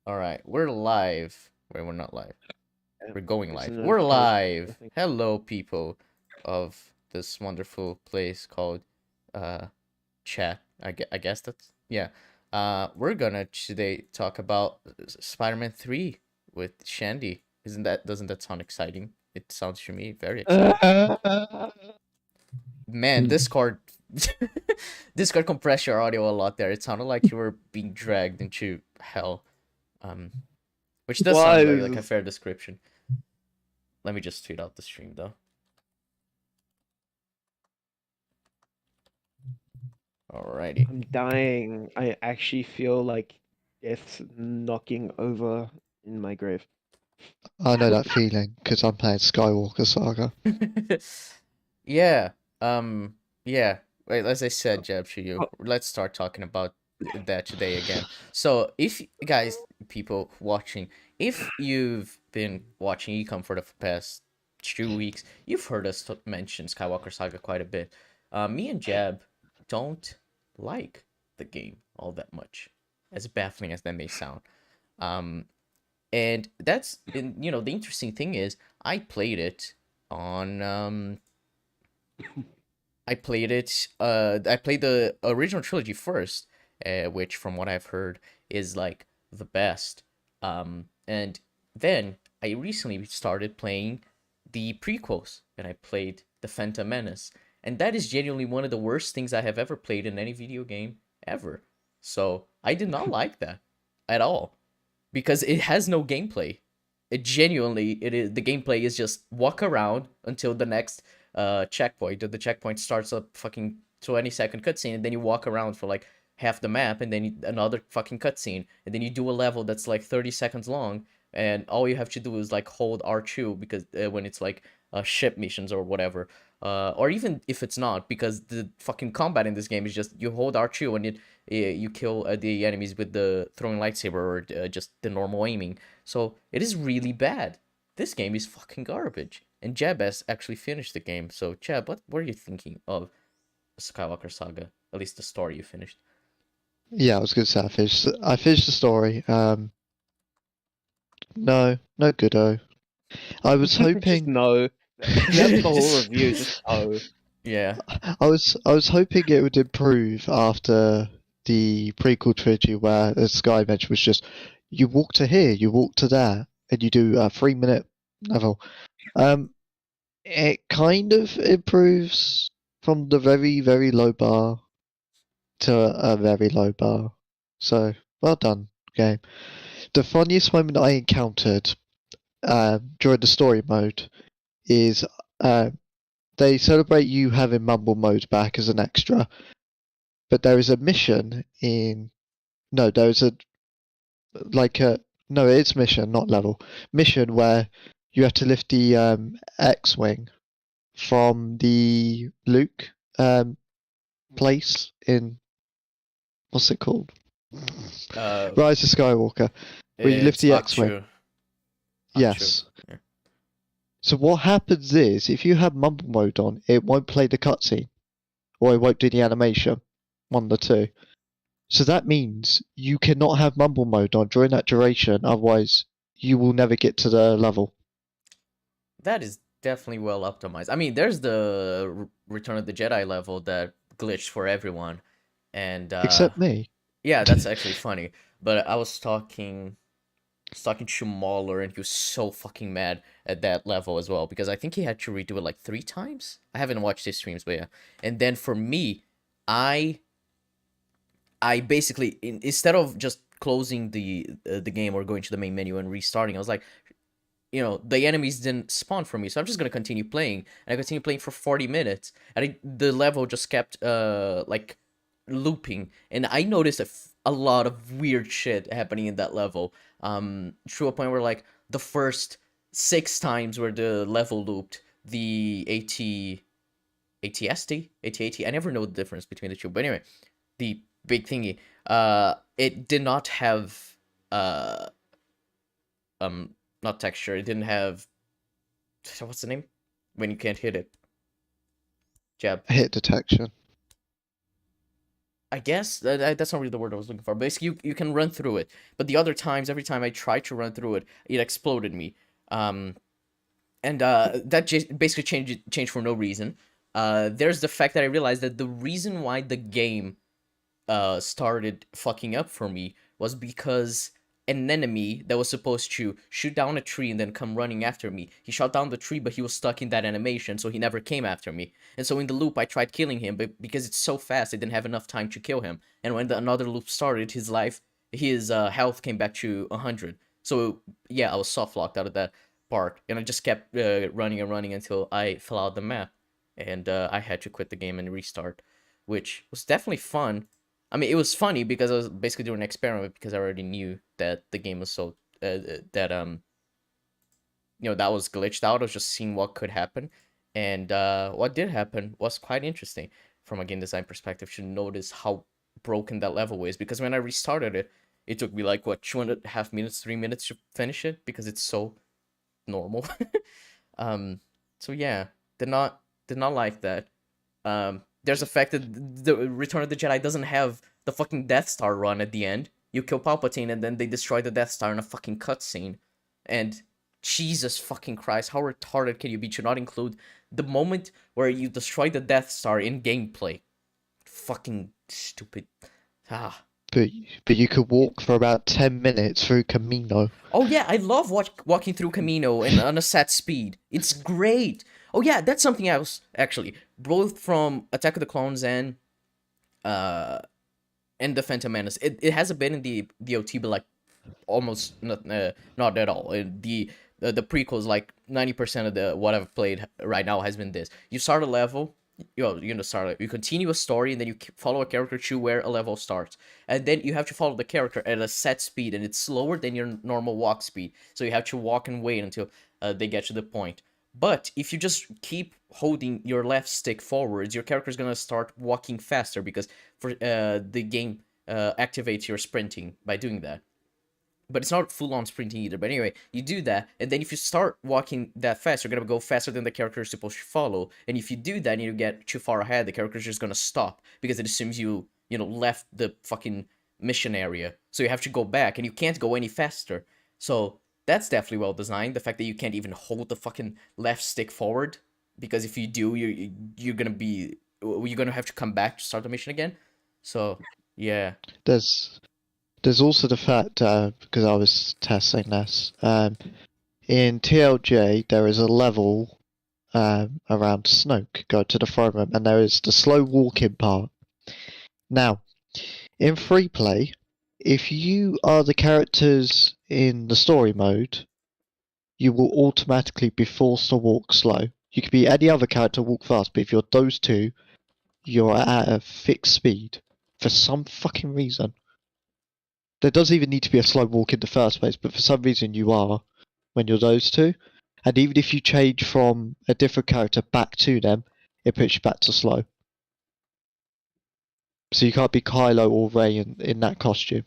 All right, we're live. Wait, we're not live. We're going It's a live. We're notification, I live. think. Hello, people of this wonderful place called chat. I guess that's yeah. We're gonna today talk about Spider-Man 3 with Shandy. Doesn't that sound exciting? It sounds to me very exciting. Man, Discord Discord compressed your audio a lot there. It sounded like you were being dragged into hell. Um, which does Why sound like a is fair description. Let me just tweet out the stream though. Alrighty. I'm dying? I actually feel like death's knocking over in my grave. I know that feeling because I'm playing Skywalker Saga. Yeah. Yeah. Wait, as I said, Jeb, to you, Oh, let's start talking about that today again. So, if guys, people watching, if you've been watching ECUM for the past 2 weeks, you've heard us mention Skywalker Saga quite a bit. Me and Jeb don't like the game all that much, as baffling as that may sound. Um, and that's the interesting thing is I played it on I played the original trilogy first, which from what I've heard is like the best. And then I recently started playing the prequels, and I played the Phantom Menace, and that is genuinely one of the worst things I have ever played in any video game ever. So I did not like that at all because it has no gameplay. It is the gameplay is just walk around until the next checkpoint. The checkpoint starts a fucking 20-second cutscene, and then you walk around for like half the map, and then another fucking cutscene, and then you do a level that's like 30 seconds long, and all you have to do is like hold R2 because when it's like ship missions or whatever. Or even if it's not, because the fucking combat in this game is just you hold R2 and you kill the enemies with the throwing lightsaber or just the normal aiming. So it is really bad. This game is fucking garbage. And Jeb has actually finished the game. So Jeb, what were you thinking of Skywalker Saga? At least the story you finished. Yeah, I was gonna say I finished the story. No goodo. I was just hoping no. That's the whole review. Just no. Yeah. I was hoping it would improve after the prequel trilogy where as Sky mentioned was just you walk to here, you walk to there, and you do a 3 minute level. It kind of improves from the very, very low bar to a very low bar. So well done, game. The funniest moment I encountered during the story mode is uh, they celebrate you having mumble mode back as an extra, but there is a mission in no, there is a like a no, it's mission, not level mission where you have to lift the X-wing from the Luke place in what's it called? Uh, Rise of Skywalker, where you lift it's the X-wing. Akchu. Akchu. Yes. Yeah. So what happens is, if you have mumble mode on, it won't play the cutscene, or it won't do the animation. One of the two. So that means you cannot have mumble mode on during that duration, otherwise you will never get to the level. That is definitely well optimized. I mean, there's the Return of the Jedi level that glitched for everyone, and Except me. yeah, that's actually funny. But I was talking to Mauler, and he was so fucking mad at that level as well because I think he had to redo it like 3 times. I haven't watched his streams, but yeah. And then for me, I basically instead of just closing the game or going to the main menu and restarting, I was like, the enemies didn't spawn for me, so I'm just gonna continue playing. And I continued playing for 40 minutes, and the level just kept like looping, and I noticed a lot of weird shit happening in that level. To a point where like the first 6 times where the level looped, the ATST, ATAT, I never know the difference between the two. But anyway, the big thingy, it did not have uh um not texture. It didn't have what's the name when you can't hit it. Jab. Hit detection. I guess that's not really the word I was looking for. Basically, you can run through it, but the other times, every time I tried to run through it, it exploded me. Um, and that basically changed for no reason. There's the fact that I realized that the reason why the game started fucking up for me was because an enemy that was supposed to shoot down a tree and then come running after me, he shot down the tree, but he was stuck in that animation, so he never came after me. And so in the loop, I tried killing him, but because it's so fast, I didn't have enough time to kill him. And when another loop started, his health came back to 100. So yeah, I was soft locked out of that part, and I just kept running and running until I fell out of the map, and I had to quit the game and restart, which was definitely fun. I mean, it was funny because I was basically doing an experiment because I already knew that the game was so that that was glitched out. I was just seeing what could happen, and what did happen was quite interesting from a game design perspective. To notice how broken that level is, because when I restarted it, it took me like what 2.5 minutes, 3 minutes to finish it because it's so normal. um, so yeah, did not like that. There's the fact that the Return of the Jedi doesn't have the fucking Death Star run at the end. You kill Palpatine and then they destroy the Death Star in a fucking cutscene. And Jesus fucking Christ, how retarded can you be to not include the moment where you destroy the Death Star in gameplay? Fucking stupid. Ah. But you could walk for about 10 minutes through Camino. Oh yeah, I love walking through Camino and on a set speed. It's great. Oh yeah, that's something else actually. Both from Attack of the Clones uh and the Phantom Menace. It has a bit in the OT, but like almost not at all. The prequels, like 90% of the what I've played right now has been this. You start a level, you continue a story, and then you follow a character to where a level starts, and then you have to follow the character at a set speed, and it's slower than your normal walk speed. So you have to walk and wait until they get to the point. But if you just keep holding your left stick forwards, your character is gonna start walking faster because for the game activates your sprinting by doing that. But it's not full on sprinting either. But anyway, you do that, and then if you start walking that fast, you're gonna go faster than the character is supposed to follow. And if you do that and you get too far ahead, the character is just gonna stop because it assumes you left the fucking mission area. So you have to go back, and you can't go any faster. So that's definitely well designed. The fact that you can't even hold the fucking left stick forward, because if you do, you're gonna have to come back to start the mission again. So yeah. There's there's also the fact, because I was testing this, in TLJ there is a level around Snoke. Go to the throne room, and there is the slow walking part. Now, in free play, if you are the characters in the story mode, you will automatically be forced to walk slow. You could be any other character walk fast, but if you're those two, you're at a fixed speed for some fucking reason. There doesn't even need to be a slow walk in the first place, but for some reason you are when you're those two. And even if you change from a different character back to them, it puts you back to slow. So you can't be Kylo or Rey in that costume.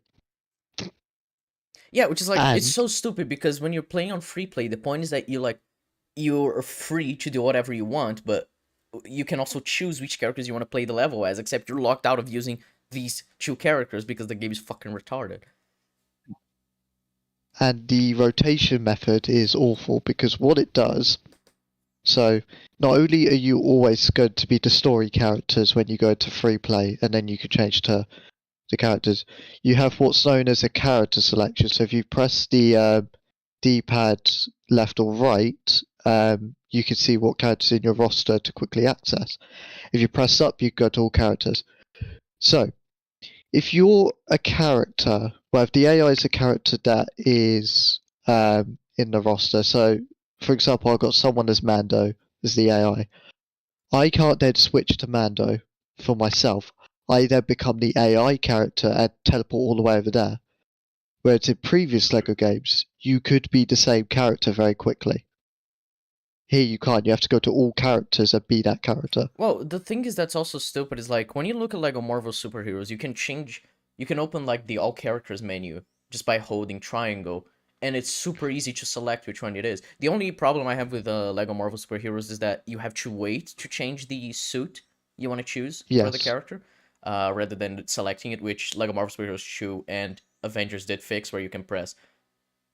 Yeah, which is like, it's And so stupid because when you're playing on free play, the point is that you're free to do whatever you want, but you can also choose which characters you want to play the level as, except you're locked out of using these two characters because the game is fucking retarded. the rotation method is awful because what it does, so not only are you always going to be the story characters when you go to free play, and then you can change to the characters, you have what's known as a character selection. So if you press the D-pad left or right, you can see what characters in your roster to quickly access. If you press up, you go to all characters. So if you're a character, well, if the AI is a character that is in the roster, so for example, I've got someone as Mando as the AI. I can't then switch to Mando for myself. I then become the AI character and teleport all the way over there. Whereas in previous LEGO games, you could be the same character very quickly. Here you can't. You have to go to all characters and be that character. Well, the thing is that's also stupid is like when you look at Lego Marvel superheroes, you can open like the all characters menu just by holding triangle, and it's super easy to select which one it is. The only problem I have with Lego Marvel superheroes is that you have to wait to change the suit you want to choose for the Yes. character. rather than selecting it, which Lego Marvel Superheroes 2 and Avengers did fix, where you can press,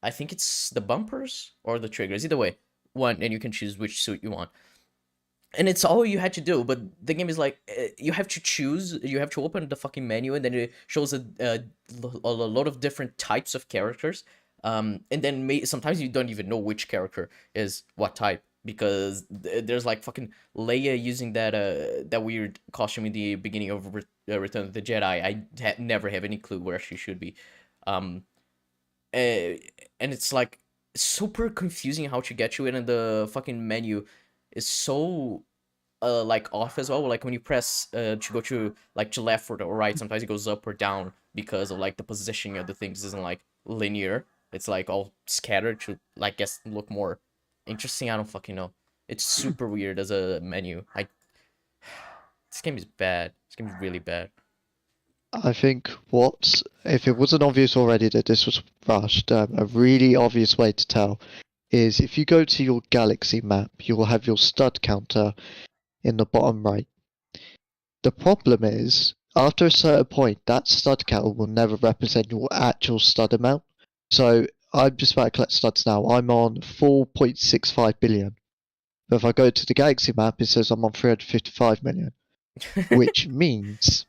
I think it's the bumpers or the triggers, either way, one, and you can choose which suit you want. And it's all you had to do, but the game is like, you have to choose, you have to open the fucking menu, and then it shows a lot of different types of characters. And then sometimes you don't even know which character is what type, because there's like fucking Leia using that weird costume in the beginning of Return of the Jedi. I never have any clue where she should be. Um, and it's like super confusing how to get you in, and the fucking menu is so like off as well. Like when you press to go to like to left or to right, sometimes it goes up or down because of like the positioning of the things isn't like linear. It's like all scattered to like guess look more interesting. I don't fucking know. It's super weird as a menu. This game is bad. This game is really bad. I think if it wasn't obvious already that this was rushed, a really obvious way to tell is if you go to your galaxy map, you will have your stud counter in the bottom right. The problem is, after a certain point, that stud counter will never represent your actual stud amount. So I'm just about to collect studs now. I'm on 4.65 billion. But if I go to the galaxy map, it says I'm on 355 million, which means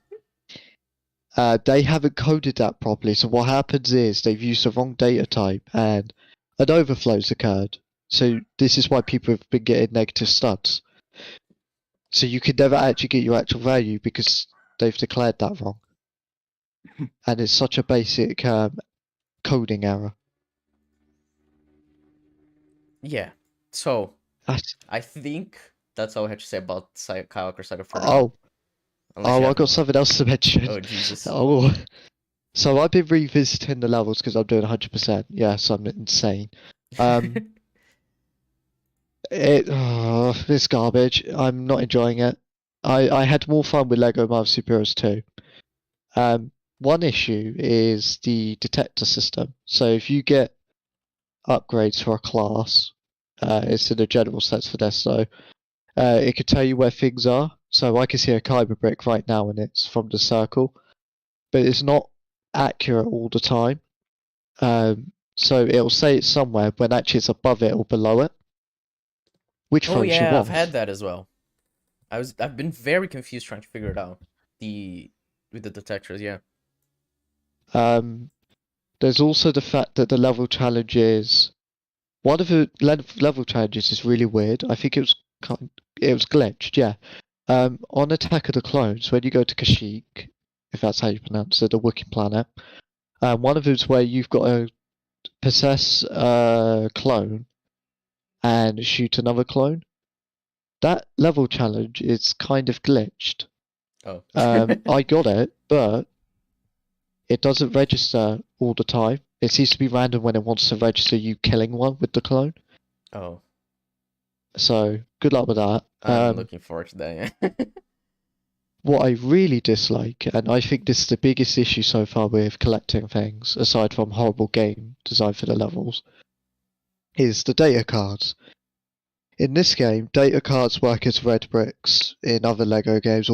they haven't coded that properly. So what happens is they've used the wrong data type and an overflow's occurred. So this is why people have been getting negative studs. So you can never actually get your actual value because they've declared that wrong. And it's such a basic coding error. Yeah. So That's, I think that's all I have to say about Skywalker Saga for now. oh, Unless you I have got more. something else to mention. Oh Jesus. Oh, so I've been revisiting the levels because I'm doing 100%. Yes, I'm insane. It's garbage. I'm not enjoying it. I had more fun with Lego Marvel Superheroes 2. One issue is the detector system. So if you get upgrades for a class, it's in a general sense for this, so it could tell you where things are. So I can see a kyber brick right now and it's from the circle, but it's not accurate all the time. So it'll say it's somewhere when actually it's above it or below it, which Oh throws you yeah, I've off. had that as well. I've been very confused trying to figure it out. With the detectors, yeah. There's also the fact that the level challenges, one of the level challenges is really weird. I think it was glitched, yeah. On Attack of the Clones, when you go to Kashyyyk, if that's how you pronounce it, the Wookiee planet, one of them's where you've got to possess a clone and shoot another clone. That level challenge is kind of glitched. Oh. I got it, but it doesn't register all the time. It seems to be random when it wants to register you killing one with the clone. Oh. So good luck with that. I'm looking forward to that, yeah. What I really dislike, and I think this is the biggest issue so far with collecting things, aside from horrible game design for the levels, is the data cards. In this game, data cards work as red bricks in other Lego games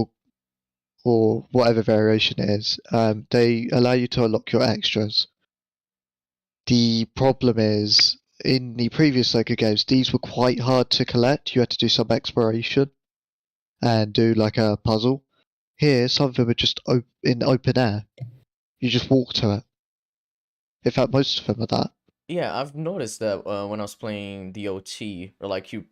or whatever variation it is. They allow you to unlock your extras. The problem is, in the previous Lego games, these were quite hard to collect. You had to do some exploration and do like a puzzle. Here, some of them are just in open air. You just walk to it. In fact, most of them are that. Yeah, I've noticed that when I was playing the OT, or like you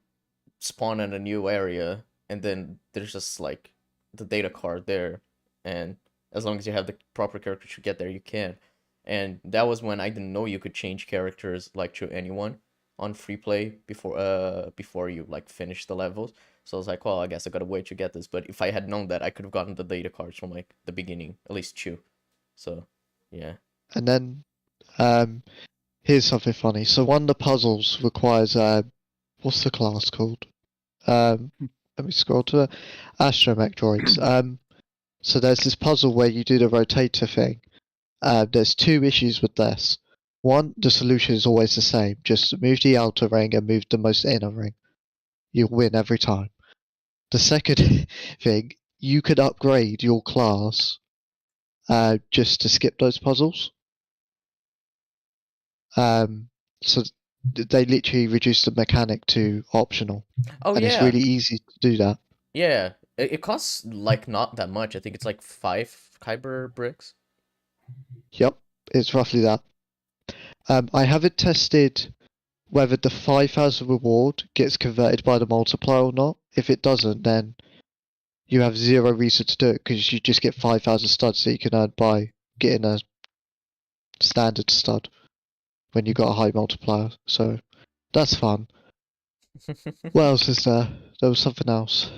spawn in a new area, and then there's just like the data card there, and as long as you have the proper character to get there, you can. And that was when I didn't know you could change characters like to anyone on free play before you like finish the levels. So I was like, well, I guess I gotta wait to get this. But if I had known that, I could have gotten the data cards from like the beginning, at least two. So, yeah. And then, here's something funny. So one of the puzzles requires what's the class called? Let me scroll to it. Astromech droids. So there's this puzzle where you do the rotator thing. There's two issues with this. One, the solution is always the same. Just move the outer ring and move the most inner ring. You'll win every time. The second thing, you could upgrade your class just to skip those puzzles. So they literally reduced the mechanic to optional, Oh and it's yeah, really easy to do that. yeah. It costs like not that much. I think it's like 5 kyber bricks. Yep, it's roughly that. I haven't tested whether the 5,000 reward gets converted by the multiplier or not. If it doesn't, then you have zero reason to do it because you just get 5,000 studs that you can earn by getting a standard stud when you got a high multiplier. So that's fun. What else is there? There was something else.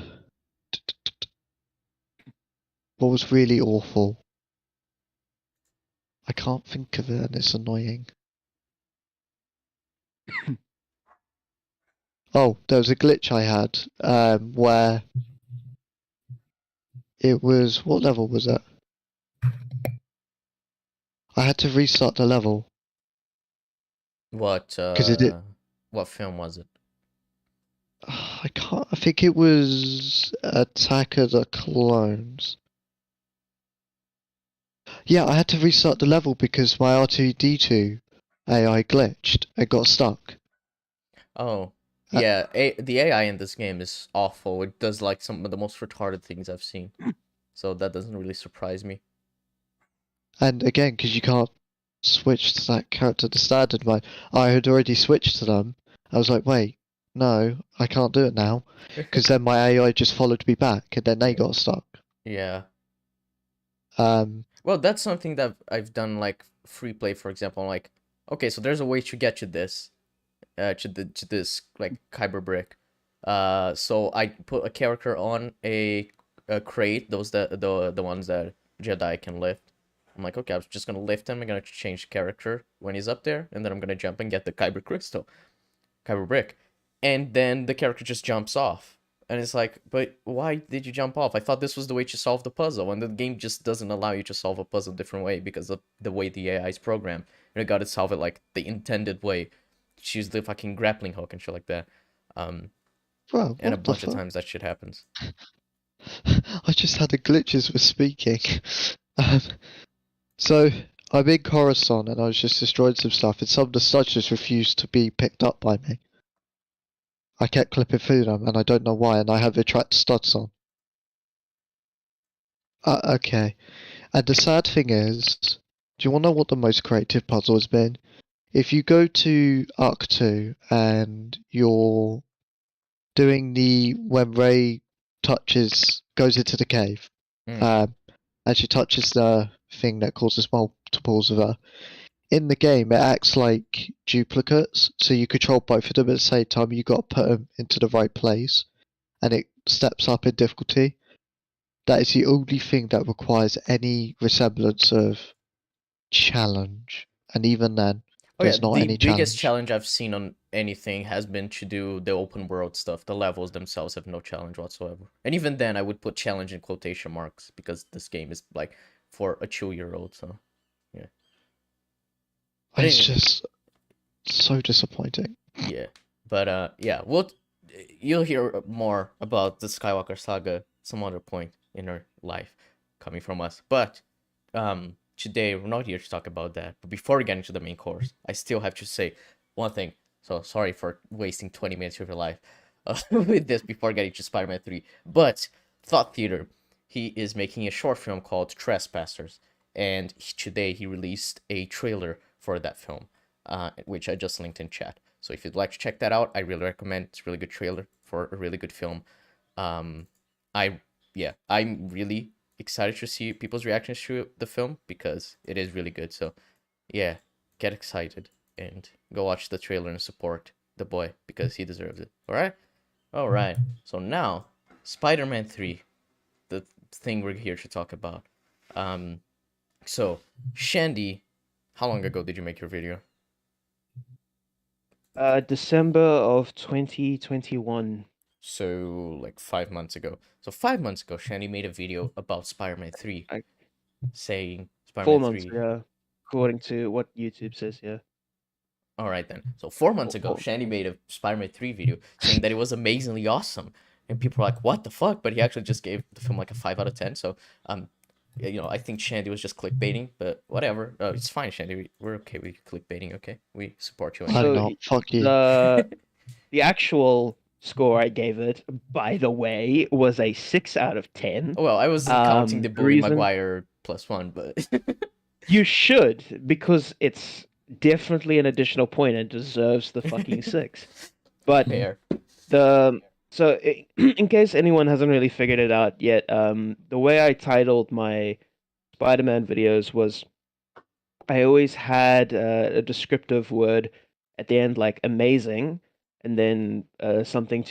What was really awful? I can't think of it and it's annoying. Oh, there was a glitch I had where it was. What level was it? I had to restart the level What because it did. what film was it? I can't. I think it was Attack of the Clones. Yeah, I had to restart the level because my R2D2 AI glitched and got stuck. Oh, Uh, yeah, the AI in this game is awful. It does like some of the most retarded things I've seen. So that doesn't really surprise me. And again, because you can't switch to that character to standard mode, I had already switched to them. I was like, wait, no, I can't do it now. Because then my AI just followed me back and then they got stuck. Yeah. Um, Well, that's something that I've done like free play, for example. Like, okay, so there's a way to get to this, to this like kyber brick. So I put a character on a crate. Those the ones that Jedi can lift. I'm like, okay, I'm just gonna lift him. I'm gonna change the character when he's up there, and then I'm gonna jump and get the kyber crystal, kyber brick, and then the character just jumps off. And it's like, but why did you jump off? I thought this was the way to solve the puzzle, and the game just doesn't allow you to solve a puzzle a different way because of the way the AI is programmed. And you gotta solve it like the intended way. Choose the fucking grappling hook and shit like that. well, And a what the bunch of fuck? times that shit happens. I just had a glitch as we're speaking. Um, so I'm in Coruscant and I was just destroying some stuff, and some of the studs just refused to be picked up by me. I kept clipping through them, and I don't know why, and I have attract studs on. Okay. And the sad thing is, do you want to know what the most creative puzzle has been? If you go to Arc 2 and you're doing the when Ray goes into the cave, Mm. and she touches the thing that causes multiples of her. In the game, it acts like duplicates, so you control both of them at the same time. You got to put them into the right place, and it steps up in difficulty. That is the only thing that requires any resemblance of challenge, and even then, Oh yeah, there's not the any biggest challenge. challenge I've seen on anything has been to do the open world stuff. The levels themselves have no challenge whatsoever. And even then, I would put challenge in quotation marks because this game is like for a 2-year-old. So yeah. But It's anyway, just so disappointing. yeah. But yeah, you'll hear more about the Skywalker saga some other point in our life coming from us. But today we're not here to talk about that. But before we get into the main course, I still have to say one thing. So sorry for wasting 20 minutes of your life with this before getting to Spider-Man 3. But Thought Theater, he is making a short film called Trespassers, and today he released a trailer for that film, which I just linked in chat. So if you'd like to check that out, I really recommend. It's a really good trailer for a really good film. Um, I yeah, I'm really excited to see people's reactions to the film because it is really good. So yeah, get excited and go watch the trailer and support the boy because he deserves it. All right, all right. So now, Spider-Man 3, the thing we're here to talk about. Um, so Shandy, how long ago did you make your video? December of 2021. So like 5 months ago. So 5 months ago, Shandy made a video about Spider-Man 3, Like saying four Spider-Man months, 3. yeah, according to what YouTube says, yeah. All right then. So 4 months Four, ago, four. Shandy made a Spider-Man 3 video saying that it was amazingly awesome. and people were like, "What the fuck?" But he actually just gave the film like a 5 out of 10. So yeah, I think Shandy was just clickbaiting, but whatever. It's fine, Shandy. We're okay with clickbaiting. Okay, we support you I'm anyway. So not. Fuck you. the actual score I gave it, by the way, was a 6 out of 10. Well, I wasn't counting the The Bully reason Maguire +1, but you should, because it's definitely an additional point and deserves the fucking 6. But fair. the so in case anyone hasn't really figured it out yet, the way I titled my Spider-Man videos was I always had a descriptive word at the end, like amazing, and then something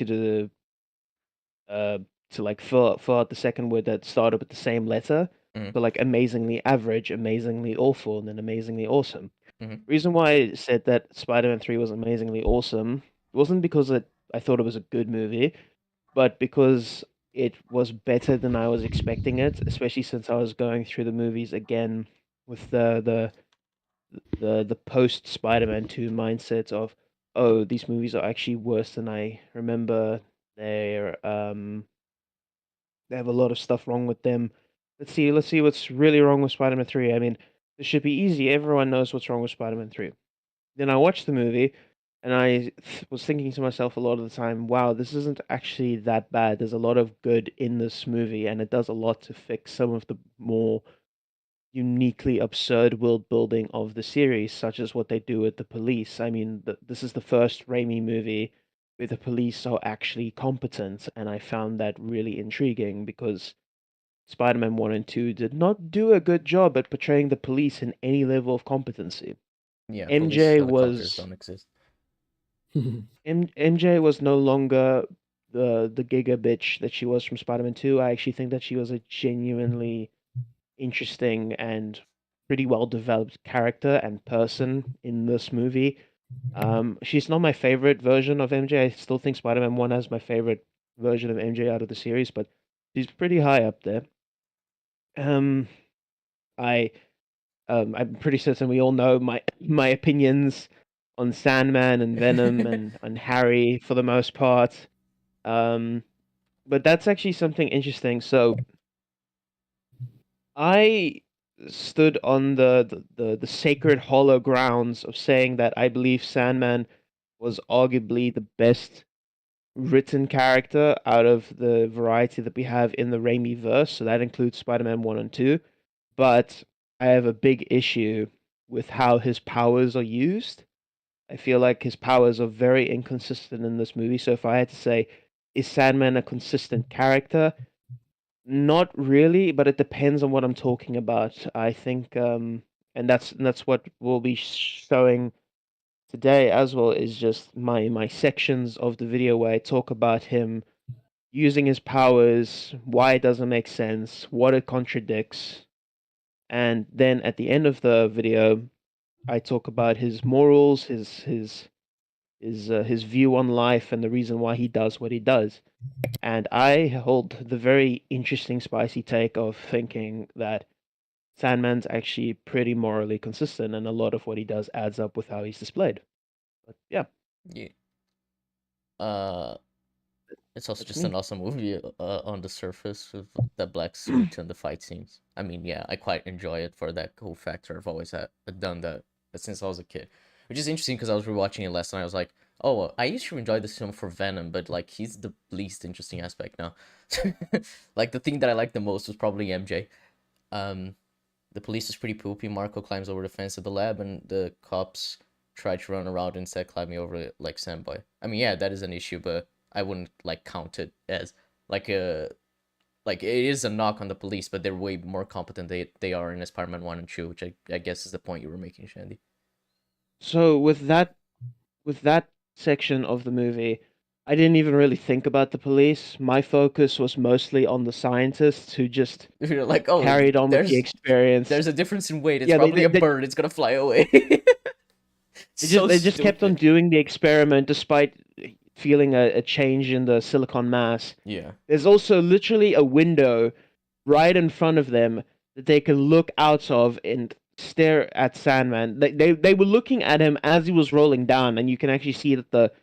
uh, to like fill out the second word that started with the same letter. Mhm. So like amazingly average, amazingly awful, and then amazingly awesome. Mhm. Reason why I said that Spider-Man 3 was amazingly awesome wasn't because I thought it was a good movie, but because it was better than I was expecting it, especially since I was going through the movies again with the post Spider-Man 2 mindset of, oh, these movies are actually worse than I remember. They have a lot of stuff wrong with them. Let's see what's really wrong with Spider-Man 3. I mean, this should be easy. Everyone knows what's wrong with Spider-Man 3. Then I watched the movie and was thinking to myself a lot of the time, wow, this isn't actually that bad. There's a lot of good in this movie, and it does a lot to fix some of the more uniquely absurd world building of the series, such as what they do with the police. I mean, this is the first Raimi movie where the police are actually competent, and I found that really intriguing because Spider-Man 1 and 2 did not do a good job at portraying the police in any level of competency. Yeah, police MJ helicopters was don't exist. MJ was no longer the giga bitch that she was from Spider-Man 2. I actually think that she was a genuinely interesting and pretty well developed character and person in this movie. She's not my favorite version of MJ. I still think Spider-Man 1 has my favorite version of MJ out of the series, but she's pretty high up there. Um, I I'm pretty certain we all know my opinions on Sandman and Venom and Harry for the most part. Um, but that's actually something interesting. So I stood on the sacred hollow grounds of saying that I believe Sandman was arguably the best written character out of the variety that we have in the Raimi verse. So that includes Spider-Man 1 and 2. But I have a big issue with how his powers are used. I feel like his powers are very inconsistent in this movie. So if I had to say, is Sandman a consistent character? Not really, but it depends on what I'm talking about. I think, and that's what we'll be showing today as well, is just my sections of the video where I talk about him using his powers, why it doesn't make sense, what it contradicts, and then at the end of the video, I talk about his morals, his view on life, and the reason why he does what he does. And I hold the very interesting, spicy take of thinking that Sandman's actually pretty morally consistent, and a lot of what he does adds up with how he's displayed. But yeah, Yeah. Uh, it's also that's just an me. awesome movie on the surface with the black suit and the fight scenes. I mean, yeah, I quite enjoy it for that cool factor. I've always done that since I was a kid, which is interesting because I was rewatching it last night. I was like, oh, I used to enjoy this film for Venom, but like he's the least interesting aspect now. Like the thing that I liked the most was probably MJ. Um, the police is pretty poopy. Marco climbs over the fence of the lab, and the cops try to run around instead climbing over it like Sandboy. I mean, yeah, that is an issue, but I wouldn't like count it as like a like it is a knock on the police, but they're way more competent they are in Spider-Man 1 and 2, which I guess is the point you were making, Shandy. So with that section of the movie, I didn't even really think about the police. My focus was mostly on the scientists who just You're like, oh, carried on with the there's experience. there's a difference in weight. It's Yeah, probably a bird. It's gonna fly away. So they just kept on stupid. doing the experiment despite feeling a change in the silicon mass. Yeah. There's also literally a window right in front of them that they can look out of and stare at Sandman. They were looking at him as he was rolling down, and you can actually see that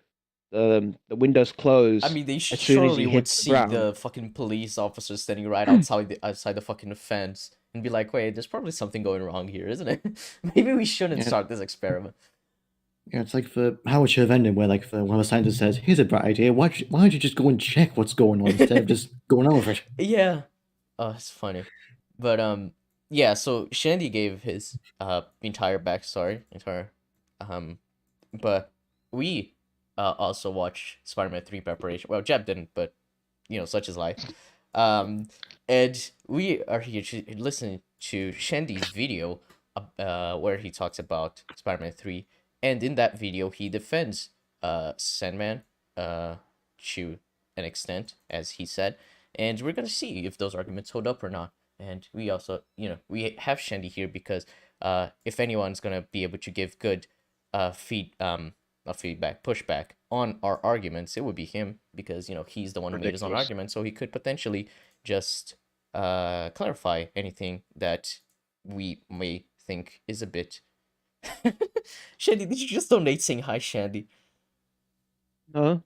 the windows close I mean, they as soon as surely you would hit the see ground. the fucking police officer standing right outside the fucking fence and be like, "Wait, there's probably something going wrong here, isn't it? Maybe we shouldn't Yeah. start this experiment." Yeah, it's like the how it should have ended, where like one of the scientists says, "Here's a bright idea. Why don't you just go and check what's going on instead of just going on with it?" Yeah. Oh, it's funny. But yeah, so Shandy gave his entire backstory, um but we also watched Spider-Man 3 preparation. Well, Jeb didn't, but such is life. Um and we are here to listen to Shandy's video where he talks about Spider-Man 3, and in that video he defends Sandman to an extent, as he said, and we're gonna see if those arguments hold up or not. And we also, we have Shandy here because if anyone's gonna be able to give good not feedback, pushback on our arguments, it would be him, because he's the one who made his own Ridiculous. argument, so he could potentially just clarify anything that we may think is a bit. Shandy, did you just donate saying hi, Shandy? No,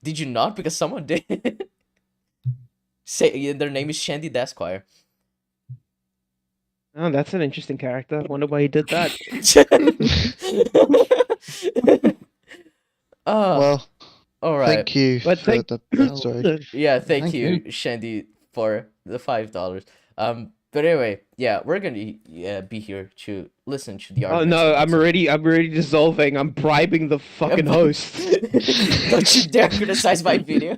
Did you not? Because someone did. Say their name is ShandyDasquire. oh, that's an interesting character. Wonder why he did that. Well, all right. thank you But for thank- the backstory. Yeah, thank Thank you, you. Shandy, for the $5. But anyway, yeah, we're gonna be here to listen to the Oh arguments. no, about I'm already dissolving. I'm bribing the fucking host. Don't you dare criticize my video.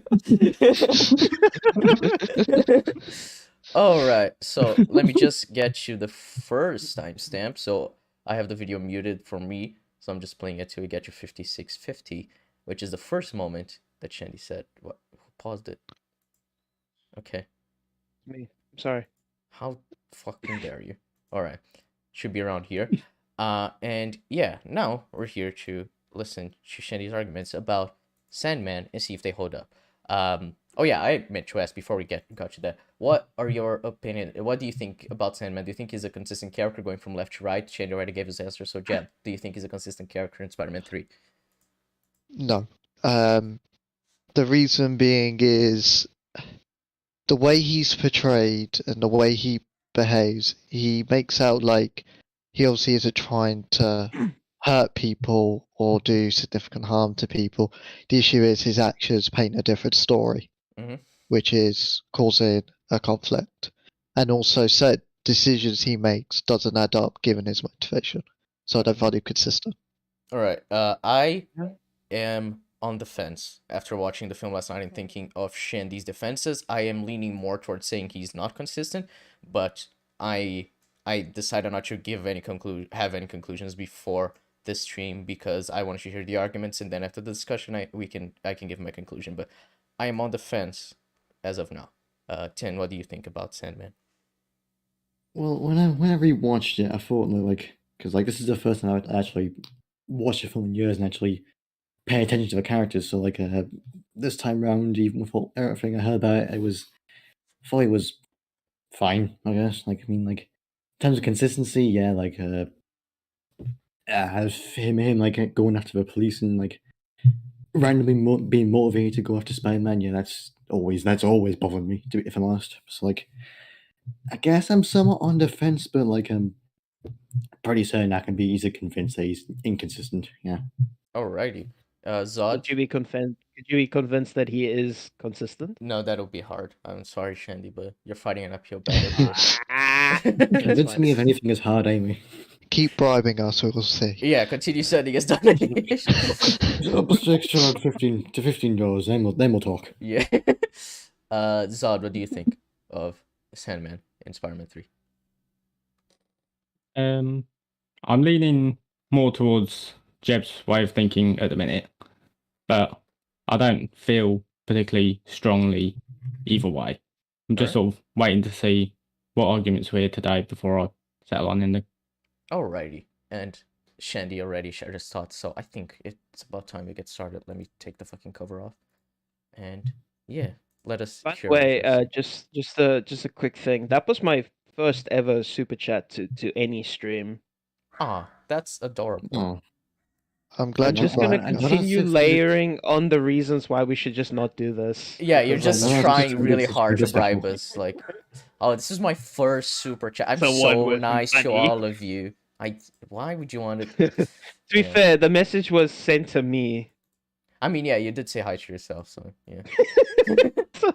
All right, so let me just get you the first timestamp. So I have the video muted for me, so I'm just playing it till we get you 5650, which is the first moment that Shandy said. What? Who paused it? Okay. Me. I'm sorry. How fucking dare you? All right, should be around here. And yeah, now we're here to listen to Shandy's arguments about Sandman and see if they hold up. Oh yeah, I meant to ask before we got to that. What are your opinion? What do you think about Sandman? Do you think he's a consistent character going from left to right? Shandy already gave his answer. So Jeb, do you think he's a consistent character in Spider-Man 3? No. The reason being is the way he's portrayed and the way he behaves. He makes out like he obviously isn't trying to hurt people or do significant harm to people. The issue is his actions paint a different story, Mhm. which is causing a conflict. And also, set decisions he makes doesn't add up given his motivation. So I don't find it consistent. All right. I Yeah. am on the fence after watching the film last night and thinking of Shandy's defenses. I am leaning more towards saying he's not consistent, but I decided not to have any conclusions before this stream because I wanted to hear the arguments, and then after the discussion I can give my conclusion. But I am on the fence as of now. Tin, what do you think about Sandman? Well, when I rewatched it, I thought like because like this is the first time I actually watched a film in years and actually pay attention to the characters. So like this time round, even with everything I heard about it, I thought it was fine. I guess like I mean like in terms of consistency, yeah, like as him like going after the police and like randomly being motivated to go after Spider-Man, yeah, that's always bothered me, if I'm honest. So like, I guess I'm somewhat on the fence, but like I'm pretty certain I can be easily convinced that he's inconsistent. Yeah. Alrighty. Zod? Could you be convinced that he is consistent? No, that'll be hard. I'm sorry, Shandy, but you're fighting an uphill battle here. Convince fine. me if anything is hard anyway. Keep bribing us, we'll see. Yeah, continue sending us donations. Up a extra like $15, then we'll talk. Yeah. Zod, what do you think of Sandman in Spider-Man 3? I'm leaning more towards Jeb's way of thinking at the minute, but I don't feel particularly strongly either way. I'm just sort of waiting to see what arguments we hear today before I settle on anything. Alrighty. And Shandy already shared his thoughts, so I think it's about time we get started. Let me take the fucking cover off. And yeah, let us By the hear what way, you have to say. just a quick thing. That was my first ever super chat to any stream. Ah, that's adorable. Oh, I'm glad I'm you just gonna brought it up. continue layering on the reasons why we should just not do this. Yeah, you're because just I'm not- trying really it's hard to disrespectful. bribe us. Like, oh, this is my first super chat. I'm The one so with nice to money. all of you. Why would you want to? To be Yeah. fair, the message was sent to me. I mean, yeah, you did say hi to yourself, so yeah. So-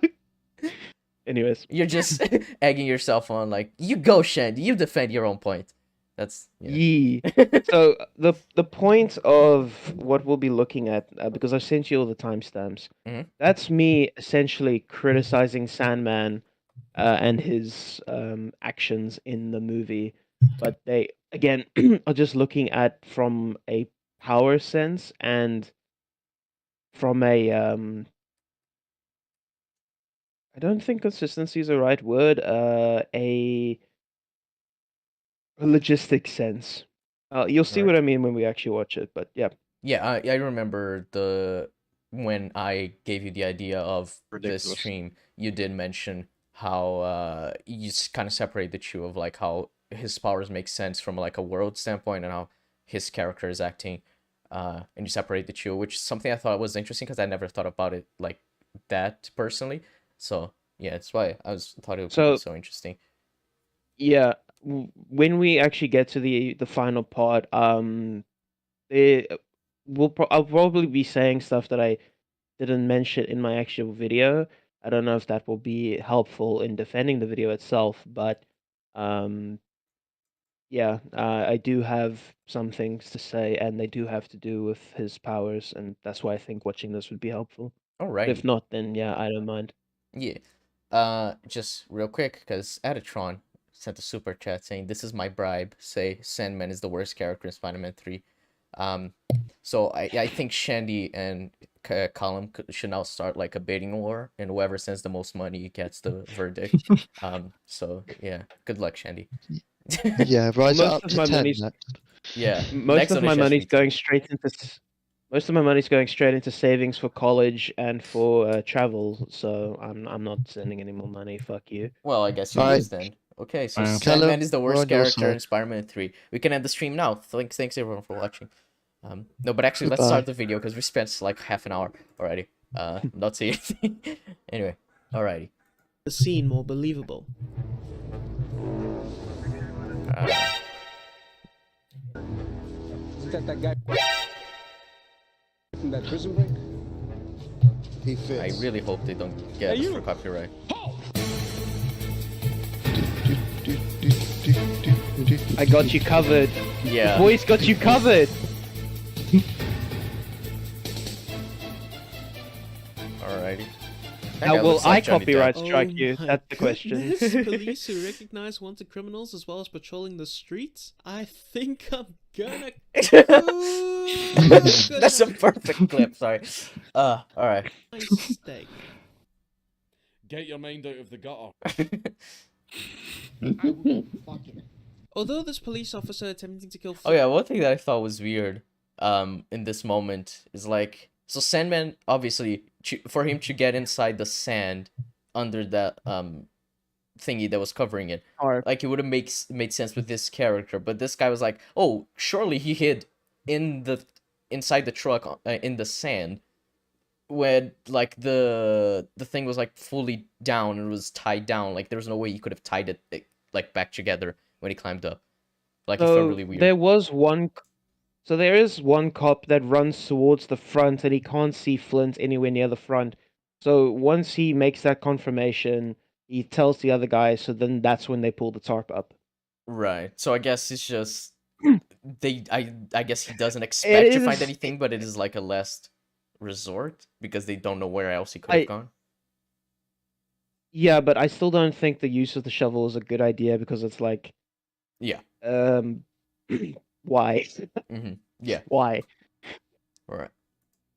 Anyways, You're just egging yourself on, like, you go, Shandy. You defend your own point. That's yeah. yee. So the point of what we'll be looking at, because I sent you all the timestamps, Mhm. that's me essentially criticizing Sandman and his actions in the movie, but they again are just looking at from a power sense and from a I don't think consistency is the right word. A logistic sense. You'll see Right. what I mean when we actually watch it. But yeah, Yeah, I remember when I gave you the idea of this Ridiculous. stream, you did mention how you kind of separate the two of like how his powers make sense from like a world standpoint and how his character is acting, and you separate the two, which is something I thought was interesting because I never thought about it like that personally. So yeah, that's why thought it would be so interesting. yeah. When we actually get to the final part, I'll probably be saying stuff that I didn't mention in my actual video. I don't know if that will be helpful in defending the video itself, but yeah, I do have some things to say, and they do have to do with his powers, and that's why I think watching this would be helpful. But Alrighty. if not, then yeah, I don't mind. Yeah. Just real quick, because Adatron sent a super chat saying, "This is my bribe. Say Sandman is the worst character in Spider-Man 3." So I think Shandy and Column should now start like a bidding war, and whoever sends the most money gets the verdict. So yeah, good luck, Shandy. Yeah, rise it Most up of to my 10 money's next. Yeah. most next of on my the money's Sesame going Street. straight into most of my money's going straight into savings for college and for travel. So I'm not sending any more money. Fuck you. Well, I guess you Alright. lose then. Okay, so Wow. Sandman Callum, is the we're worst on your character side. in Spider-Man 3. We can end the stream now. Thanks everyone for watching. No, but actually, let's Goodbye. start the video because we spent like half an hour already. Not saying anything. Anyway, alrighty. The scene more believable. Isn't that guy from that prison break? He I fits. really hope they don't get us for copyright. I got you covered. Yeah. Boys got you covered. Alrighty. That How guy will looks like I Johnny copyright Depp. strike you? my That's the question. goodness. Police who recognize wanted criminals as well as patrolling the streets? I think I'm gonna. That's a perfect clip. Sorry. Alright. My steak. Get your mind out of the gutter. Although this police officer attempting to kill. Oh yeah, one thing that I thought was weird, in this moment is like, so Sandman obviously for him to get inside the sand under that thingy that was covering it, like it would have made sense with this character, but this guy was like, oh, surely he hid inside the truck in the sand when like the thing was like fully down and was tied down. Like there was no way he could have tied it like back together when he climbed up. Like it felt really weird. There is one cop that runs towards the front and he can't see Flint anywhere near the front. So once he makes that confirmation, he tells the other guy, so then that's when they pull the tarp up. Right. So I guess it's just I guess he doesn't expect to find anything, but it is like a last resort because they don't know where else he could have gone. Yeah, but I still don't think the use of the shovel is a good idea because it's like, yeah. Why? Yeah. Why? Alright.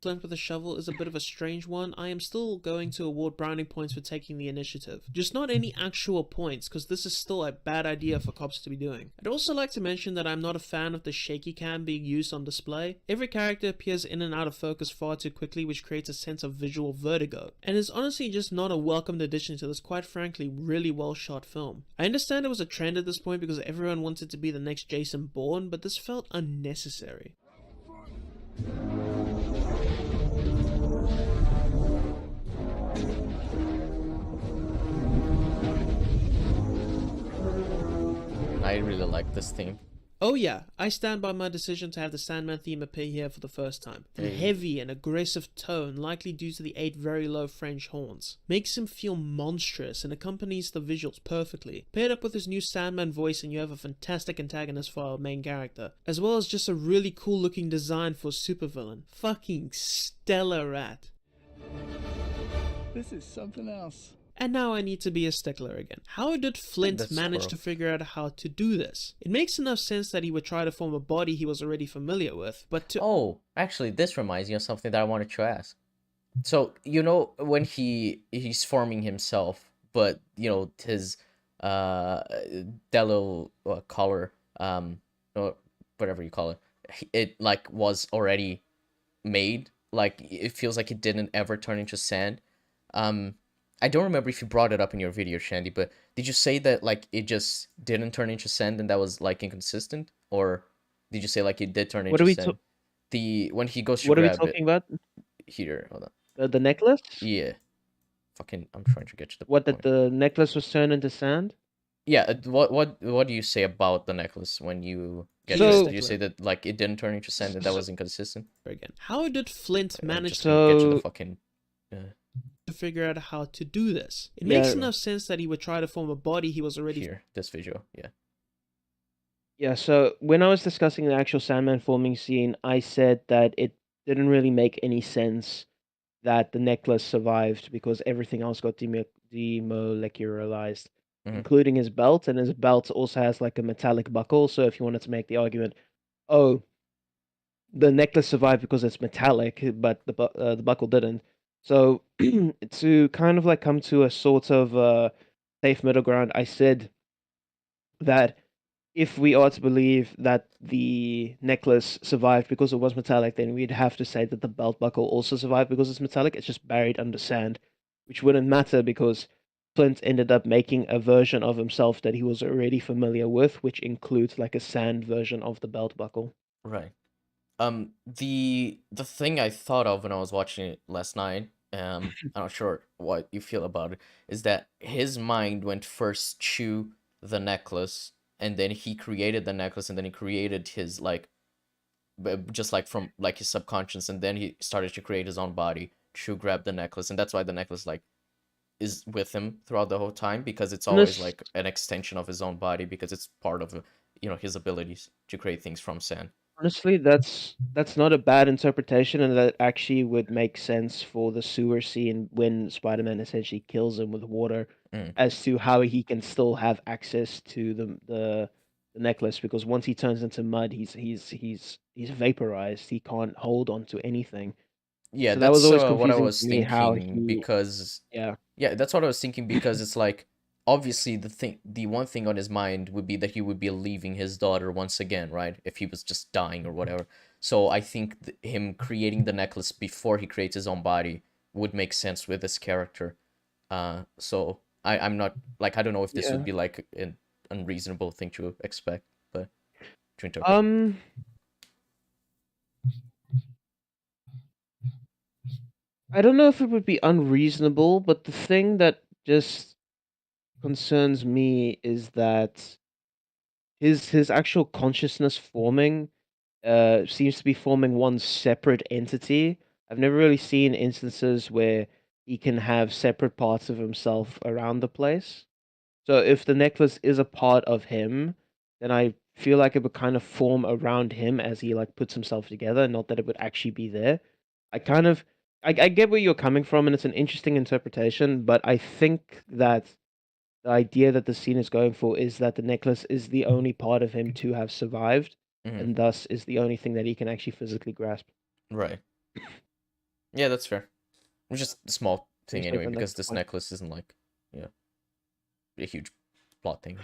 Flint with a shovel is a bit of a strange one. I am still going to award brownie points for taking the initiative. Just not any actual points, because this is still a bad idea for cops to be doing. I'd also like to mention that I'm not a fan of the shaky cam being used on display. Every character appears in and out of focus far too quickly, which creates a sense of visual vertigo, and is honestly just not a welcomed addition to this quite frankly really well shot film. I understand it was a trend at this point because everyone wanted to be the next Jason Bourne, but this felt unnecessary. I really like this theme. Oh yeah, I stand by my decision to have the Sandman theme appear here for the first time. The Hey. heavy and aggressive tone, likely due to the 8 very low French horns, makes him feel monstrous and accompanies the visuals perfectly. Paired up with his new Sandman voice and you have a fantastic antagonist for our main character, as well as just a really cool looking design for a supervillain. Fucking stellar rat. This is something else. And now I need to be a stickler again. How did Flint That's manage horrible. to figure out how to do this? It makes enough sense that he would try to form a body he was already familiar with, but to... Oh, actually, this reminds me of something that I wanted to ask. So, you know, when he's forming himself, but, you know, his Delo color, or whatever you call it, it, like, was already made. Like, it feels like it didn't ever turn into sand. I don't remember if you brought it up in your video, Shandy, but did you say that, like, it just didn't turn into sand and that was, like, inconsistent? Or did you say, like, it did turn What are into we sand? When he goes to What are we grab talking it. about? Here, hold on. The necklace? Yeah. Fucking, I'm trying to get to the What, point. that the necklace was turned into sand? Yeah, what do you say about the necklace when you get So- to it? Did you say that, like, it didn't turn into sand and that was inconsistent? again. How did Flint I'm manage just gonna get to the So- fucking... to figure out how to do this? It Yeah. makes enough sense that he would try to form a body he was already... Here, this visual, yeah. Yeah, so when I was discussing the actual Sandman forming scene, I said that it didn't really make any sense that the necklace survived because everything else got demolecularized, Mhm. including his belt, and his belt also has like a metallic buckle. So if you wanted to make the argument, oh, the necklace survived because it's metallic, but the buckle didn't. So to kind of like come to a sort of safe middle ground, I said that if we are to believe that the necklace survived because it was metallic, then we'd have to say that the belt buckle also survived because it's metallic. It's just buried under sand, which wouldn't matter because Flint ended up making a version of himself that he was already familiar with, which includes like a sand version of the belt buckle. Right. The thing I thought of when I was watching it last night, I'm not sure what you feel about it, is that his mind went first to the necklace, and then he created the necklace, and then he created his, like, just like from, like, his subconscious, and then he started to create his own body to grab the necklace, and that's why the necklace, like, is with him throughout the whole time, because it's always, Honest- like, an extension of his own body, because it's part of, you know, his abilities to create things from sand. Honestly, that's not a bad interpretation, and that actually would make sense for the sewer scene when Spider-Man essentially kills him with water, Mm. as to how he can still have access to the necklace, because once he turns into mud, he's vaporized. He can't hold on to anything. Yeah, So that was that's always what I confusing was to me how thinking, he because yeah. yeah, that's what I was thinking, because it's like, obviously the one thing on his mind would be that he would be leaving his daughter once again, right? If he was just dying or whatever. So I think him creating the necklace before he creates his own body would make sense with this character. So I'm not, like, I don't know if this Yeah. would be like an unreasonable thing to expect, but to interpret. I don't know if it would be unreasonable, but the thing that just concerns me is that his actual consciousness forming seems to be forming one separate entity. I've never really seen instances where he can have separate parts of himself around the place. So if the necklace is a part of him, then I feel like it would kind of form around him as he like puts himself together, not that it would actually be there. I kind of I get where you're coming from, and it's an interesting interpretation, but I think that the idea that the scene is going for is that the necklace is the only part of him to have survived, Mhm. and thus is the only thing that he can actually physically grasp. Right. Yeah, that's fair. It's just a small thing Seems like anyway, the because next this point. necklace isn't like, yeah, a huge plot thing.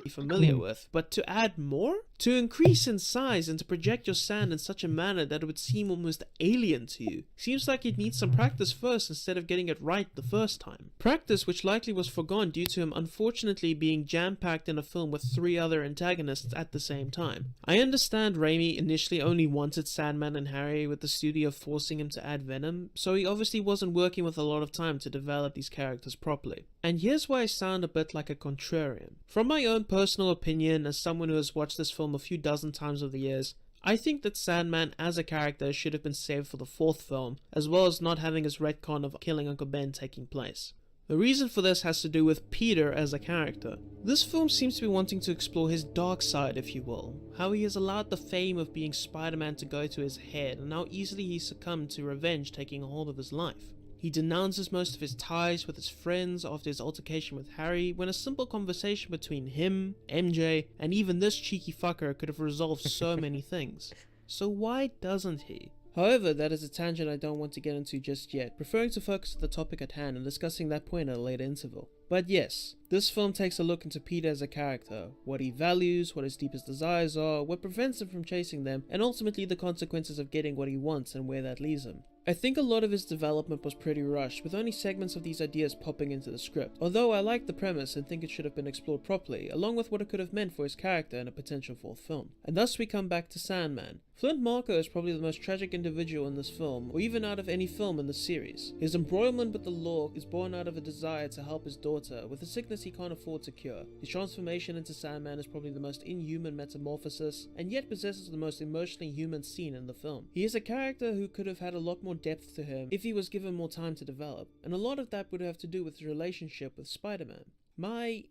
familiar with, but to add more, To increase in size and to project your sand in such a manner that it would seem almost alien to you seems like you'd need some practice first instead of getting it right the first time. Practice which likely was forgone due to him unfortunately being jam-packed in a film with 3 other antagonists at the same time. I understand Raimi initially only wanted Sandman and Harry, with the studio forcing him to add Venom, so he obviously wasn't working with a lot of time to develop these characters properly. And here's why I sound a bit like a contrarian. From my own personal opinion, as someone who has watched this film a few dozen times over the years, I think that Sandman as a character should have been saved for the 4th film, as well as not having his retcon of killing Uncle Ben taking place. The reason for this has to do with Peter as a character. This film seems to be wanting to explore his dark side, if you will, how he has allowed the fame of being Spider-Man to go to his head, and how easily he succumbed to revenge taking a hold of his life. He denounces most of his ties with his friends after his altercation with Harry, when a simple conversation between him, MJ, and even this cheeky fucker could have resolved so many things. So why doesn't he? However, that is a tangent I don't want to get into just yet, preferring to focus on the topic at hand and discussing that point at a later interval. But yes, this film takes a look into Peter as a character, what he values, what his deepest desires are, what prevents him from chasing them, and ultimately the consequences of getting what he wants and where that leaves him. I think a lot of his development was pretty rushed, with only segments of these ideas popping into the script, although I like the premise and think it should have been explored properly, along with what it could have meant for his character in a potential 4th film. And thus we come back to Sandman. Flint Marko is probably the most tragic individual in this film, or even out of any film in the series. His embroilment with the law is born out of a desire to help his daughter with a sickness he can't afford to cure. His transformation into Sandman is probably the most inhuman metamorphosis, and yet possesses the most emotionally human scene in the film. He is a character who could have had a lot more depth to him if he was given more time to develop, and a lot of that would have to do with his relationship with Spider-Man. My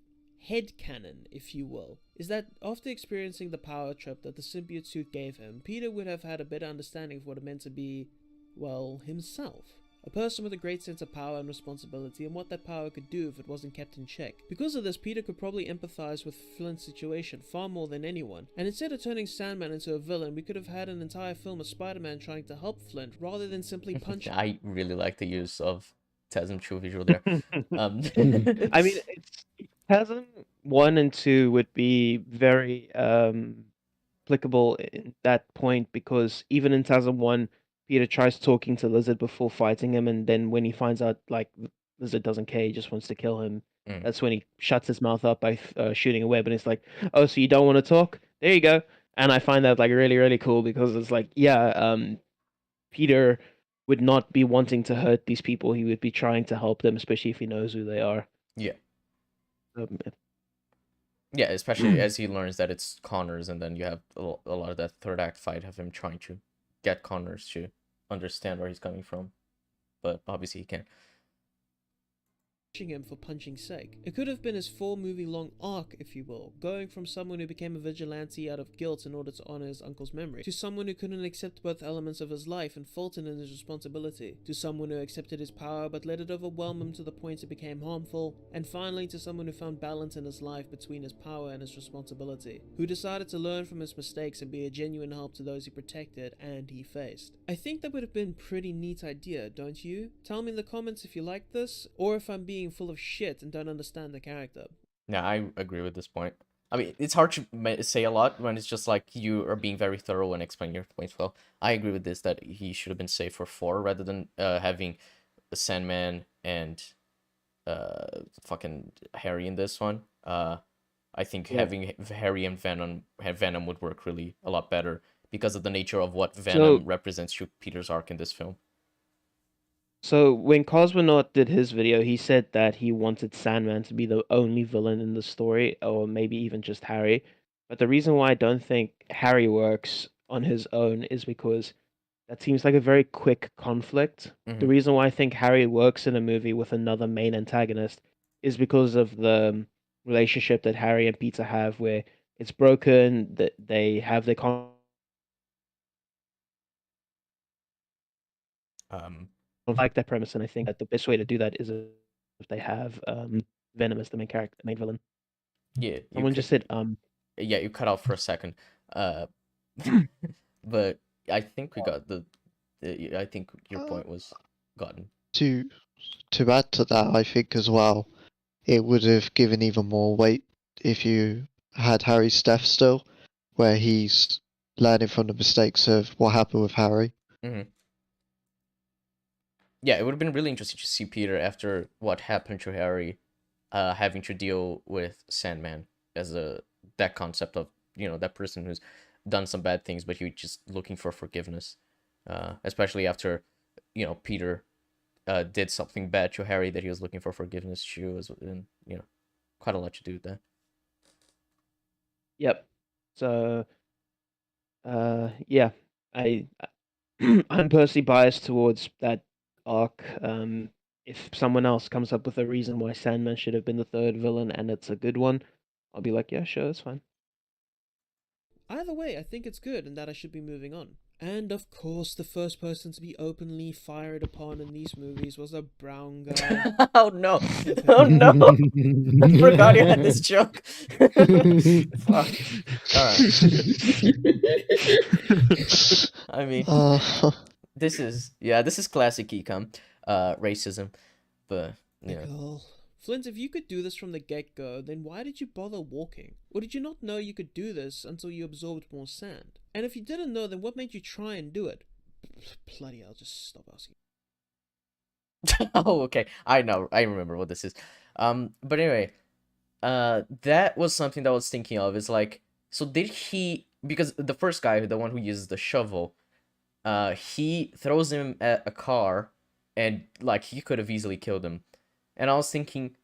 headcanon, if you will, is that after experiencing the power trip that the symbiote suit gave him, Peter would have had a better understanding of what it meant to be, well, himself. A person with a great sense of power and responsibility, and what that power could do if it wasn't kept in check. Because of this, Peter could probably empathize with Flint's situation far more than anyone, and instead of turning Sandman into a villain, we could have had an entire film of Spider-Man trying to help Flint, rather than simply punch him. I really like the use of TASM True visual there. I mean, TASM 1 and 2 would be very applicable in that point, because even in TASM 1, Peter tries talking to Lizard before fighting him, and then when he finds out, like, Lizard doesn't care, he just wants to kill him, that's when he shuts his mouth up by shooting a web, and it's like, oh, so you don't want to talk? There you go. And I find that, like, really, really cool, because it's like, yeah, Peter would not be wanting to hurt these people, he would be trying to help them, especially if he knows who they are. Yeah. Yeah, especially as he learns that it's Connors, and then you have a lot of that third act fight of him trying to get Connors to understand where he's coming from, but obviously he can't. Him for punching's sake. It could have been his 4-movie long arc, if you will, going from someone who became a vigilante out of guilt in order to honor his uncle's memory, to someone who couldn't accept both elements of his life and faltered in his responsibility, to someone who accepted his power but let it overwhelm him to the point it became harmful, and finally to someone who found balance in his life between his power and his responsibility, who decided to learn from his mistakes and be a genuine help to those he protected and he faced. I think that would have been a pretty neat idea, don't you? Tell me in the comments if you like this, or if I'm being full of shit and don't understand the character. Yeah, I agree with this point. I mean, it's hard to say a lot when it's just like you are being very thorough and explaining your points well. I agree with this, that he should have been saved for 4 rather than having Sandman and fucking Harry in this one. I think having Harry and Venom would work really a lot better because of the nature of what Venom represents to Peter's arc in this film. So when Cosmonaut did his video, he said that he wanted Sandman to be the only villain in the story, or maybe even just Harry. But the reason why I don't think Harry works on his own is because that seems like a very quick conflict. The reason why I think Harry works in a movie with another main antagonist is because of the relationship that Harry and Peter have, where it's broken, that they have their I like that premise, and I think that the best way to do that is if they have Venom as the main character, main villain. Yeah. Someone just said Yeah, you cut out for a second. But I think we got I think your point was gotten. To add to that, I think as well, it would have given even more weight if you had Harry's death still, where he's learning from the mistakes of what happened with Harry. Yeah, it would have been really interesting to see Peter after what happened to Harry, having to deal with Sandman as that concept of that person who's done some bad things, but he's just looking for forgiveness, especially after Peter did something bad to Harry that he was looking for forgiveness to, and quite a lot to do with that. Yep. So, yeah, I'm personally biased towards that arc. If someone else comes up with a reason why Sandman should have been the third villain and it's a good one, I'll be like, yeah, sure, that's fine. Either way, I think it's good and that I should be moving on. And of course, the first person to be openly fired upon in these movies was a brown guy. Oh no! Oh no! I forgot you had this joke. Fuck. Alright. I mean, this is classic ECUM, racism, but Pickle. Flint, if you could do this from the get-go, then why did you bother walking? Or did you not know you could do this until you absorbed more sand? And if you didn't know, then what made you try and do it? Bloody hell, just stop asking. Oh, okay. I know. I remember what this is. But anyway, that was something that I was thinking of. Is like, so did he? Because the first guy, the one who uses the shovel, he throws him at a car, and like he could have easily killed him. And I was thinking,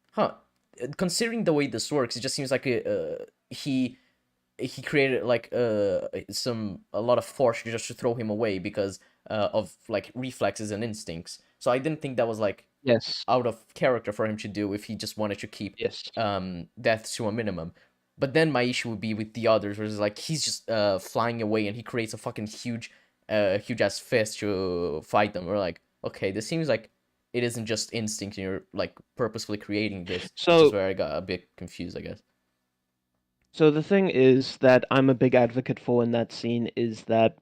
considering the way this works, it just seems like he created like a lot of force just to throw him away because of like reflexes and instincts. So I didn't think that was like Yes. out of character for him to do if he just wanted to keep deaths to a minimum. But then my issue would be with the others, where it's like he's just flying away and he creates a fucking huge ass fist to fight them. We're like, okay, this seems like it isn't just instinct, and you're like purposefully creating this. Which is where I got a bit confused, I guess. So the thing is that I'm a big advocate for in that scene is that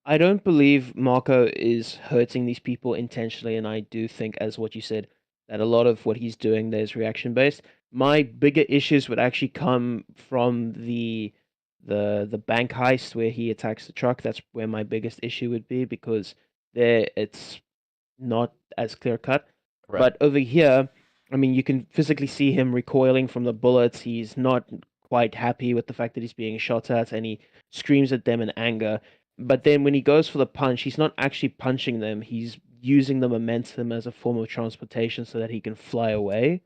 I don't believe Marco is hurting these people intentionally, and I do think, as what you said, that a lot of what he's doing there is reaction based. My bigger issues would actually come from the bank heist where he attacks the truck. That's where my biggest issue would be, because there it's not as clear cut. Right. But over here, I mean, you can physically see him recoiling from the bullets. He's not quite happy with the fact that he's being shot at, and he screams at them in anger. But then when he goes for the punch, he's not actually punching them. He's using the momentum as a form of transportation so that he can fly away.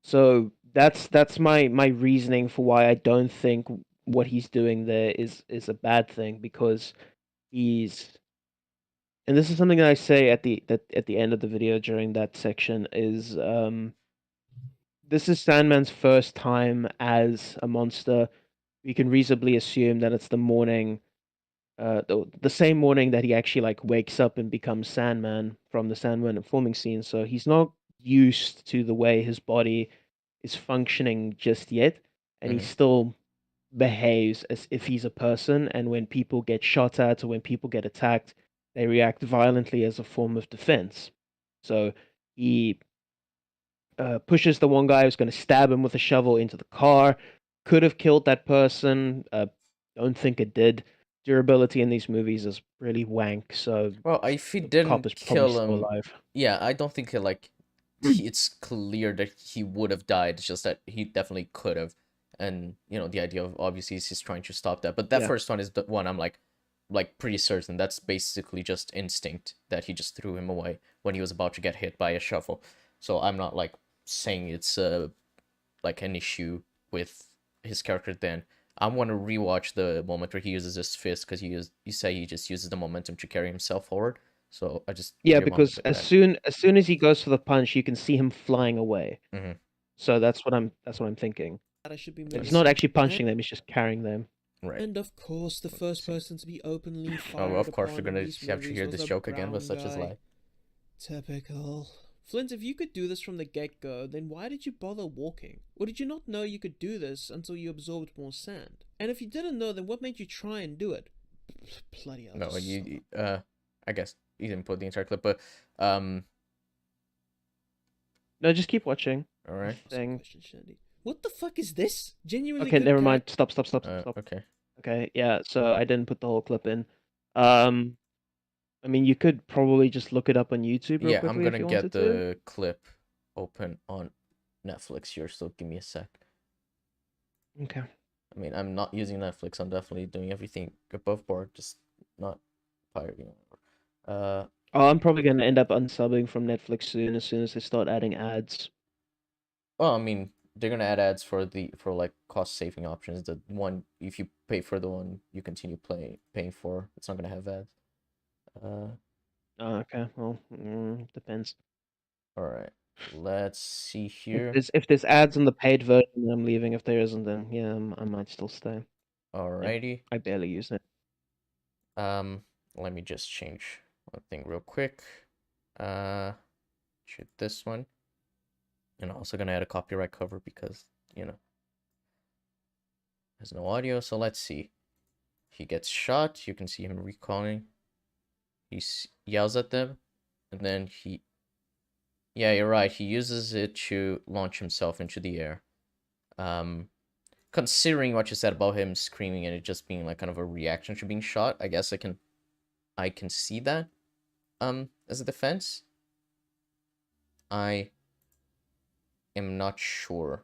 So that's my reasoning for why I don't think what he's doing there is a bad thing, because he's, and this is something that I say at the end of the video during that section, is this is Sandman's first time as a monster. We can reasonably assume that it's the morning, the same morning that he actually like wakes up and becomes Sandman from the Sandman forming scene. So he's not used to the way his body is functioning just yet, and he still behaves as if he's a person. And when people get shot at or when people get attacked, they react violently as a form of defense. So he pushes the one guy who's going to stab him with a shovel into the car. Could have killed that person. Don't think it did. Durability in these movies is really wank. So well, if he the cop didn't is probably kill him, still alive. yeah, I don't think it's clear that he would have died. It's just that he definitely could have, and the idea of obviously is he's trying to stop that. But that first one is the one I'm like pretty certain that's basically just instinct, that he just threw him away when he was about to get hit by a shovel. So I'm not like saying it's like an issue with his character. Then I want to rewatch the moment where he uses his fist, because you say he just uses the momentum to carry himself forward. So I just because as soon as he goes for the punch, you can see him flying away. So that's what I'm thinking. That I should be He's not actually punching them; he's just carrying them. Right. And of course, the first person to be openly fired Oh, of course, upon we're gonna in these have to hear movies this was a joke again, but brown such as guy. lie. Typical. Flint, if you could do this from the get-go, then why did you bother walking? Or did you not know you could do this until you absorbed more sand? And if you didn't know, then what made you try and do it? Bloody hell. No, I guess you didn't put the entire clip, but No, just keep watching. all right. Question, Shandy. What the fuck is this? Genuinely Okay, good never charac- mind. Stop. Okay. Okay, yeah. So I didn't put the whole clip in. I mean, you could probably just look it up on YouTube real Yeah, I'm quickly if gonna you get wanted to. the clip open on Netflix here, so give me a sec. Okay. I mean, I'm not using Netflix. I'm definitely doing everything above board, just not pirating. Oh, I'm probably gonna end up unsubbing from Netflix soon as they start adding ads. Well, I mean, they're gonna add ads for like cost saving options. The one, if you pay for the one you continue paying for, it's not gonna have ads. Oh, okay. Well, depends. All right. Let's see here. If there's ads on the paid version, then I'm leaving. If there isn't, then yeah, I might still stay. Alrighty. I barely use it. Let me just change one thing real quick. Shoot this one. And I'm also gonna add a copyright cover because, you know, there's no audio. So let's see. He gets shot. You can see him recalling. He yells at them, and then he. Yeah, you're right. He uses it to launch himself into the air. Considering what you said about him screaming and it just being like kind of a reaction to being shot, I guess I can see that. As a defense, I am not sure.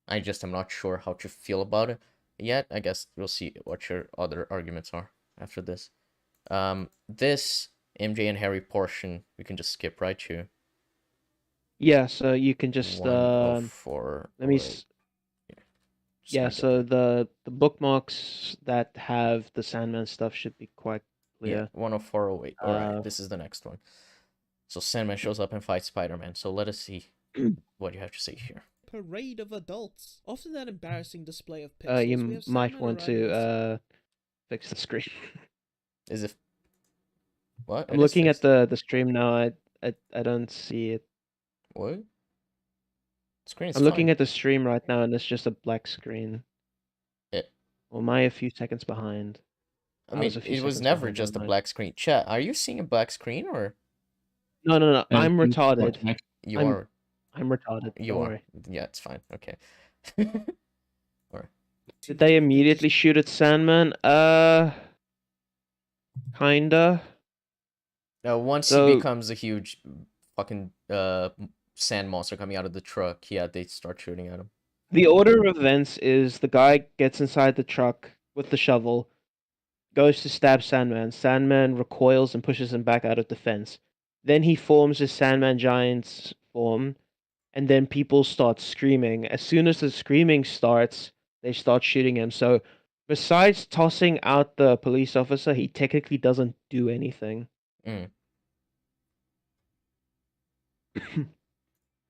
I just am not sure how to feel about it yet. I guess we'll see what your other arguments are after this. This MJ and Harry portion we can just skip right to. Yeah, so you can just 104. let me. Yeah, Yeah, so the bookmarks that have the Sandman stuff should be quite yeah, clear. 10408. All right, this is the next one. So Sandman shows up and fights Spider-Man. So let us see what you have to say here. Parade of adults. After that embarrassing display of pixels, You we have might Sandman want arriving on to fix the screen. Is it what? I'm It is looking at fixed? the stream now. I don't see it. What? Screen is I'm looking fine. at the stream right now, and it's just a black screen. It. Well, am I a few seconds behind? I was mean, a few it was seconds never behind, just a never mind. black screen. Chat, are you seeing a black screen or No. I'm retarded. you I'm- are? I'm retarded. You Don't are. worry. Yeah, it's fine. Okay. Did they immediately shoot at Sandman? Kinda. Now, once So- he becomes a huge fucking sand monster coming out of the truck, yeah, they start shooting at him. The order of events is the guy gets inside the truck with the shovel, goes to stab Sandman. Sandman recoils and pushes him back out of the fence. Then he forms his Sandman Giant's form, and then people start screaming. As soon as the screaming starts, they start shooting him. So, besides tossing out the police officer, he technically doesn't do anything.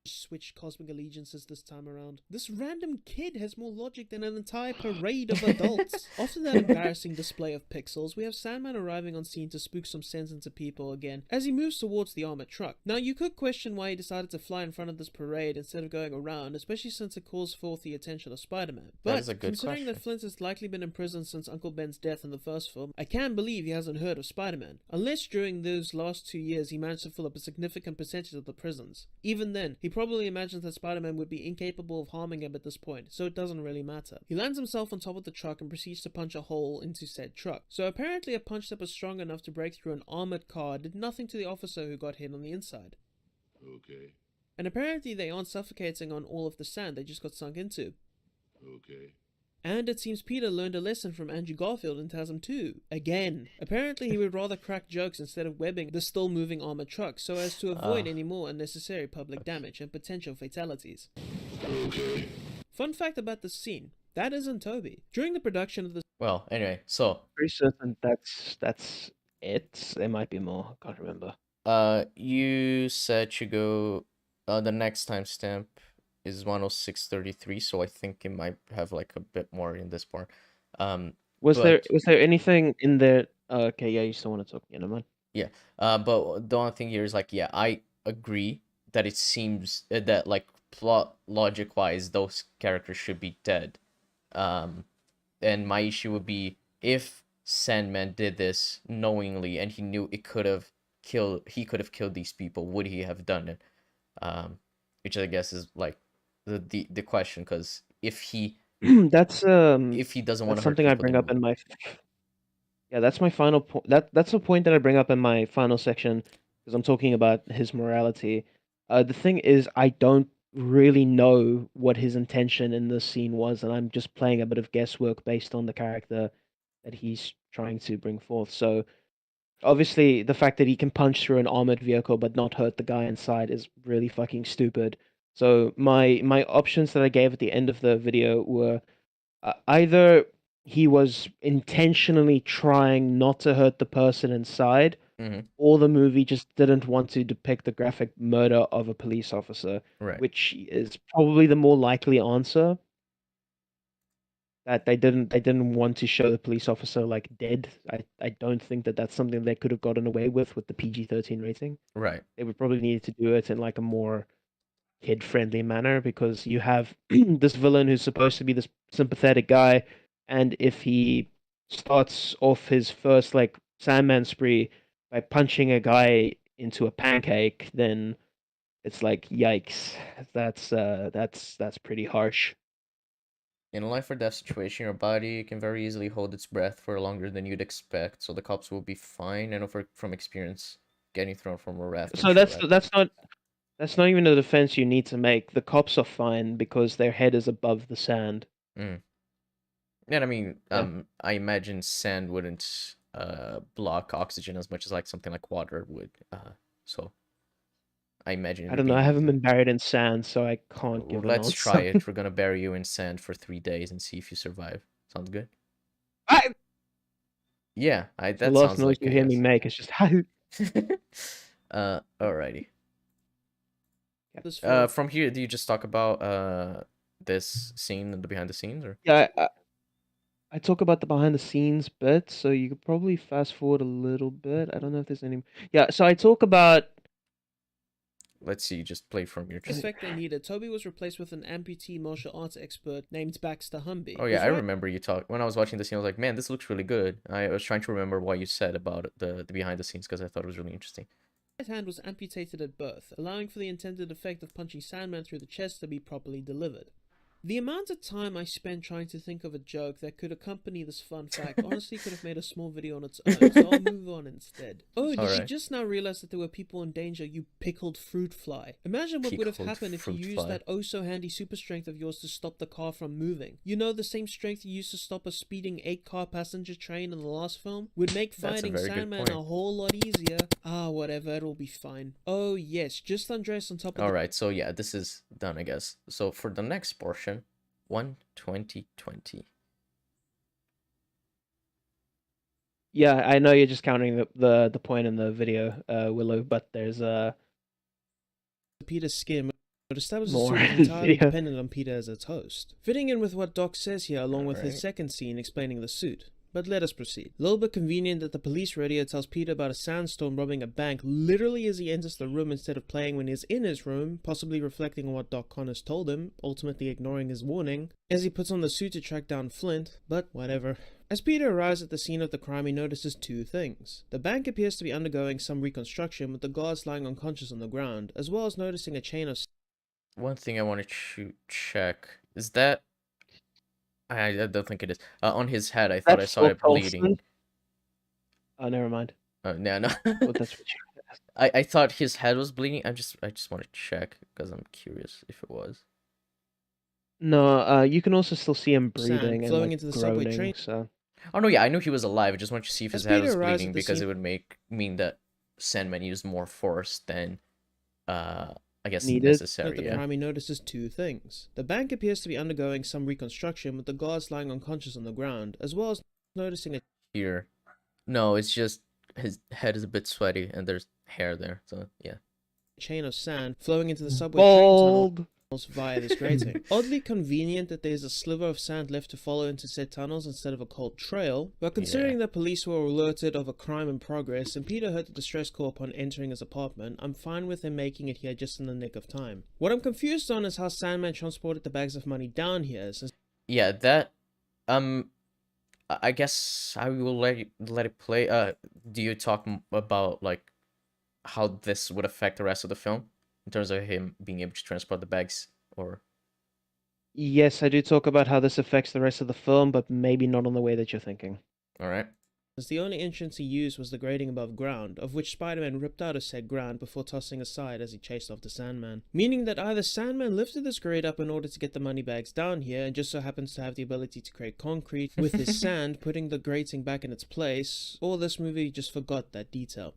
switch cosmic allegiances this time around. This random kid has more logic than an entire parade of adults. After that embarrassing display of pixels, we have Sandman arriving on scene to spook some sense into people again as he moves towards the armored truck. Now you could question why he decided to fly in front of this parade instead of going around, especially since it calls forth the attention of Spider-Man. That But is a good considering question. that Flint has likely been in prison since Uncle Ben's death in the first film, I can't believe he hasn't heard of Spider-Man. Unless during those last 2 years he managed to fill up a significant percentage of the prisons. Even then, he probably imagines that Spider-Man would be incapable of harming him at this point, so it doesn't really matter. He lands himself on top of the truck and proceeds to punch a hole into said truck. So apparently a punch that was strong enough to break through an armored car did nothing to the officer who got hit on the inside. Okay. And apparently they aren't suffocating on all of the sand they just got sunk into. Okay. And it seems Peter learned a lesson from Andrew Garfield in TASM 2. Again. Apparently he would rather crack jokes instead of webbing the still moving armored truck so as to avoid any more unnecessary public damage and potential fatalities. Okay. Fun fact about this scene. That isn't Toby. During the production of this Well, anyway, so Pretty certain that's it. There might be more. I can't remember. you said you go the next timestamp is 106:33, so I think it might have like a bit more in this part. Was but- there anything in there? Okay, yeah, you still want to talk? Yeah, never mind. But the only thing here is like, yeah, I agree that it seems that like plot logic wise, those characters should be dead. And my issue would be if Sandman did this knowingly and he knew he could have killed these people, would he have done it? Which I guess is like the question, because That's if he doesn't want to hurt something I people, bring then up in my yeah, that's my final point. That's a point that I bring up in my final section because I'm talking about his morality. The thing is, I don't really know what his intention in this scene was, and I'm just playing a bit of guesswork based on the character that he's trying to bring forth. So obviously, the fact that he can punch through an armored vehicle but not hurt the guy inside is really fucking stupid. So my options that I gave at the end of the video were either he was intentionally trying not to hurt the person inside, Mhm. or the movie just didn't want to depict the graphic murder of a police officer, Right. which is probably the more likely answer. That they didn't want to show the police officer like dead. I don't think that that's something they could have gotten away with the PG-13 rating. Right. They would probably need to do it in like a more kid-friendly manner because you have this villain who's supposed to be this sympathetic guy, and if he starts off his first like Sandman spree by punching a guy into a pancake, then it's like yikes. That's pretty harsh. In a life or death situation, your body can very easily hold its breath for longer than you'd expect, so the cops will be fine. I know from experience, getting thrown from a raft. So that's not even a defense you need to make. The cops are fine because their head is above the sand. Mm. And I mean, Yeah. I imagine sand wouldn't block oxygen as much as like something like water would. So I imagine it I would don't be know. I haven't easy. been buried in sand, so I can't Well, give an let's try answer. it. We're gonna bury you in sand for 3 days and see if you survive. Sounds good? I, Yeah, the that last sounds noise like you a hear me yes. make is just Alrighty. This film. From here, do you just talk about this scene and the behind the scenes, or? yeah. I talk about the behind the scenes bit, so you could probably fast forward a little bit. I don't know if there's any. Yeah, so I talk about. Let's see, just play from your The trailer. effect they needed, Toby was replaced with an amputee martial arts expert named Baxter Humby. Oh yeah, I remember you talk when I was watching the scene. I was like, man, this looks really good. I was trying to remember what you said about the behind the scenes because I thought it was really interesting. His right hand was amputated at birth, allowing for the intended effect of punching Sandman through the chest to be properly delivered. The amount of time I spent trying to think of a joke that could accompany this fun fact honestly could have made a small video on its own, so I'll move on instead. Oh, did you Alright. just now realize that there were people in danger, you pickled fruit fly? Imagine what would have Pickled happened if you fruit used fly. that oh so handy super strength of yours to stop the car from moving. You know, the same strength you used to stop a speeding 8-car passenger train in the last film? Would make That's a fighting very good Sandman point. a whole lot easier. Ah, whatever, it'll be fine. Oh yes, just undress on top of Alright, so yeah, this is done, I guess. So for the next portion, 1/20/20. Yeah, I know you're just counting the point in the video, Willow, but there's Peter's skin, but establishes more Sue in is the entirely video. dependent on Peter as its host. Fitting in with what Doc says here along with his Alright. second scene explaining the suit. But let us proceed. A little bit convenient that the police radio tells Peter about a sandstorm robbing a bank literally as he enters the room instead of playing when he's in his room, possibly reflecting on what Doc Connors told him, ultimately ignoring his warning, as he puts on the suit to track down Flint, but whatever. As Peter arrives at the scene of the crime, he notices two things. The bank appears to be undergoing some reconstruction with the guards lying unconscious on the ground, as well as noticing a chain of One thing I want to check is that I don't think it is. On his head, I thought I That's saw Phil it bleeding. Coulson. Oh, never mind. No, no. I thought that's what you asked. I thought his head was bleeding. I just want to check because I'm curious if it was. No, you can also still see him sand breathing and flowing like into the subway groaning. train. So Oh no, yeah, I knew he was alive. I just wanted to see if his As head Peter was arrives bleeding at the because scene- it would mean that Sandman used more force than I guess Needed. At necessary. the Yeah. crime, he notices two things. The bank appears to be undergoing some reconstruction with the guards lying unconscious on the ground, as well as noticing a Here, no, it's just his head is a bit sweaty and there's hair there. So yeah. chain of sand flowing into the subway train tunnels bald. via this grating. Oddly convenient that there's a sliver of sand left to follow into said tunnels instead of a cold trail, but considering that police were alerted of a crime in progress and Peter heard the distress call upon entering his apartment, I'm fine with him making it here just in the nick of time. What I'm confused on is how Sandman transported the bags of money down here, since Yeah, that I guess I will let it play. Do you talk about like how this would affect the rest of the film in terms of him being able to transport the bags, or Yes, I do talk about how this affects the rest of the film, but maybe not on the way that you're thinking. All right. As the only entrance he used was the grating above ground, of which Spider-Man ripped out of said ground before tossing aside as he chased after Sandman. Meaning that either Sandman lifted this grate up in order to get the money bags down here and just so happens to have the ability to create concrete with his sand, putting the grating back in its place, or this movie just forgot that detail.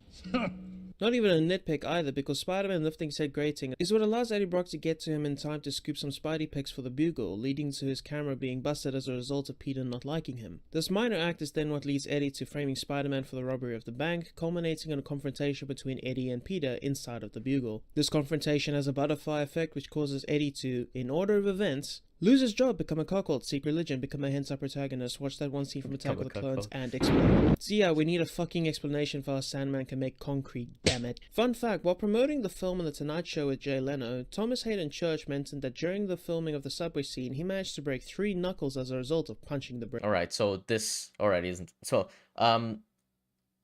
Not even a nitpick either, because Spider-Man lifting said grating is what allows Eddie Brock to get to him in time to scoop some Spidey pics for the Bugle, leading to his camera being busted as a result of Peter not liking him. This minor act is then what leads Eddie to framing Spider-Man for the robbery of the bank, culminating in a confrontation between Eddie and Peter inside of the Bugle. This confrontation has a butterfly effect which causes Eddie to, in order of events, lose his job, become a cuckold, seek religion, become a hentai protagonist, watch that one scene from Attack of the Clones, and explode. So yeah, we need a fucking explanation for how Sandman can make concrete, damn it. Fun fact, while promoting the film on The Tonight Show with Jay Leno, Thomas Hayden Church mentioned that during the filming of the subway scene, he managed to break 3 knuckles as a result of punching the brick. All right. So this already isn't. So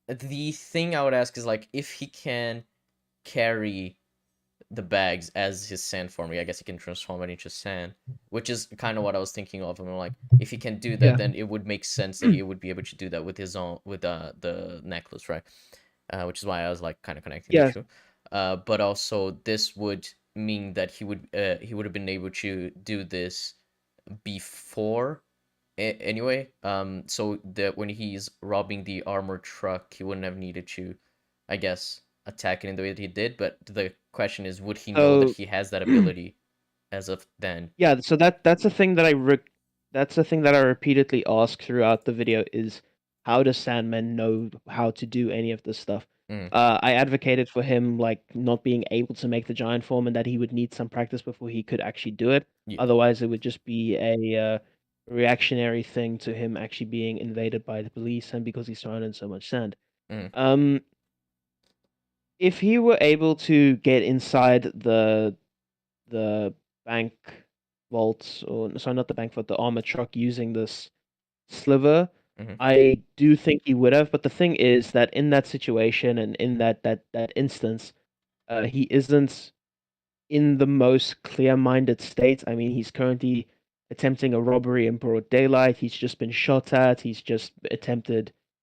the thing I would ask is like if he can carry the bags as his sand form. I guess he can transform it into sand, which is kind of what I was thinking of. I'm like, if he can do that, Yeah. then it would make sense that he would be able to do that with his own with the necklace, right? Which is why I was like kind of connecting Yeah. the two. But also this would mean that he would have been able to do this before anyway. So that when he's robbing the armored truck, he wouldn't have needed to, I guess, attack it in the way that he did. But the question is, would he know that So he has that ability as of then? yeah, so that's the thing that that's the thing that I repeatedly ask throughout the video is how does Sandman know how to do any of this stuff? Mm. I advocated for him like not being able to make the giant form and that he would need some practice before he could actually do it. Yeah. Otherwise, it would just be a reactionary thing to him actually being invaded by the police and because he's surrounded in so much sand. Mm. If he were able to get inside the bank vault, or sorry, not the bank vault, the armored truck using this sliver, Mhm. I do think he would have. But the thing is that in that situation and in that instance, he isn't in the most clear-minded state. I mean, he's currently attempting a robbery in broad daylight. He's just been shot at.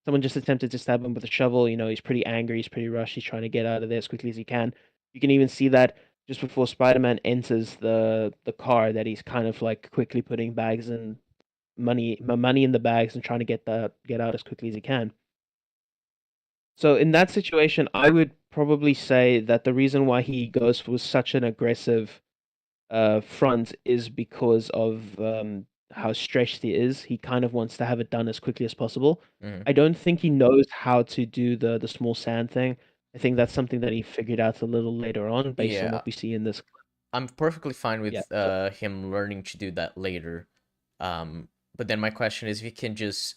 Someone just attempted to stab him with a shovel. You know, he's pretty angry. He's pretty rushed. He's trying to get out of there as quickly as he can. You can even see that just before Spider-Man enters the car, that he's kind of like quickly putting bags and money in the bags and trying to get out as quickly as he can. So in that situation, I would probably say that the reason why he goes for such an aggressive front is because of how stretched he is. He kind of wants to have it done as quickly as possible. Mhm. I don't think he knows how to do the small sand thing. I think that's something that he figured out a little later on based on Yeah. what we see in this. I'm perfectly fine with Yeah. him learning to do that later. But then my question is if he can just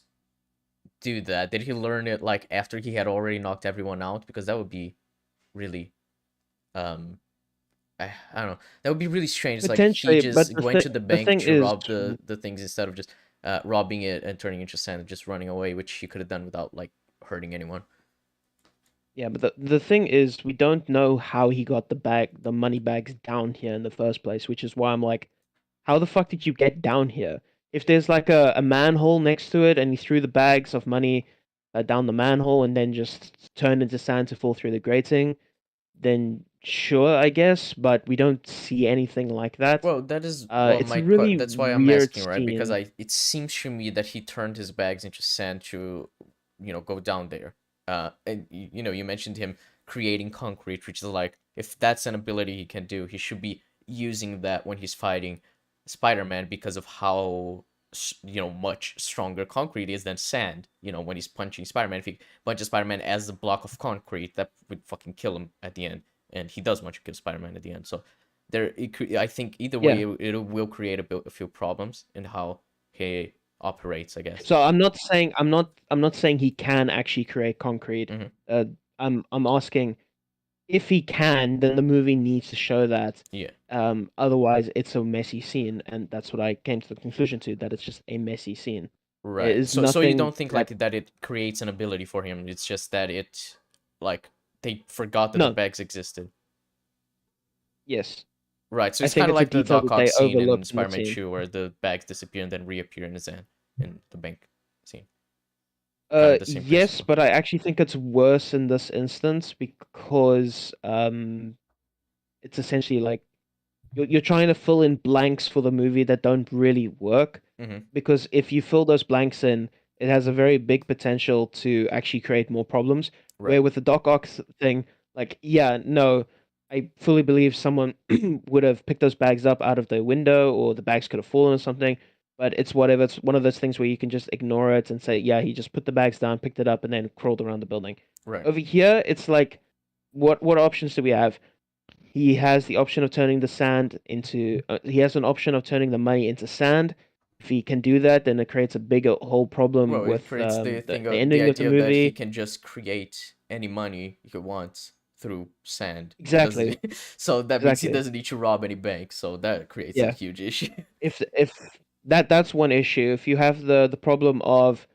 do that. Did he learn it like after he had already knocked everyone out? Because that would be really I don't know. That would be really strange. It's like he Potentially, but just the going to the the bank thing to is, rob the things instead of just robbing it and turning into sand and just running away, which he could have done without like hurting anyone. yeah, but the thing is, we don't know how he got the money bags down here in the first place, which is why I'm like, how the fuck did you get down here? If there's like a manhole next to it and he threw the bags of money down the manhole and then just turned into sand to fall through the grating, then sure, I guess, but we don't see anything like that. Well, that is well It's a really that's why I'm weird asking, right? Because scene. it seems to me that he turned his bags into sand to, go down there. And you mentioned him creating concrete, which is like if that's an ability he can do, he should be using that when he's fighting Spider-Man because of how much stronger concrete is than sand. When he's punching Spider-Man, if he punches Spider-Man as a block of concrete, that would fucking kill him at the end, and he does much kill Spider-Man at the end. So I think either way Yeah. it will create a few problems in how he operates, I guess. So I'm not saying he can actually create concrete. Mhm. I'm asking if he can, then the movie needs to show that. Yeah. Otherwise, it's a messy scene, and that's what I came to the conclusion to, that it's just a messy scene. There Right. is So you don't nothing think that. like that it creates an ability for him. It's just that like they forgot that the No. bags existed. Yes. Right, so I it's think kind of it's a like the detail Doc that Ock they scene in overlooked in the Spider-Man scene. 2 where the bags disappear and then reappear in the bank scene. Kind of the same Yes, principle. but I actually think it's worse in this instance because it's essentially like you're trying to fill in blanks for the movie that don't really work. Mm-hmm. Because if you fill those blanks in, it has a very big potential to actually create more problems. Right. Where with the Doc Ock thing, like, yeah, no, I fully believe someone would have picked those bags up out of the window, or the bags could have fallen or something. But it's whatever. It's one of those things where you can just ignore it and say, yeah, he just put the bags down, picked it up, and then crawled around the building. Right. Over here, it's like, what options do we have? He has the option of turning the sand into. He has an option of turning the money into sand. If he can do that, then it creates a bigger whole problem Well, it with creates the thing the of the ending of the idea that he movie. can just create any money he wants through sand. Exactly. So that means he Exactly. doesn't need to rob any banks. So that creates a Yeah. huge issue. If that's one issue. If you have the problem of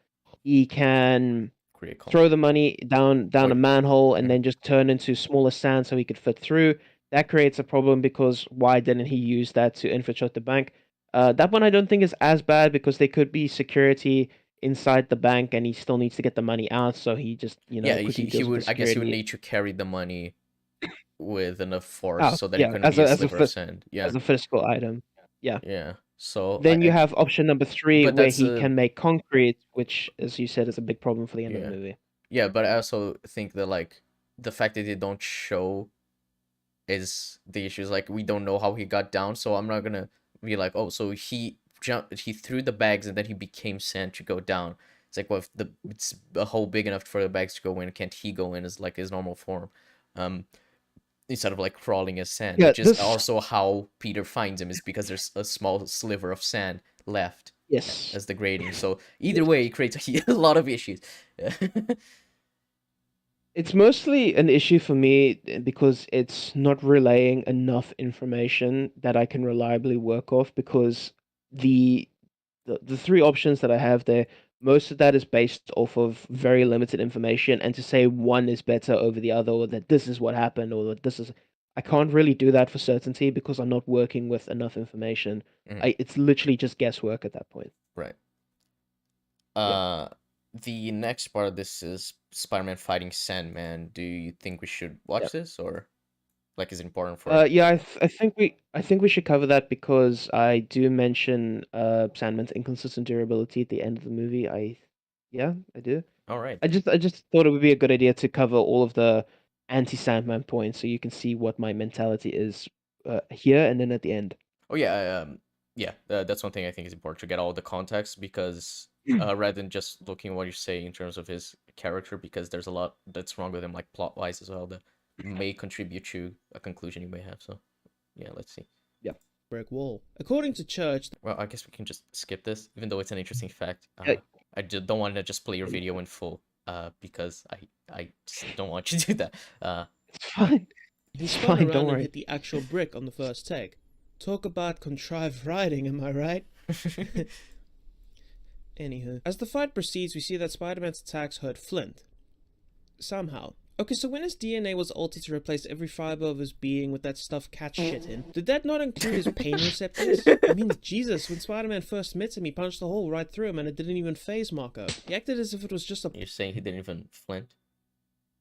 he can Create throw the money down a Wait. manhole and Mhm. then just turn into smaller sand so he could fit through. That creates a problem because why didn't he use that to infiltrate the bank? That one I don't think is as bad because there could be security inside the bank and he still needs to get the money out, so he just Yeah, quickly he deals with the would. I guess he would security. need to carry the money with enough force Oh so that it yeah, couldn't be a sliver of sand. Yeah, as a physical item. Yeah. yeah. So Then you have option number 3 but where that's he a can make concrete, which, as you said, is a big problem for the end of the yeah, movie. yeah. But I also think that like the fact that they don't show is the issue. Is like we don't know how he got down, so I'm not gonna be like, oh, so he jumped, he threw the bags and then he became sand to go down. It's like, well, if it's a hole big enough for the bags to go in, can't he go in as like his normal form? Instead of like crawling as sand, Yeah, which is this also how Peter finds him, is because there's a small sliver of sand left yes. as the grating. So either way, it creates a lot of issues. It's mostly an issue for me because it's not relaying enough information that I can reliably work off because the the three options that I have there, most of that is based off of very limited information, and to say one is better over the other, or that this is what happened, or that this is, I can't really do that for certainty because I'm not working with enough information. Mhm. It's literally just guesswork at that point. Right. Yeah. The next part of this is Spider-Man fighting Sandman. Do you think we should watch this, or like is it important for? Yeah, I think we should cover that because I do mention Sandman's inconsistent durability at the end of the movie. Yeah, I do. All right. I just thought it would be a good idea to cover all of the anti-Sandman points so you can see what my mentality is here and then at the end. Oh yeah, yeah. That's one thing I think is important to get all the context because rather than just looking at what you say in terms of his character, because there's a lot that's wrong with him, like plot wise as well, that may contribute to a conclusion you may have. So yeah, let's see. Yeah. Brick wall. According to Church, Well, I guess we can just skip this, even though it's an interesting fact. Yeah. I don't want to just play your video in full, because I just don't want you to do that. It's fine. he It's spun fine, don't around and worry. hit the actual brick on the first take. Talk about contrived writing, am I right? Anywho, as the fight proceeds, we see that Spider-Man's attacks hurt Flint. Somehow. Okay, so when his DNA was altered to replace every fiber of his being with that stuff cat shit in, did that not include his pain receptors? I mean, Jesus, when Spider-Man first met him, he punched a hole right through him and it didn't even phase Marco. He acted as if it was just a... You're saying he didn't even flint?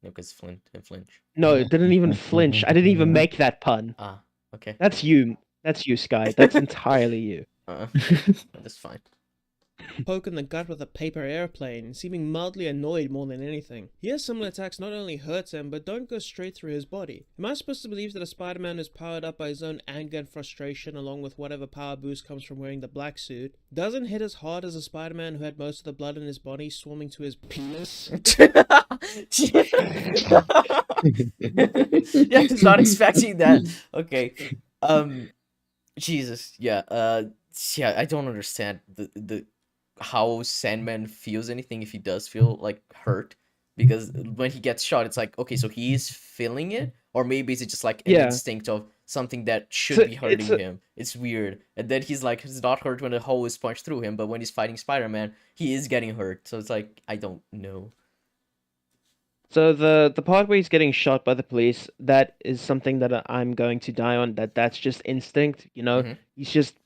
No, because flint and flinch. No, it didn't even flinch. I didn't even make that pun. Ah, okay. That's you. That's you, Sky. That's entirely you. That's fine. poke in the gut with a paper airplane, seeming mildly annoyed more than anything. Here, similar attacks not only hurt him, but don't go straight through his body. Am I supposed to believe that a Spider-Man who's powered up by his own anger and frustration, along with whatever power boost comes from wearing the black suit, doesn't hit as hard as a Spider-Man who had most of the blood in his body swarming to his penis? Yeah, I was not expecting that. Okay. Jesus, yeah. Yeah, I don't understand the how Sandman feels anything if he does feel like hurt, because when he gets shot, it's like, okay, so he is feeling it, or maybe is it just like an Yeah. instinct of something that should So be hurting it's a- him? It's weird, and then he's like, he's not hurt when a hole is punched through him, but when he's fighting Spider-Man, he is getting hurt. So it's like, I don't know. So the part where he's getting shot by the police, that is something that I'm going to die on. That's just instinct, you know. Mhm. He's just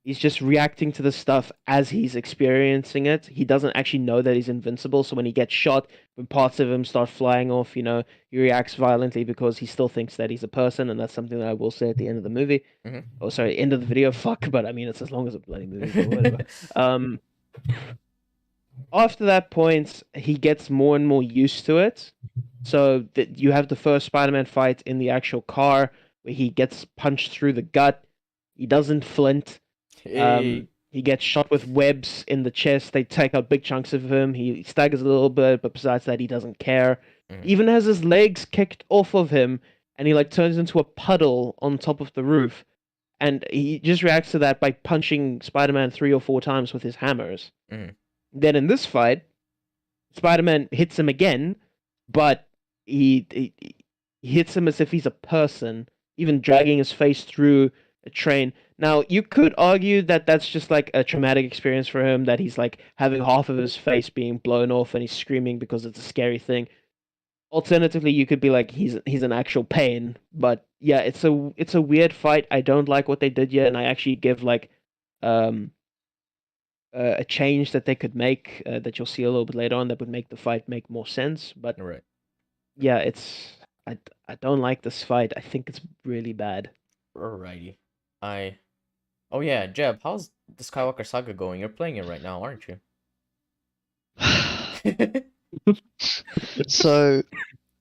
he's just reacting to the stuff as he's experiencing it. He doesn't actually know that he's invincible. So when he gets shot, when parts of him start flying off, you know, he reacts violently because he still thinks that he's a person, and that's something that I will say at the end of the movie. Mhm. Oh, sorry, end of the video. Fuck, but I mean it's as long as a bloody movie, but whatever. Um, After that point, he gets more and more used to it. So that you have the first Spider-Man fight in the actual car where he gets punched through the gut. He doesn't flint. Hey. He gets shot with webs in the chest. They take out big chunks of him. He staggers a little bit, but besides that, he doesn't care. Mhm. He even has his legs kicked off of him, and he like turns into a puddle on top of the roof. And he just reacts to that by punching Spider-Man 3 or 4 times with his hammers. Mhm. Then in this fight, Spider-Man hits him again, but he hits him as if he's a person, even dragging his face through a train. Now, you could argue that that's just like a traumatic experience for him, that he's like having half of his face being blown off and he's screaming because it's a scary thing. Alternatively, you could be like he's in actual pain, but yeah, it's a weird fight. I don't like what they did yet, and I actually give like um a change that they could make that you'll see a little bit later on that would make the fight make more sense. But Right. yeah, I I don't like this fight. I think it's really bad. Alrighty. I. Oh yeah, Jeb, how's the Skywalker saga going? You're playing it right now, aren't you? So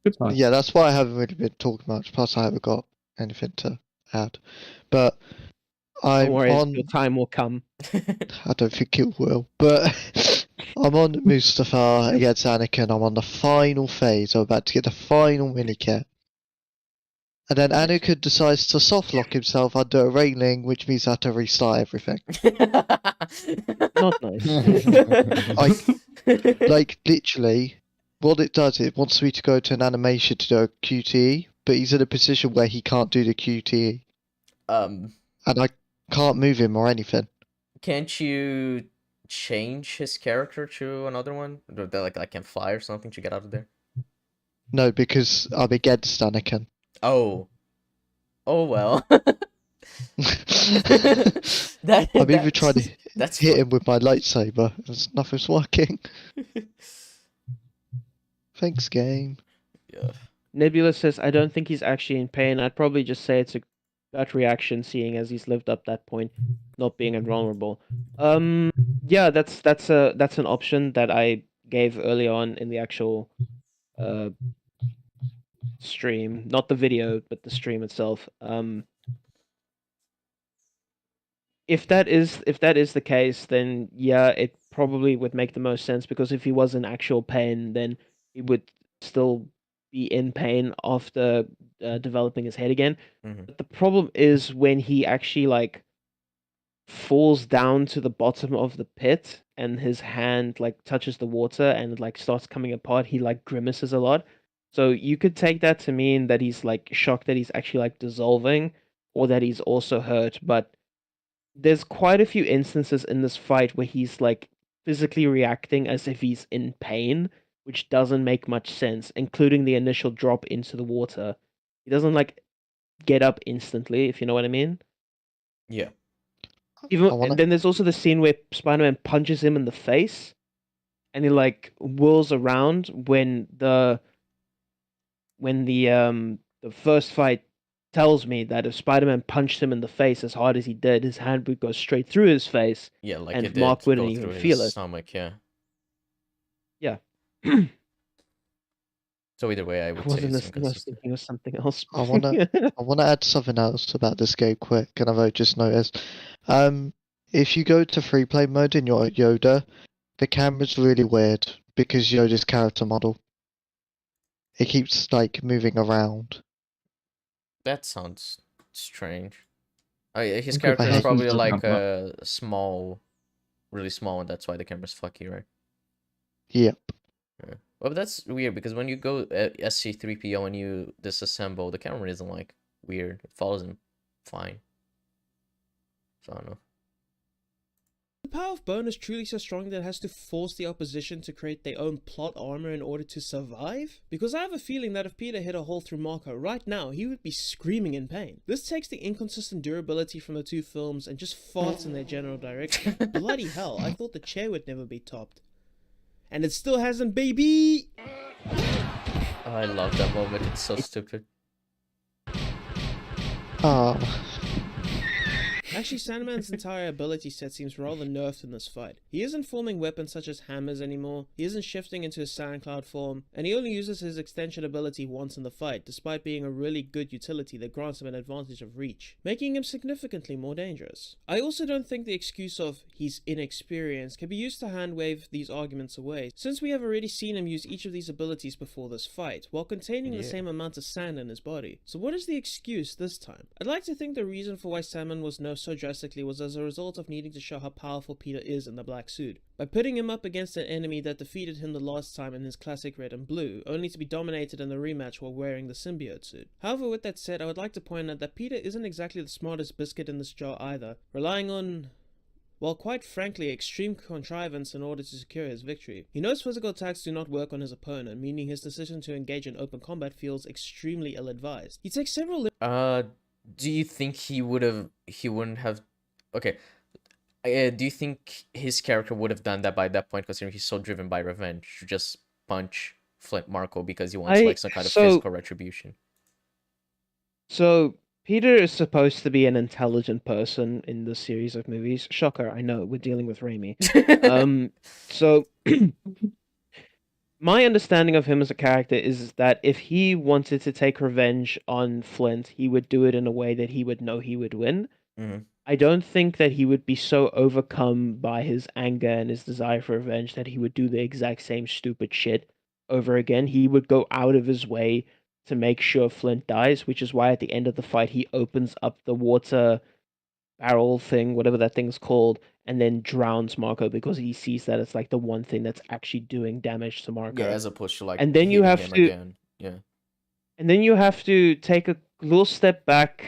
Good time. yeah, that's why I haven't really been talking much. Plus, I haven't got anything to add. But Don't I'm worry, your on. time will come. I don't think it will, but I'm on Mustafa against Anakin. I'm on the final phase. I'm about to get the final minikit. And then Nice. Anakin decides to softlock himself under a railing, which means I have to restart everything. Not nice. Like, literally, what it does, it wants me to go to an animation to do a QTE, but he's in a position where he can't do the QTE. um, And I can't move him or anything. can't you change his character to another one? That like can fly or something to get out of there? No, because I'm against Anakin. Oh. Oh well. I'm even trying to that's hit fun. him with my lightsaber. Nothing's working. Thanks, game. Yeah. Nebula says, I don't think he's actually in pain. I'd probably just say it's a gut reaction, seeing as he's lived up that point, not being invulnerable. Yeah, that's an option that I gave early on in the actual uh stream, not the video, but the stream itself. If that is the case, then yeah, it probably would make the most sense, because if he was in actual pain, then he would still be in pain after developing his head again. Mhm. But the problem is when he actually like falls down to the bottom of the pit and his hand like touches the water and it like starts coming apart, he like grimaces a lot. So you could take that to mean that he's like shocked that he's actually like dissolving, or that he's also hurt. But there's quite a few instances in this fight where he's like physically reacting as if he's in pain, which doesn't make much sense, including the initial drop into the water. He doesn't like get up instantly, if you know what I mean. Yeah. Even I wanna- and then there's also the scene where Spider-Man punches him in the face, and he like whirls around when the first fight tells me that if Spider-Man punched him in the face as hard as he did, his hand would go straight through his face, Yeah, like and it Mark did wouldn't go even through feel his it. stomach, yeah. Yeah. So either way, I would say Wasn't it's this thing? I was inconsistent. thinking of something else. I wanna add something else about this game quick, and I've just noticed. If you go to free play mode in your Yoda, the camera's really weird because Yoda's character model. It keeps like moving around. That sounds strange. Oh, yeah, his Okay, character is I hate- probably does like have a small, really small, and that's why the camera's fucky, right? Yep. Yeah. Well, but that's weird because when you go SC3PO and you disassemble, the camera isn't like weird. It follows him fine. So I don't know. power of bonus truly so strong that it has to force the opposition to create their own plot armor in order to survive? Because I have a feeling that if Peter hit a hole through Marco right now, he would be screaming in pain. This takes the inconsistent durability from the two films and just farts in their general direction. Bloody hell, I thought the chair would never be topped. And it still hasn't, baby! Oh, I love that moment. It's so stupid. Oh, Actually, Sandman's entire ability set seems rather nerfed in this fight. He isn't forming weapons such as hammers anymore, he isn't shifting into his sandcloud form, and he only uses his extension ability once in the fight, despite being a really good utility that grants him an advantage of reach, making him significantly more dangerous. I also don't think the excuse of he's inexperienced can be used to hand-wave these arguments away, since we have already seen him use each of these abilities before this fight, while containing the same amount of sand in his body. So what is the excuse this time? I'd like to think the reason for why Sandman was nerfed so drastically was as a result of needing to show how powerful Peter is in the black suit. By putting him up against an enemy that defeated him the last time in his classic red and blue, only to be dominated in the rematch while wearing the symbiote suit. However, with that said, I would like to point out that Peter isn't exactly the smartest biscuit in this jar either, relying on, well, quite frankly, extreme contrivance in order to secure his victory. He knows physical attacks do not work on his opponent, meaning his decision to engage in open combat feels extremely ill-advised. He takes several Do you think he wouldn't have... Okay. Do you think his character would have done that by that point, considering he's so driven by revenge, to just punch Flint Marco because he wants like some kind of physical retribution? So Peter is supposed to be an intelligent person in this series of movies. Shocker, I know, we're dealing with Raimi. So my understanding of him as a character is that if he wanted to take revenge on Flint, he would do it in a way that he would know he would win. I don't think that he would be so overcome by his anger and his desire for revenge that he would do the exact same stupid shit over again. He would go out of his way to make sure Flint dies, which is why at the end of the fight he opens up the water barrel thing, whatever that thing's called, and then drowns Marco because he sees that it's like the one thing that's actually doing damage to Marco. Yeah, as opposed to like and then you hitting have him to again. Yeah. And then you have to take a little step back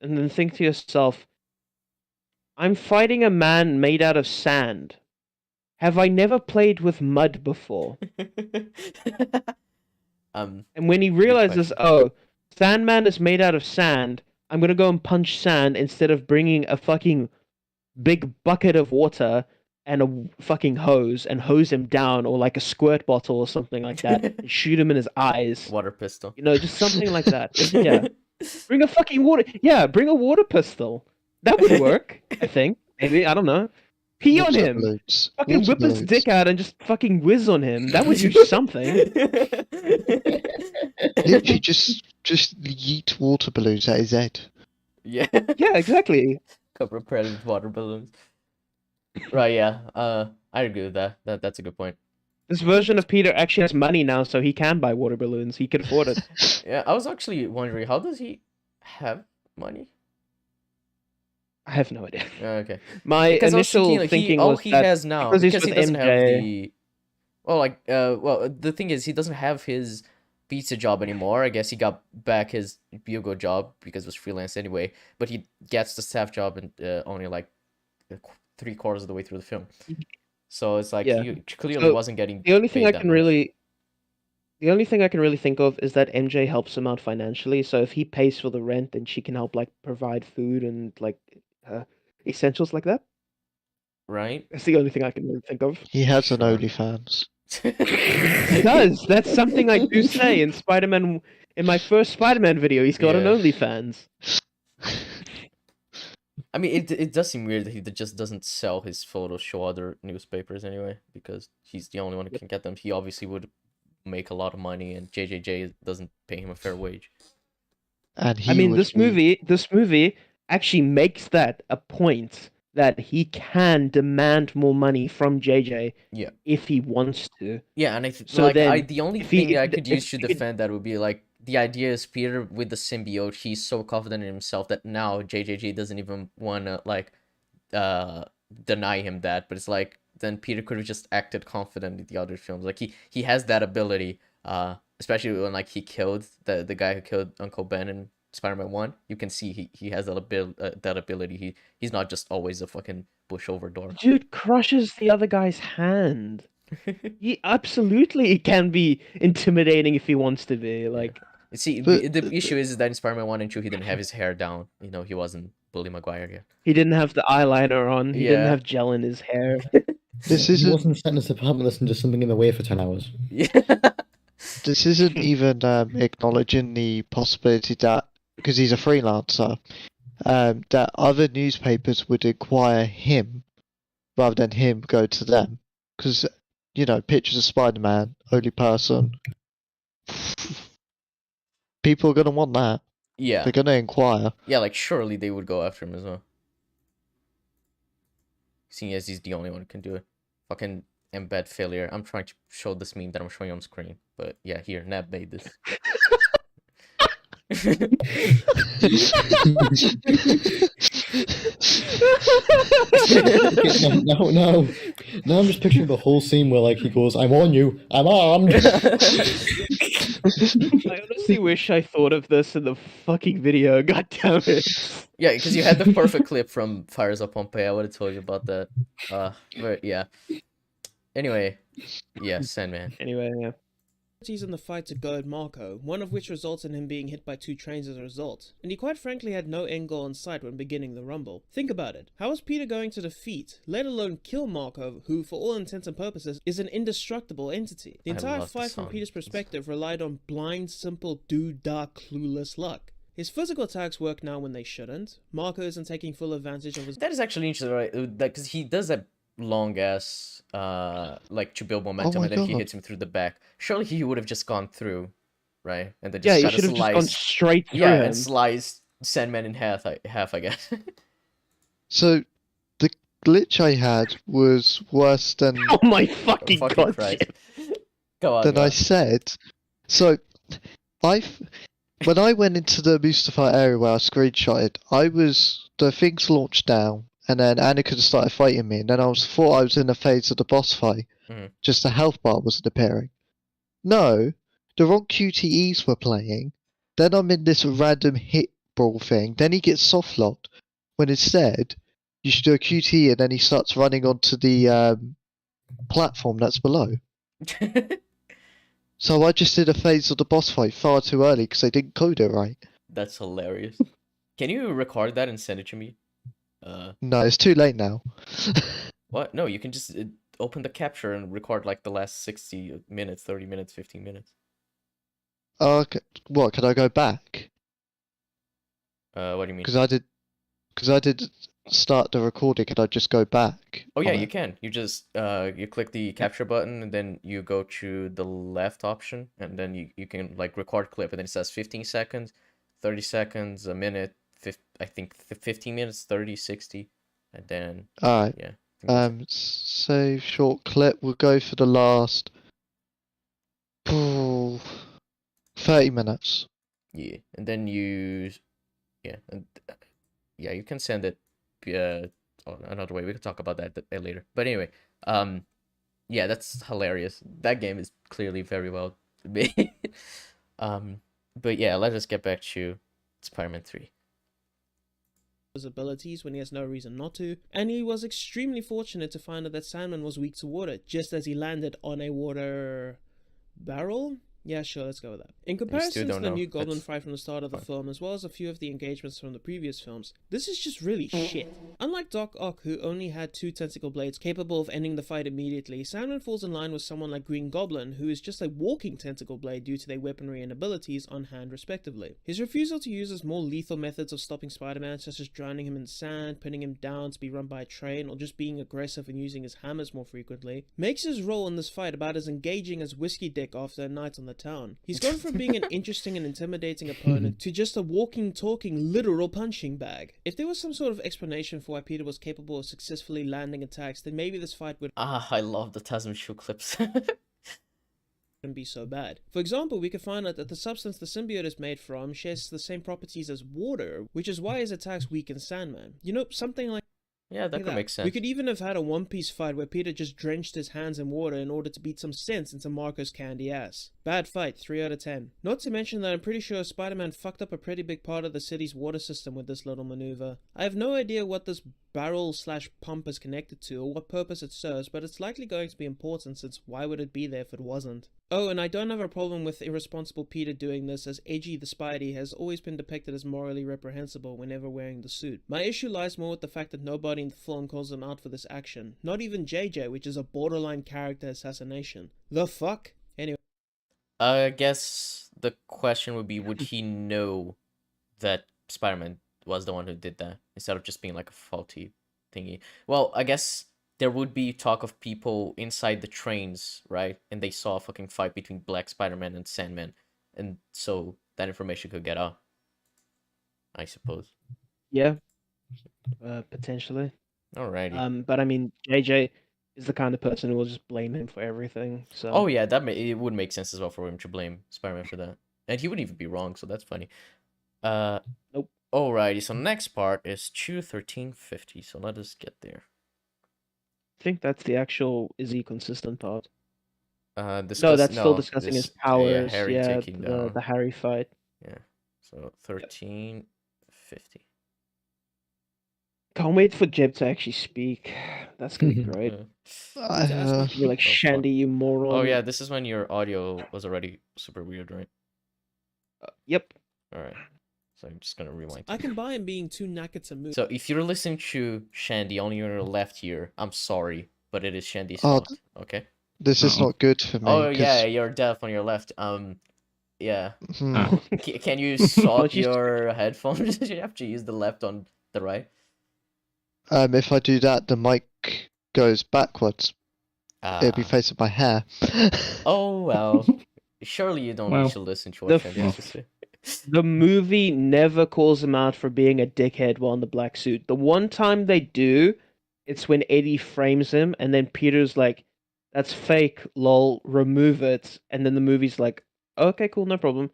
and then think to yourself, I'm fighting a man made out of sand. Have I never played with mud before? And when he realizes, oh, Sandman is made out of sand, I'm gonna go and punch sand instead of bringing a fucking big bucket of water and a fucking hose and hose him down, or like a squirt bottle or something like that, and shoot him in his eyes. Water pistol. You know, just something like that. Yeah. Bring a fucking water. Yeah, bring a water pistol. That would work, I think. Maybe, I don't know. Pee on him. balloons. Fucking Water whip his balloons. dick out and just fucking whiz on him. That would do something. Literally, just yeet water balloons at his head. Yeah. Yeah, exactly. Cover a predator with water balloons. Right, yeah. I agree with that. That's a good point. This version of Peter actually has money now, so he can buy water balloons. He can afford it. Yeah, I was actually wondering, how does he have money? I have no idea. Okay. My Because I was initial thinking, like, thinking all was he that has now, because he's because he with doesn't have MJ. the... Well, the thing is, he doesn't have his pizza job anymore. I guess he got back his Bugo job because it was freelance anyway, but he gets the staff job and only like 3/4 of the way through the film. So it's like Yeah. he clearly So, wasn't getting The only thing paid I that can much. really, the only thing I can really think of is that MJ helps him out financially. So if he pays for the rent, then she can help like provide food and like essentials like that. Right? That's the only thing I can really think of. He has an Sure. OnlyFans. He does. That's something I do say in Spider-Man. In my first Spider-Man video, he's got an Yeah. OnlyFans. I mean, it does seem weird that he just doesn't sell his photos, show other newspapers anyway, because he's the only one who can get them. He obviously would make a lot of money, and JJJ doesn't pay him a fair wage. And he I mean, would this movie actually makes that a point that he can demand more money from JJ Yeah. if he wants to. Yeah, and So like then, the only if he- thing I if- could if use to he could- defend that would be like the idea is Peter with the symbiote, he's so confident in himself that now JJJ doesn't even wanna like deny him that, but it's like then Peter could have just acted confident in the other films. Like he has that ability, especially when like he killed the guy who killed Uncle Ben in Spider-Man 1, you can see he has that ability. He's not just always a fucking pushover door. Dude crushes the other guy's hand. He absolutely can be intimidating if he wants to be. Like, You see, But- the issue is that in Spider-Man 1 and 2, he didn't have his hair down. You know, he wasn't Bully Maguire yet. he didn't have the eyeliner on. He didn't Yeah. have gel in his hair. This He isn't wasn't sat in his apartment listening to something in the way for 10 hours. Yeah. this isn't even acknowledging the possibility that, because he's a freelancer, that other newspapers would inquire him rather than him go to them. Because, you know, pictures of Spider-Man, only person. People are going to want that. Yeah. They're going to inquire. Yeah, like, surely they would go after him as well. Seeing as he's the only one who can do it. Fucking embed failure. I'm trying to show this meme that I'm showing on screen. But yeah, here, Nab made this. No. Now I'm just picturing the whole scene where like he goes, "I'm on you, I'm armed." I honestly wish I thought of this in the fucking video. God damn it. Yeah, because you had the perfect clip from Fires of Pompeii. I would have told you about that. But yeah. Anyway, yeah, Sandman. Anyway, yeah. He's in the fight to goad Marco, one of which results in him being hit by 2 trains as a result, and he quite frankly had no end goal in sight when beginning the rumble. Think about it. How was Peter going to defeat, let alone kill Marco, who for all intents and purposes is an indestructible entity? The I entire love the fight from song. Peter's perspective relied on blind, simple, clueless luck. His physical attacks work now when they shouldn't. Marco isn't taking full advantage of his That is actually interesting, right? Because he does that long ass, like to build momentum, my and then he God. hits him through the back. Surely he would have just gone through, right? And then Yeah, just you try to should have just gone slice. straight through Yeah, him. and slice Sandman in half. I guess. So, the glitch I had was worse than Oh my fucking, Fucking god. Christ. Go on. than go I on. said. So, when I went into the Mustafar area where I screenshotted, the things launched down, and then Anakin started fighting me, and then thought I was in a phase of the boss fight. Mhm. Just the health bar wasn't appearing. No, the wrong QTEs were playing. Then I'm in this random hit brawl thing. Then he gets soft locked, when instead you should do a QTE, and then he starts running onto the platform that's below. So I just did a phase of the boss fight far too early because they didn't code it right. That's hilarious. Can you record that and send it to me? No, it's too late now. What? No, you can just open the capture and record like the last 60 minutes, 30 minutes, 15 minutes. Okay, what? Can I go back? What do you mean? Because I did start the recording. Can I just go back? Oh yeah, on you it? can. You just you click the capture button and then you go to the left option and then you can like record clip and then it says 15 seconds, 30 seconds, a minute, I think 15 minutes, 30, 60, and then All right. yeah. I think that's it. Save short clip. We'll go for the last 30 minutes. Yeah, and then you yeah, and yeah, you can send it another way. We can talk about that later. But anyway, yeah, that's hilarious. That game is clearly very well made. But yeah, let us get back to Spider-Man 3. his abilities when he has no reason not to, and he was extremely fortunate to find out that Sandman was weak to water, just as he landed on a water barrel? Yeah, sure, let's go with that. In comparison to don't the know. new Goblin That's fight from the start of the fine. film, as well as a few of the engagements from the previous films, this is just really shit. Unlike Doc Ock, who only had 2 tentacle blades capable of ending the fight immediately, Sandman falls in line with someone like Green Goblin, who is just a walking tentacle blade due to their weaponry and abilities on hand respectively. His refusal to use his more lethal methods of stopping Spider-Man, such as drowning him in sand, pinning him down to be run by a train, or just being aggressive and using his hammers more frequently, makes his role in this fight about as engaging as Whiskey Dick after a night on the town. He's gone from being an interesting and intimidating opponent to just a walking, talking, literal punching bag. If there was some sort of explanation for why Peter was capable of successfully landing attacks, then maybe this fight would I love the Tasm shoe clips. wouldn't be so bad. For example, we could find out that the substance the symbiote is made from shares the same properties as water, which is why his attacks weaken Sandman. You know, something like Yeah, that Look at could make sense. We could even have had a One Piece fight where Peter just drenched his hands in water in order to beat some sense into Marco's candy ass. Bad fight, 3 out of 10. Not to mention that I'm pretty sure Spider-Man fucked up a pretty big part of the city's water system with this little maneuver. I have no idea what this barrel/pump is connected to or what purpose it serves, but it's likely going to be important since why would it be there if it wasn't? Oh, and I don't have a problem with irresponsible Peter doing this, as Edgy the Spidey has always been depicted as morally reprehensible whenever wearing the suit. My issue lies more with the fact that nobody in the film calls him out for this action. Not even JJ, which is a borderline character assassination. The fuck? Anyway. I guess the question would be, would he know that Spider-Man was the one who did that instead of just being like a faulty thingy? Well, I guess there would be talk of people inside the trains, right? And they saw a fucking fight between Black Spider-Man and Sandman, and so that information could get out, I suppose. Yeah, potentially. Alrighty. But I mean, JJ is the kind of person who will just blame him for everything. So. Oh yeah, it would make sense as well for him to blame Spider-Man for that, and he wouldn't even be wrong. So that's funny. Nope. Alrighty. So next part is 21350. So let us get there. I think that's the actual is he consistent part. No, No, that's still discussing his powers. Harry Yeah, taking down. the Harry fight. Yeah. So 1350. Can't wait for Jeb to actually speak. That's gonna be great. Yeah. You're like, Shandy, you moron. Oh yeah, this is when your audio was already super weird, right? Yep. All right. So I'm just gonna rewind. I can buy him being too knackered to move. So if you're listening to Shandy only on your left here, I'm sorry, but it is Shandy's Oh, fault. Okay. This is not good for me. Oh yeah, 'cause- you're deaf on your left. Yeah. Hmm. Can you swap your headphones? You have to use the left on the right. If I do that, the mic goes backwards. It'll be Ah. facing my hair. Oh well. Surely you don't Well, need to listen to what the Shandy has to say. The movie never calls him out for being a dickhead while in the black suit. The one time they do, it's when Eddie frames him, and then Peter's like, "That's fake, lol, remove it." And then the movie's like, "Okay, cool, no problem."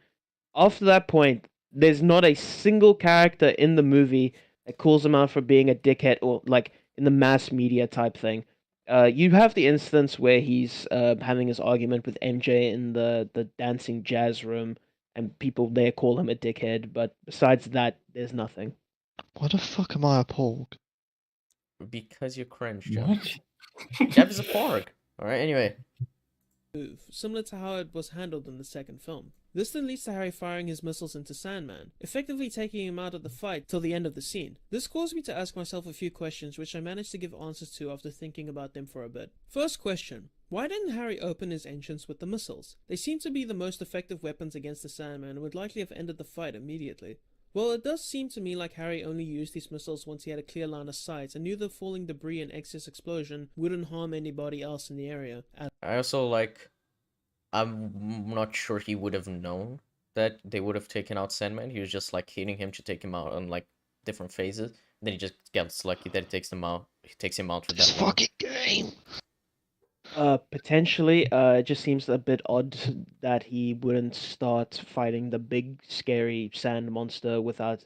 After that point, there's not a single character in the movie that calls him out for being a dickhead or like in the mass media type thing. You have the instance where he's having his argument with MJ in the dancing jazz room, and people there call him a dickhead, but besides that, there's nothing. Why the fuck am I a porg? Because you're cringe, Jeff. What? Jeff is a porg. Alright, anyway. Move, similar to how it was handled in the second film. This then leads to Harry firing his missiles into Sandman, effectively taking him out of the fight till the end of the scene. This caused me to ask myself a few questions which I managed to give answers to after thinking about them for a bit. First question. Why didn't Harry open his entrance with the missiles? They seem to be the most effective weapons against the Sandman and would likely have ended the fight immediately. Well, it does seem to me like Harry only used these missiles once he had a clear line of sight and knew the falling debris and excess explosion wouldn't harm anybody else in the area. I also I'm not sure he would have known that they would have taken out Sandman. He was just like hitting him to take him out on like different phases. And then he just gets lucky that it takes him out. He takes him out for This that one. fucking game. Potentially, it just seems a bit odd that he wouldn't start fighting the big scary sand monster without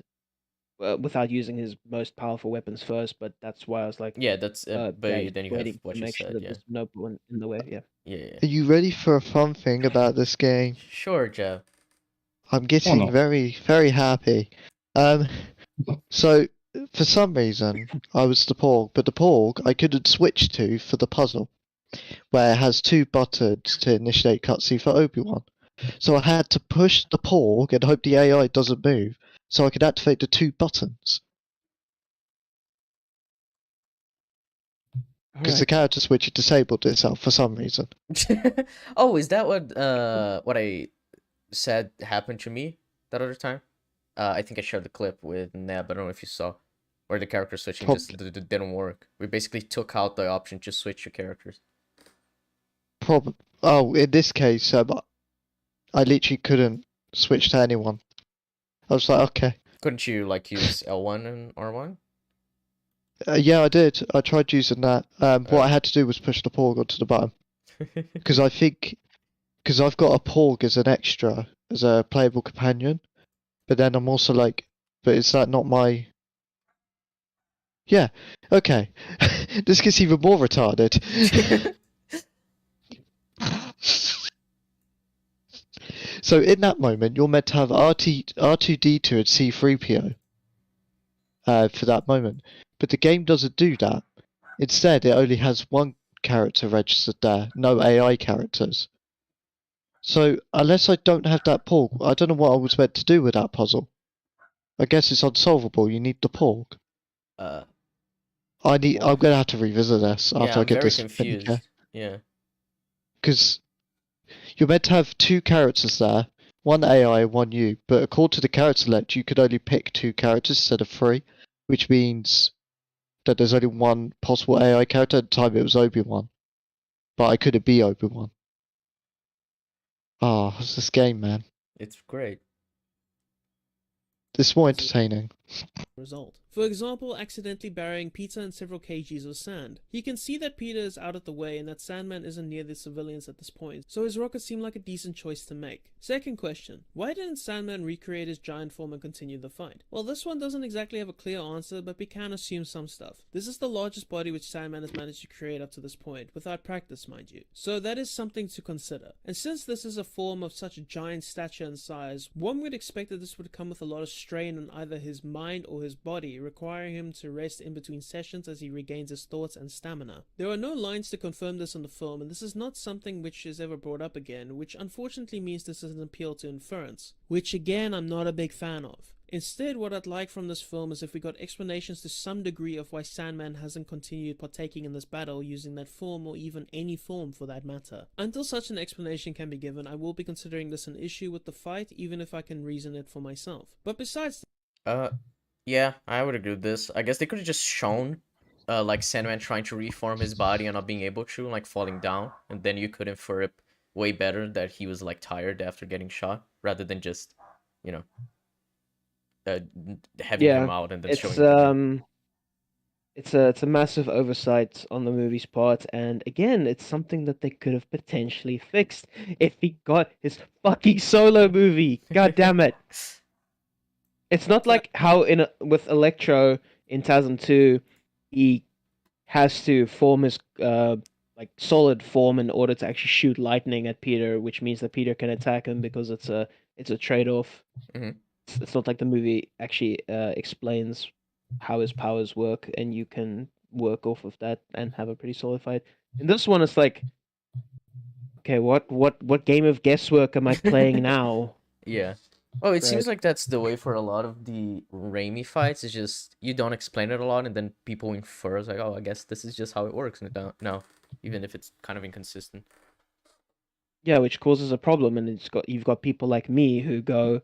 using his most powerful weapons first. But that's why I was like, Yeah, that's yeah, but he's then you waiting have what to you make sure said. that Yeah, there's no one in the way. Yeah. yeah. Are you ready for a fun thing about this game? Sure, Jeff. I'm getting not? very, very happy. So for some reason I was the porg, but the porg I couldn't switch to for the puzzle, where it has two buttons to initiate cutscene for Obi-Wan. So I had to push the porg and hope the AI doesn't move, so I could activate the two buttons. Because the character switch had disabled itself for some reason. Oh, is that what I said happened to me that other time? I think I shared the clip with Neb. I don't know if you saw, where the character switching just didn't work. We basically took out the option to switch your characters. Oh, in this case, I literally couldn't switch to anyone. I was like, okay. Couldn't you like use L1 and R1? Yeah, I did. I tried using that. What I had to do was push the porg onto the button. Because I've got a porg as an extra, as a playable companion. But then I'm also like, but is that not my... Yeah, Okay, this gets even more retarded. So in that moment, you're meant to have R2D2 and C3PO for that moment, but the game doesn't do that. Instead, it only has one character registered there, no AI characters. So unless I don't have that porg, I don't know what I was meant to do with that puzzle. I guess it's unsolvable. You need the porg. Uh, I'm well, gonna have to revisit this yeah, after I I'm get very this finished. confused. Yeah. Because you're meant to have two characters there, one AI, one you. But according to the character select, you could only pick two characters instead of three, which means that there's only one possible AI character. At the time, it was Obi-Wan, but I couldn't be Obi-Wan. Oh, it's this game, man. It's great. It's more entertaining. Result. For example, accidentally burying Peter in several kgs of sand. You can see that Peter is out of the way and that Sandman isn't near the civilians at this point, so his rocket seemed like a decent choice to make. Second question, why didn't Sandman recreate his giant form and continue the fight? Well, this one doesn't exactly have a clear answer, but we can assume some stuff. This is the largest body which Sandman has managed to create up to this point, without practice mind you. So that is something to consider. And since this is a form of such a giant stature and size, one would expect that this would come with a lot of strain on either his mind or his body, requiring him to rest in between sessions as he regains his thoughts and stamina. There are no lines to confirm this in the film, and this is not something which is ever brought up again, which unfortunately means this is an appeal to inference, which again I'm not a big fan of. Instead, what I'd like from this film is if we got explanations to some degree of why Sandman hasn't continued partaking in this battle using that form, or even any form for that matter. Until such an explanation can be given, I will be considering this an issue with the fight, even if I can reason it for myself. But besides Yeah, I would agree with this. I guess they could have just shown, like Sandman trying to reform his body and not being able to, like falling down, and then you could infer it way better that he was like tired after getting shot, rather than just, you know, having him Yeah, out and then it's showing it again. it's a massive oversight on the movie's part, and again, it's something that they could have potentially fixed if he got his fucking solo movie. God damn it! It's not like how with Electro in 2002, he has to form his like solid form in order to actually shoot lightning at Peter, which means that Peter can attack him because it's a trade-off. Mhm. It's not like the movie actually explains how his powers work, and you can work off of that and have a pretty solid fight. In this one, it's like, okay, what game of guesswork am I playing now? Yeah. Oh, it seems Right. like that's the way for a lot of the Raimi fights. It's just you don't explain it a lot, and then people infer it's like, oh, I guess this is just how it works. And no, even if it's kind of inconsistent. Yeah, which causes a problem, and you've got people like me who go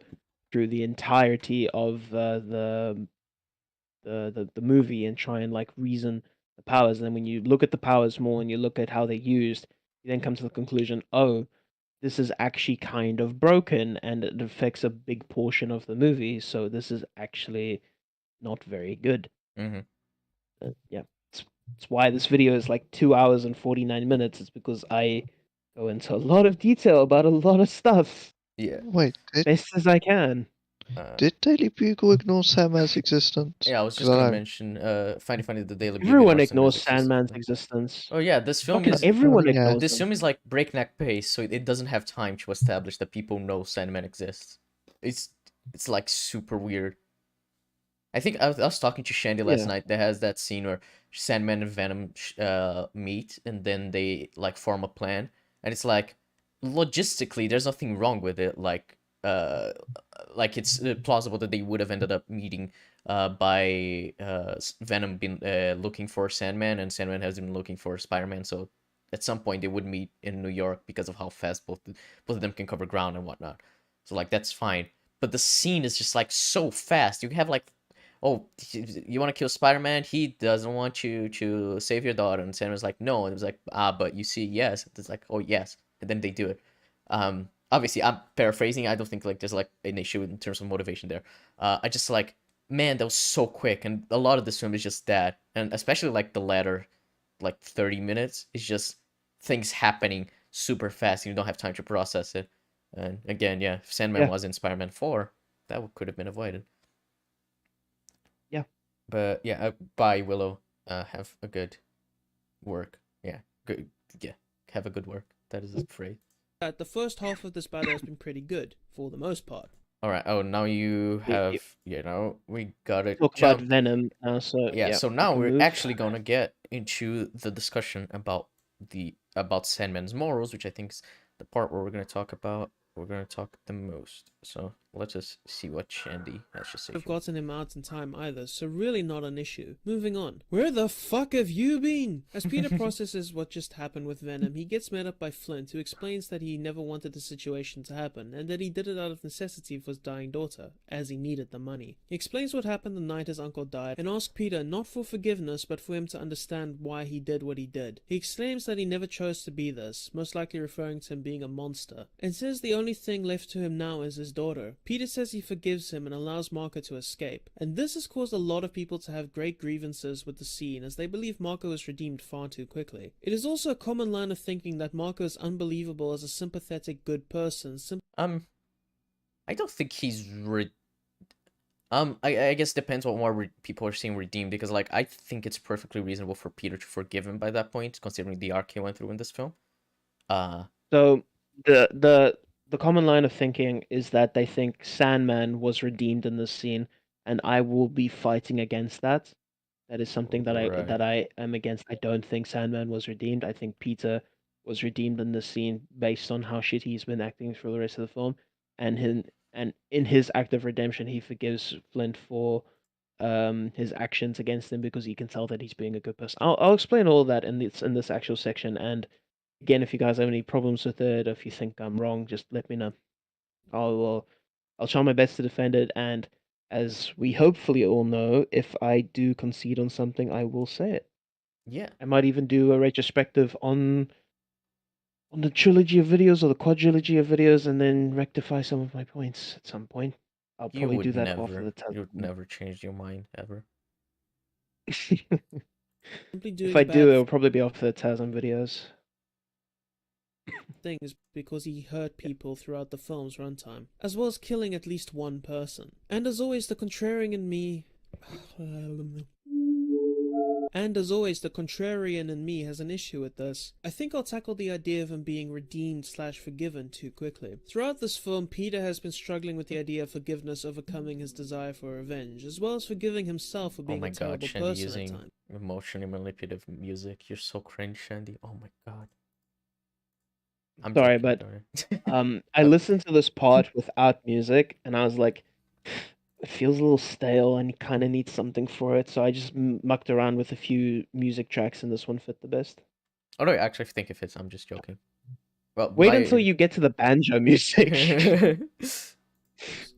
through the entirety of the movie and try and like reason the powers. And then when you look at the powers more and you look at how they're used, you then come to the conclusion, oh, this is actually kind of broken and it affects a big portion of the movie. So this is actually not very good. Mm-hmm. Yeah, it's why this video is like 2 hours and 49 minutes. It's because I go into a lot of detail about a lot of stuff Yeah. Wait, best as I can. did Daily Bugle ignore Sandman's existence? Yeah, I was 'Cause just I gonna don't. mention, find it funny the Daily Bugle Everyone ignores ignores Sandman's Sandman's existence. existence. Oh yeah, this film Fucking is everyone yeah. ignores this him. film is like breakneck pace, so it doesn't have time to establish that people know Sandman exists. It's like super weird. I think I was talking to Shandy last Yeah. night that has that scene where Sandman and Venom meet and then they like form a plan, and it's like logistically there's nothing wrong with it. Like it's plausible that they would have ended up meeting by Venom been looking for Sandman and Sandman has been looking for Spider-Man. So at some point they would meet in New York because of how fast both of them can cover ground and whatnot. So like that's fine. But the scene is just like so fast. You have like, oh, you want to kill Spider-Man? He doesn't want you to save your daughter. And Sandman's like, no. And it was like, but you see, yes. It's like, oh, yes. And then they do it. Obviously, I'm paraphrasing. I don't think like there's like an issue in terms of motivation there. I just like, man, that was so quick. And a lot of this film is just that. And especially like the latter, like 30 minutes, is just things happening super fast. And you don't have time to process it. And again, yeah, if Sandman Yeah. was in Spider-Man 4, that could have been avoided. Yeah. But yeah, bye, Willow. have a good work. Yeah, good. Yeah, have a good work. That is the phrase. That the first half of this battle has been pretty good, for the most part. All right. Oh, now you We- have. We gotta Talk about jump. Venom. So Yeah. So we now can we're move. actually gonna get into the discussion about Sandman's morals, which I think is the part where we're gonna talk the most. So let's just see what Shandy has to say. I've gotten him out in time either, so really not an issue. Moving on. Where the fuck have you been? As Peter processes what just happened with Venom, he gets met up by Flint, who explains that he never wanted the situation to happen, and that he did it out of necessity for his dying daughter, as he needed the money. He explains what happened the night his uncle died, and asks Peter not for forgiveness, but for him to understand why he did what he did. He exclaims that he never chose to be this, most likely referring to him being a monster, and says the only thing left to him now is his daughter. Peter says he forgives him and allows Marco to escape, and this has caused a lot of people to have great grievances with the scene, as they believe Marco is redeemed far too quickly. It is also a common line of thinking that Marco is unbelievable as a sympathetic good person. I don't think he's I guess depends on what people are seeing redeemed, because like I think it's perfectly reasonable for Peter to forgive him by that point, considering the arc he went through in this film. So the common line of thinking is that they think Sandman was redeemed in this scene, and I will be fighting against that. That is something that Right. I am against. I don't think Sandman was redeemed. I think Peter was redeemed in this scene based on how shitty he's been acting through the rest of the film, and in his act of redemption, he forgives Flint for his actions against him because he can tell that he's being a good person. I'll explain all of that in this actual section. And again, if you guys have any problems with it, or if you think I'm wrong, just let me know. I'll try my best to defend it, and as we hopefully all know, if I do concede on something, I will say it. Yeah. I might even do a retrospective on the trilogy of videos or the quadrilogy of videos, and then rectify some of my points at some point. I'll You probably would do that never. after the 10th. You would never change your mind ever. Simply doing If I do, bad it'll probably be after the Tasm videos. things because he hurt people throughout the film's runtime, as well as killing at least one person. And as always, the contrarian in me has an issue with this. I think I'll tackle the idea of him being redeemed/forgiven too quickly. Throughout this film, Peter has been struggling with the idea of forgiveness overcoming his desire for revenge, as well as forgiving himself for Oh being my a god, terrible Shandy person at using times. emotionally manipulative music. You're so cringe, Shandy. Oh my god. I'm Sorry, joking, but sorry. I listened to this part without music, and I was like, it feels a little stale, and you kind of need something for it. So I just mucked around with a few music tracks, and this one fit the best. Oh no, actually, if you think if it's, I'm just joking. Well, Wait until you get to the banjo music.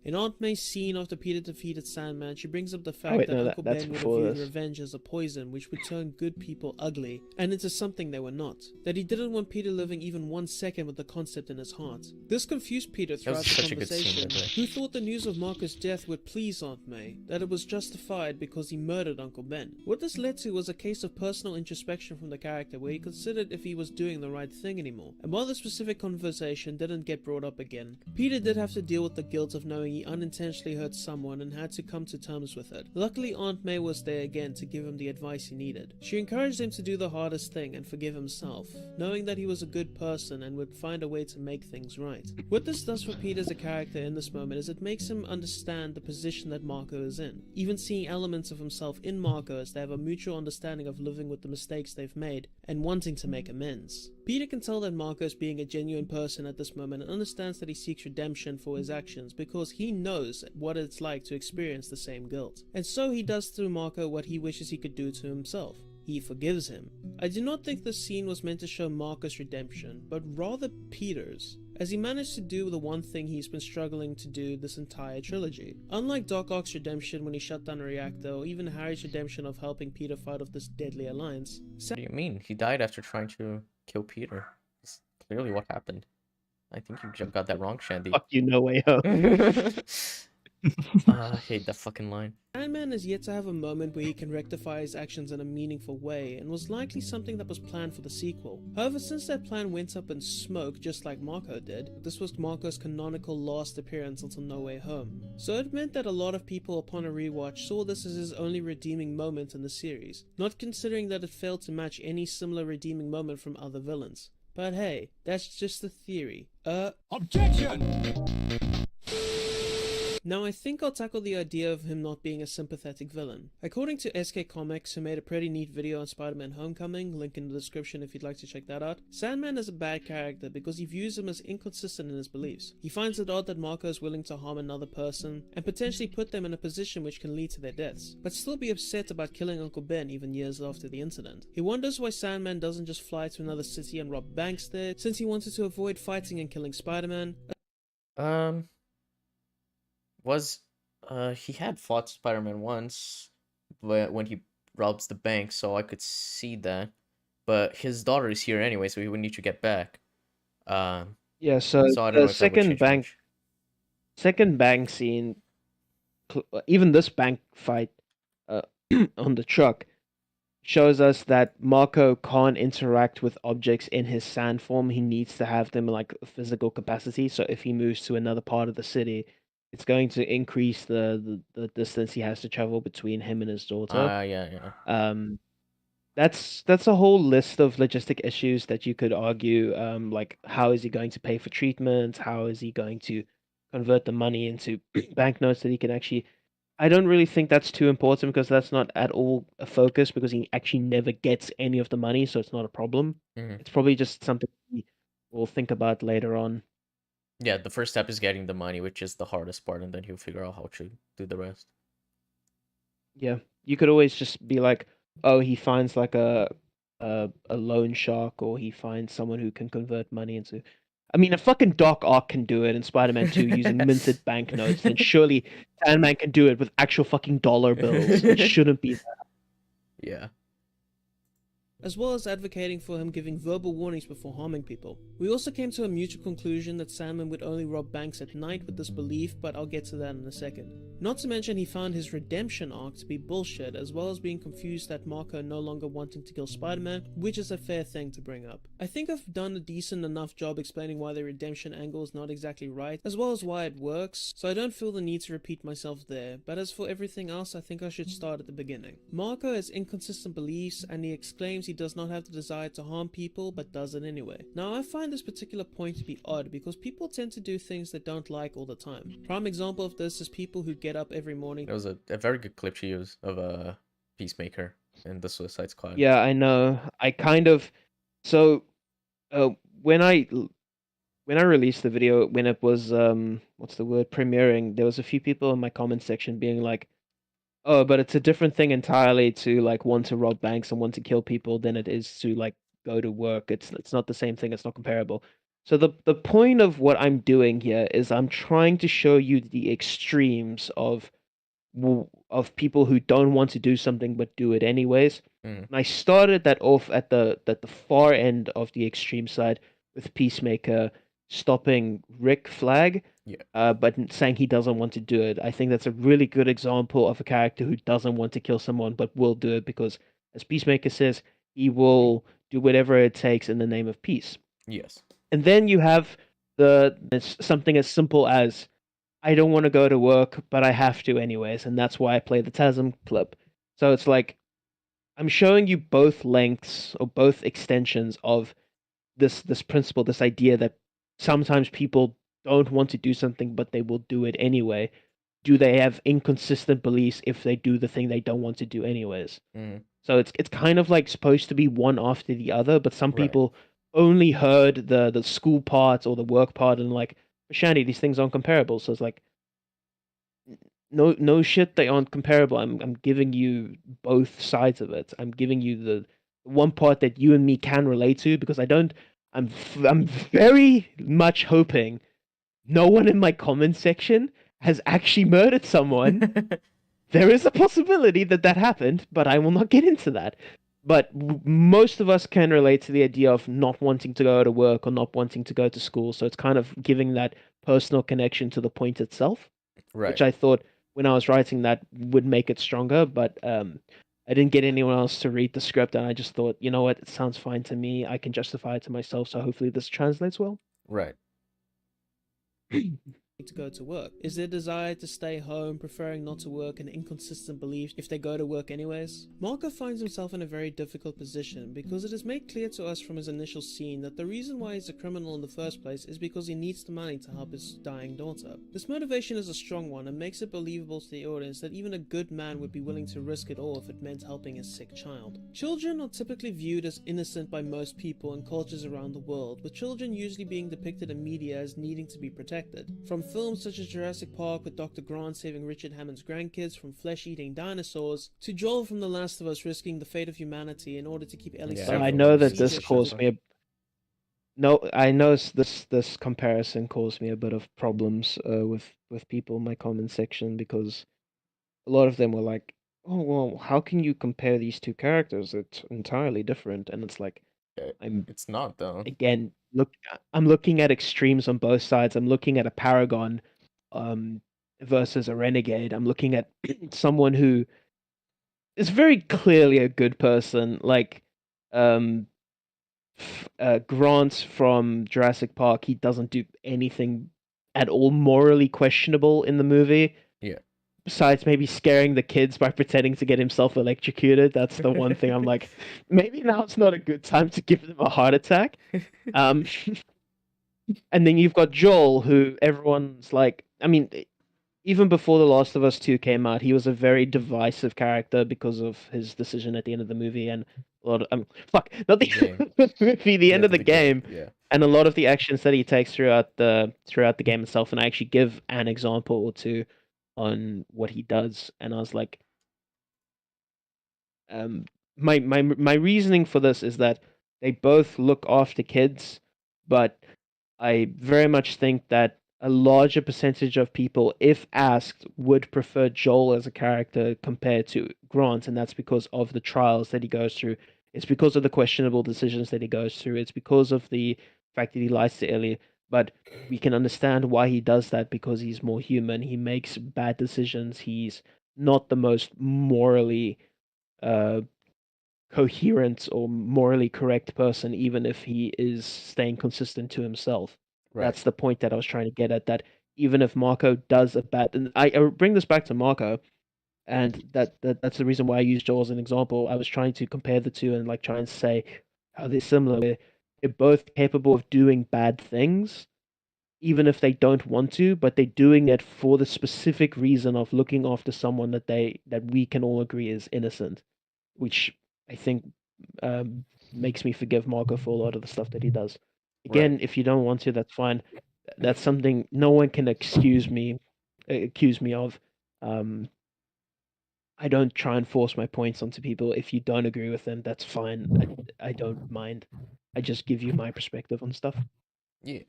In Aunt May's scene after Peter defeated Sandman, she brings up the fact wait, that no, Uncle that's Ben would have before viewed this. revenge as a poison which would turn good people ugly, and into something they were not. That he didn't want Peter living even 1 second with the concept in his heart. This confused Peter throughout the such a good scene, conversation, by the way. who thought the news of Marco's death would please Aunt May, that it was justified because he murdered Uncle Ben. What this led to was a case of personal introspection from the character, where he considered if he was doing the right thing anymore. And while the specific conversation didn't get brought up again, Peter did have to deal with the guilt of knowing he unintentionally hurt someone and had to come to terms with it. Luckily, Aunt May was there again to give him the advice he needed. She encouraged him to do the hardest thing and forgive himself, knowing that he was a good person and would find a way to make things right. What this does for Peter as a character in this moment is it makes him understand the position that Marco is in, even seeing elements of himself in Marco, as they have a mutual understanding of living with the mistakes they've made and wanting to make amends. Peter can tell that Marco is being a genuine person at this moment and understands that he seeks redemption for his actions because he knows what it's like to experience the same guilt. And so he does to Marco what he wishes he could do to himself. He forgives him. I do not think this scene was meant to show Marco's redemption, but rather Peter's, as he managed to do the one thing he's been struggling to do this entire trilogy. Unlike Doc Ock's redemption when he shut down a reactor, or even Harry's redemption of helping Peter fight off this deadly alliance. What do you mean? He died after trying to kill Peter. That's clearly what happened. I think you got that wrong, Shandy. Fuck you, no way home. I hate that fucking line. Sandman is yet to have a moment where he can rectify his actions in a meaningful way, and was likely something that was planned for the sequel. However, since that plan went up in smoke just like Marco did, this was Marco's canonical last appearance until No Way Home. So it meant that a lot of people upon a rewatch saw this as his only redeeming moment in the series, not considering that it failed to match any similar redeeming moment from other villains. But hey, that's just a theory. Objection! Now I think I'll tackle the idea of him not being a sympathetic villain. According to SK Comics, who made a pretty neat video on Spider-Man Homecoming, link in the description if you'd like to check that out, Sandman is a bad character because he views him as inconsistent in his beliefs. He finds it odd that Marco is willing to harm another person, and potentially put them in a position which can lead to their deaths, but still be upset about killing Uncle Ben even years after the incident. He wonders why Sandman doesn't just fly to another city and rob banks there, since he wanted to avoid fighting and killing Spider-Man. He had fought Spider-Man once when he robs the bank, so I could see that. But his daughter is here anyway, so he would need to get back. Yeah, so So I don't know the if that would change much. second bank scene, even this bank fight on the truck, shows us that Marco can't interact with objects in his sand form. He needs to have them in like a physical capacity. So if he moves to another part of the city, it's going to increase the distance he has to travel between him and his daughter. Yeah. That's a whole list of logistic issues that you could argue. Like how is he going to pay for treatment? How is he going to convert the money into banknotes that he can actually? I don't really think that's too important because that's not at all a focus because he actually never gets any of the money, so it's not a problem. Mhm. It's probably just something we'll think about later on. Yeah, the first step is getting the money, which is the hardest part, and then he'll figure out how to do the rest. Yeah, you could always just be like, oh, he finds like a loan shark, or he finds someone who can convert money into. I mean, a fucking Doc Ock can do it in Spider-Man 2 using minted banknotes, then surely Sandman can do it with actual fucking dollar bills. It shouldn't be that. Yeah. As well as advocating for him giving verbal warnings before harming people. We also came to a mutual conclusion that Sandman would only rob banks at night with this belief, but I'll get to that in a second. Not to mention he found his redemption arc to be bullshit, as well as being confused at Marco no longer wanting to kill Spider-Man, which is a fair thing to bring up. I think I've done a decent enough job explaining why the redemption angle is not exactly right, as well as why it works, so I don't feel the need to repeat myself there, but as for everything else I think I should start at the beginning. Marco has inconsistent beliefs, and he exclaims he does not have the desire to harm people, but does it anyway. Now I find this particular point to be odd because people tend to do things they don't like all the time. Prime example of this is people who get up every morning. There was a very good clip she used of a Peacemaker in the Suicide Squad. Yeah, I know. I kind of so when I released the video, when it was what's the word, premiering, there was a few people in my comment section being like, oh, but it's a different thing entirely to like want to rob banks and want to kill people than it is to like go to work. It's not the same thing. It's not comparable. So the point of what I'm doing here is I'm trying to show you the extremes of people who don't want to do something but do it anyways. Mm. And I started that off at the far end of the extreme side with Peacemaker stopping Rick Flag, but saying he doesn't want to do it. I think that's a really good example of a character who doesn't want to kill someone but will do it because, as Peacemaker says, he will do whatever it takes in the name of peace. Yes. And then you have something as simple as, I don't want to go to work, but I have to anyways, and that's why I play the TASM clip. So it's like, I'm showing you both lengths or both extensions of this principle, this idea that sometimes people don't want to do something, but they will do it anyway. Do they have inconsistent beliefs if they do the thing they don't want to do anyways? Mm. So it's kind of like supposed to be one after the other, but some Right. people only heard the school part or the work part and like, Shandy, these things aren't comparable. So it's like, no shit, they aren't comparable. I'm giving you both sides of it. I'm giving you the one part that you and me can relate to because I'm very much hoping no one in my comment section has actually murdered someone. There is a possibility that happened, but I will not get into that. But most of us can relate to the idea of not wanting to go to work or not wanting to go to school. So it's kind of giving that personal connection to the point itself. which Right. I thought when I was writing that would make it stronger, but I didn't get anyone else to read the script, and I just thought, you know what, it sounds fine to me. I can justify it to myself, so hopefully this translates well. Right. To go to work? Is their desire to stay home, preferring not to work, an inconsistent belief if they go to work anyways? Marco finds himself in a very difficult position because it is made clear to us from his initial scene that the reason why he's a criminal in the first place is because he needs the money to help his dying daughter. This motivation is a strong one and makes it believable to the audience that even a good man would be willing to risk it all if it meant helping his sick child. Children are typically viewed as innocent by most people and cultures around the world, with children usually being depicted in media as needing to be protected. From films such as Jurassic Park with Dr. Grant saving Richard Hammond's grandkids from flesh-eating dinosaurs, to Joel from The Last of Us risking the fate of humanity in order to keep Ellie Yeah, safe So I everyone from know the that this seizure caused shuttle. me a no. I know this comparison caused me a bit of problems with people in my comment section because a lot of them were like, "Oh well, how can you compare these two characters? It's entirely different." And it's like, Yeah, I'm it's not though. again I'm looking at extremes on both sides. I'm looking at a paragon um versus a renegade. I'm looking at someone who is very clearly a good person, like um Grant from Jurassic Park. He doesn't do anything at all morally questionable in the movie, Yeah. besides maybe scaring the kids by pretending to get himself electrocuted. That's the one thing I'm like, maybe now it's not a good time to give them a heart attack. Um, and then you've got Joel, who everyone's like, I mean, even before The Last of Us 2 came out, he was a very divisive character because of his decision at the end of the movie and a lot of not the Game. end of the movie, the end Yeah, of the game, Yeah. and a lot of the actions that he takes throughout the game itself. And I actually give an example or two on what he does, and I was like, um, my reasoning for this is that they both look after kids, but I very much think that a larger percentage of people, if asked, would prefer Joel as a character compared to Grant, and that's because of the trials that he goes through. It's because of the questionable decisions that he goes through. It's because of the fact that he lies to Ellie. But we can understand why he does that because he's more human. He makes bad decisions. He's not the most morally uh, coherent or morally correct person, even if he is staying consistent to himself. Right. That's the point that I was trying to get at. That even if Marco does a bad, and I bring this back to Marco, and that's the reason why I used Joel as an example. I was trying to compare the two and like try and say how they're similar. They're both capable of doing bad things, even if they don't want to, but they're doing it for the specific reason of looking after someone that we can all agree is innocent, which I think makes me forgive Marco for a lot of the stuff that he does. Right. Again, if you don't want to, that's fine. That's something no one can accuse me of. Um, I don't try and force my points onto people. If you don't agree with them, that's fine. I don't mind. I just give you my perspective on stuff. Yeah.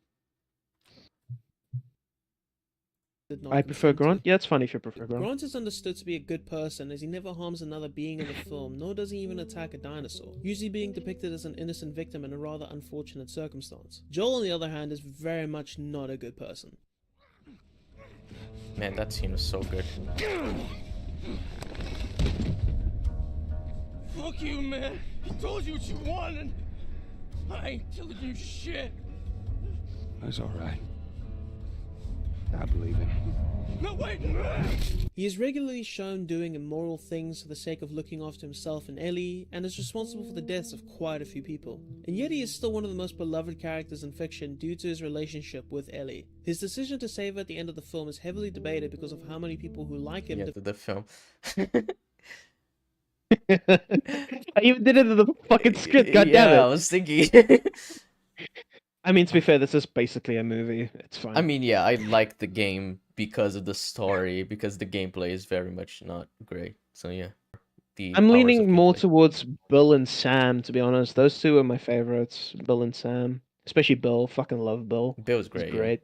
Did not I prefer consent to. Grant. Yeah, it's fine if you prefer Grant. Grant is understood to be a good person as he never harms another being in the film, nor does he even attack a dinosaur, usually being depicted as an innocent victim in a rather unfortunate circumstance. Joel, on the other hand, is very much not a good person. Man, that scene was so good. Fuck you, man. He told you what you wanted. I ain't telling you shit. That's all right. I believe him. No, wait. He is regularly shown doing immoral things for the sake of looking after himself and Ellie, and is responsible for the deaths of quite a few people. And yet he is still one of the most beloved characters in fiction due to his relationship with Ellie. His decision to save her at the end of the film is heavily debated because of how many people who like him Yeah, the film. I even did it in the fucking script. God damn Yeah, I it! was thinking. I mean, to be fair, this is basically a movie. It's fine. I mean, yeah, I like the game because of the story, because the gameplay is very much not great. So yeah, the I'm hours of leaning more gameplay. towards Bill and Sam, to be honest. Those two are my favorites. Bill and Sam, especially Bill. Fucking love Bill. Bill's He's great. Yeah. great.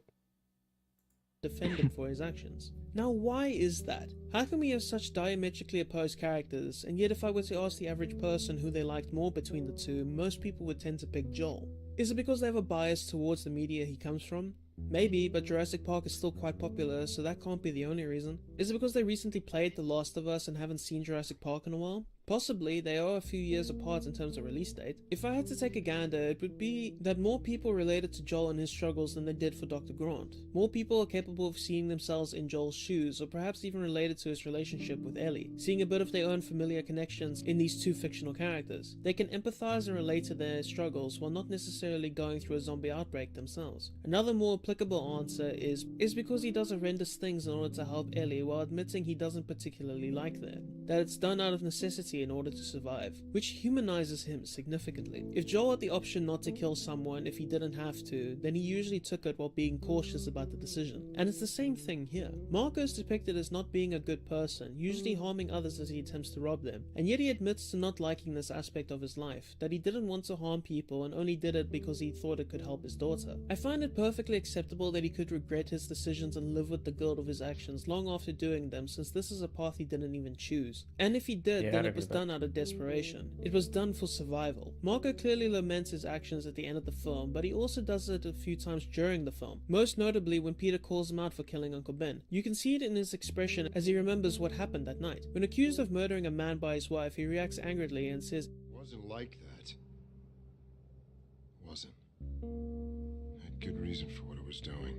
defend him for his actions. Now, why is that? How can we have such diametrically opposed characters, and yet if I were to ask the average person who they liked more between the two, most people would tend to pick Joel? Is it because they have a bias towards the media he comes from? Maybe, but Jurassic Park is still quite popular, so that can't be the only reason. Is it because they recently played The Last of Us and haven't seen Jurassic Park in a while? Possibly, they are a few years apart in terms of release date. If I had to take a gander, it would be that more people related to Joel and his struggles than they did for Dr. Grant. More people are capable of seeing themselves in Joel's shoes, or perhaps even related to his relationship with Ellie, seeing a bit of their own familiar connections in these two fictional characters. They can empathize and relate to their struggles while not necessarily going through a zombie outbreak themselves. Another more applicable answer is because he does horrendous things in order to help Ellie while admitting he doesn't particularly like that it's done out of necessity in order to survive, which humanizes him significantly. If Joel had the option not to kill someone if he didn't have to, then he usually took it while being cautious about the decision. And it's the same thing here. Marco is depicted as not being a good person, usually harming others as he attempts to rob them, and yet he admits to not liking this aspect of his life, that he didn't want to harm people and only did it because he thought it could help his daughter. I find it perfectly acceptable that he could regret his decisions and live with the guilt of his actions long after doing them, since this is a path he didn't even choose. And if he did, then it was done out of desperation. It was done for survival. Marco clearly laments his actions at the end of the film, but he also does it a few times during the film, most notably when Peter calls him out for killing Uncle Ben. You can see it in his expression as he remembers what happened that night. When accused of murdering a man by his wife, he reacts angrily and says, It wasn't like that. It wasn't. I had good reason for what I was doing.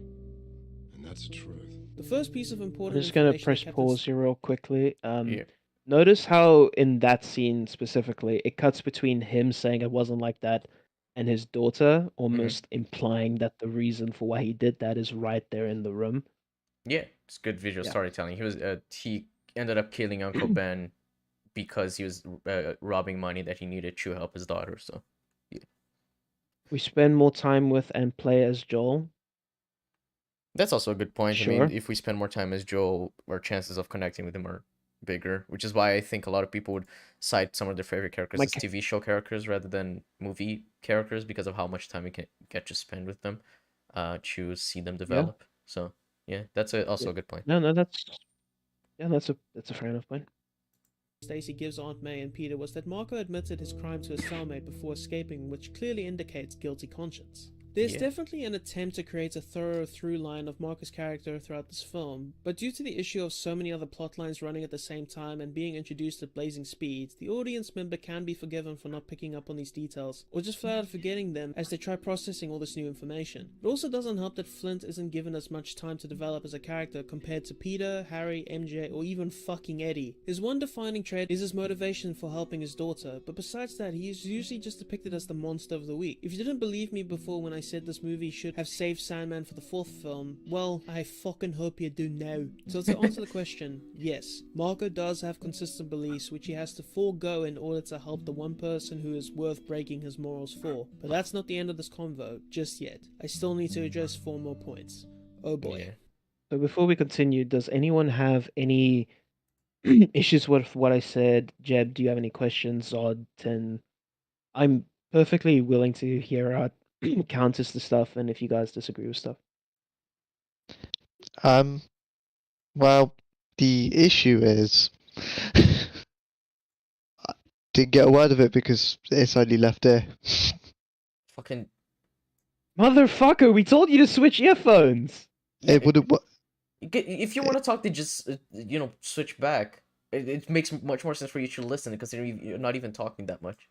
And that's the truth. the first piece of I'm important just gonna information press that Captain pause here real quickly. Yeah. Notice how in that scene specifically, it cuts between him saying it wasn't like that and his daughter almost implying that the reason for why he did that is right there in the room. Yeah, it's good visual Yeah. storytelling. He ended up killing Uncle Ben because he was robbing money that he needed to help his daughter. So We spend more time with and play as Joel. that's also a good point. I mean, Sure. if we spend more time as Joel, our chances of connecting with him are bigger, which is why I think a lot of people would cite some of their favorite characters as TV show characters rather than movie characters because of how much time we can get to spend with them, to see them develop. So yeah, that's also a good point. No, that's a fair enough point. Stacy gives Aunt May and Peter was that Marco admitted his crime to his cellmate before escaping, which clearly indicates guilty conscience. There's Yeah. definitely an attempt to create a thorough through line of Marco's character throughout this film, but due to the issue of so many other plot lines running at the same time and being introduced at blazing speed, the audience member can be forgiven for not picking up on these details, or just flat out forgetting them as they try processing all this new information. It also doesn't help that Flint isn't given as much time to develop as a character compared to Peter, Harry, MJ, or even fucking Eddie. His one defining trait is his motivation for helping his daughter, but besides that, he is usually just depicted as the monster of the week. If you didn't believe me before when I said this movie should have saved Sandman for the fourth film, well, I fucking hope you do now. So to answer the question, yes, Marco does have consistent beliefs which he has to forego in order to help the one person who is worth breaking his morals for. But that's not the end of this convo, just yet. I still need to address 4 more points. Oh boy. Yeah. So before we continue, does anyone have any issues with what I said? Jeb, do you have any questions? Odd, and I'm perfectly willing to hear out counters to stuff, and if you guys disagree with stuff. Well, the issue is I didn't get a word of it because it's only left there. Fucking Motherfucker, we told you to switch earphones! It wouldn't. if you want to talk, to just switch back. It makes much more sense for you to listen considering you're not even talking that much.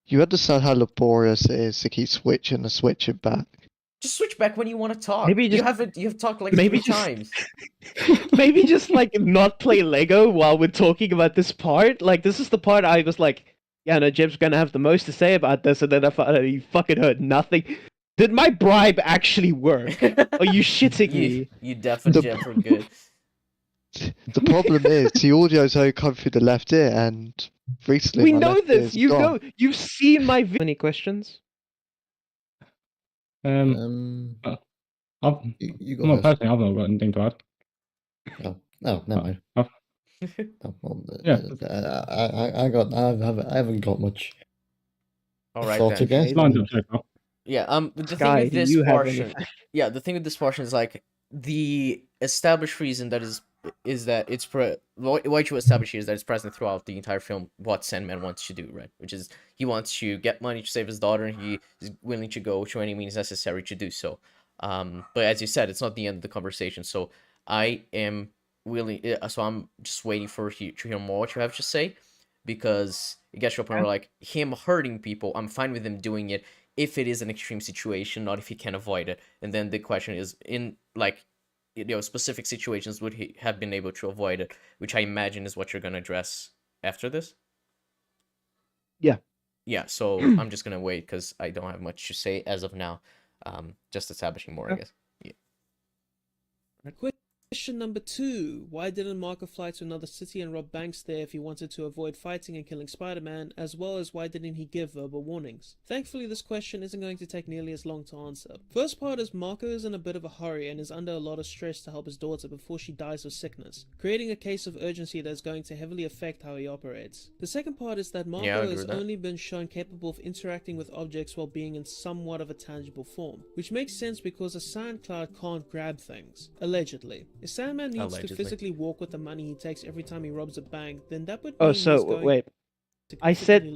You understand how laborious it is to keep switching and switching back. Just switch back when you want to talk. Maybe you've talked like maybe 3 just- times. Maybe just like not play Lego while we're talking about this part. Like this is the part I was like, yeah, no, Jeb's gonna have the most to say about this, and then I found out he fucking heard nothing. Did my bribe actually work? Are you shitting me? You definitely Jeff were good. The problem is the audio's only come through the left ear, and recently We my know left this. ear's You gone. know. You've seen my. Any questions? I've, You go well, first. personally, I've not got anything to add. Oh, no, never mind. I've- Oh, well, Yeah. I haven't got much All right thoughts then. again. Okay. lined up so far. Yeah. The thing Sky, with do this you have portion. anything? Yeah, the thing with this portion is like the established reason that is that it's what you establish here is that it's present throughout the entire film what Sandman wants to do, right? Which is he wants to get money to save his daughter, and he is willing to go to any means necessary to do so. But as you said, it's not the end of the conversation. So I am willing. So I'm just waiting for to hear more what you have to say, because it gets to a point where like him hurting people, I'm fine with him doing it if it is an extreme situation, not if he can avoid it. And then the question is, in like specific situations, would he have been able to avoid it? Which I imagine is what you're gonna address after this. Yeah. Yeah. So I'm just gonna wait because I don't have much to say as of now. Just establishing more, I guess. Yeah. Question number 2. Why didn't Marco fly to another city and rob banks there if he wanted to avoid fighting and killing Spider-Man, as well as why didn't he give verbal warnings? Thankfully, this question isn't going to take nearly as long to answer. First part is Marco is in a bit of a hurry and is under a lot of stress to help his daughter before she dies of sickness, creating a case of urgency that is going to heavily affect how he operates. The second part is that Marco has only been shown capable of interacting with objects while being in somewhat of a tangible form, which makes sense because a sand cloud can't grab things, allegedly. If Sandman needs to physically walk with the money he takes every time he robs a bank, then that would mean he's going wait. I said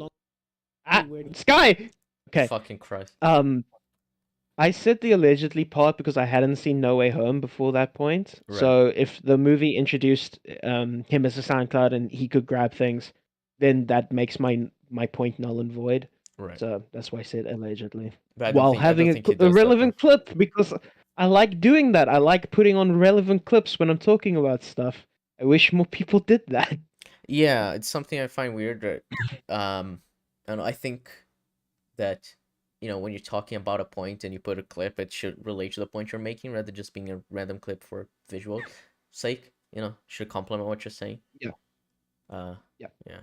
Sky. Okay. Fucking Christ. I said the allegedly part because I hadn't seen No Way Home before that point. Right. So if the movie introduced him as a SoundCloud and he could grab things, then that makes my point null and void. Right. So that's why I said allegedly. But While having a relevant clip, because I like doing that. I like putting on relevant clips when I'm talking about stuff. I wish more people did that. Yeah, it's something I find weird. And I think that, when you're talking about a point and you put a clip, it should relate to the point you're making rather than just being a random clip for visual sake. Should complement what you're saying. Yeah. Yeah.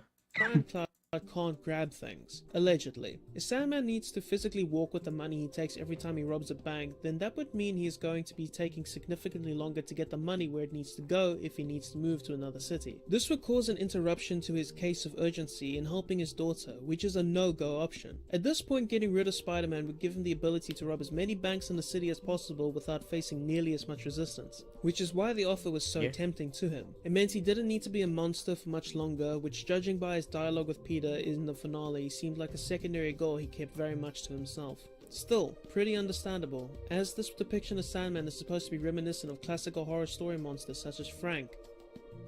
Can't grab things, allegedly. If Sandman needs to physically walk with the money he takes every time he robs a bank, then that would mean he is going to be taking significantly longer to get the money where it needs to go if he needs to move to another city. This would cause an interruption to his case of urgency in helping his daughter, which is a no-go option. At this point, getting rid of Spider-Man would give him the ability to rob as many banks in the city as possible without facing nearly as much resistance, which is why the offer was so tempting to him. It meant he didn't need to be a monster for much longer, which, judging by his dialogue with Peter in the finale, seemed like a secondary goal he kept very much to himself. Still, pretty understandable, as this depiction of Sandman is supposed to be reminiscent of classical horror story monsters such as Frank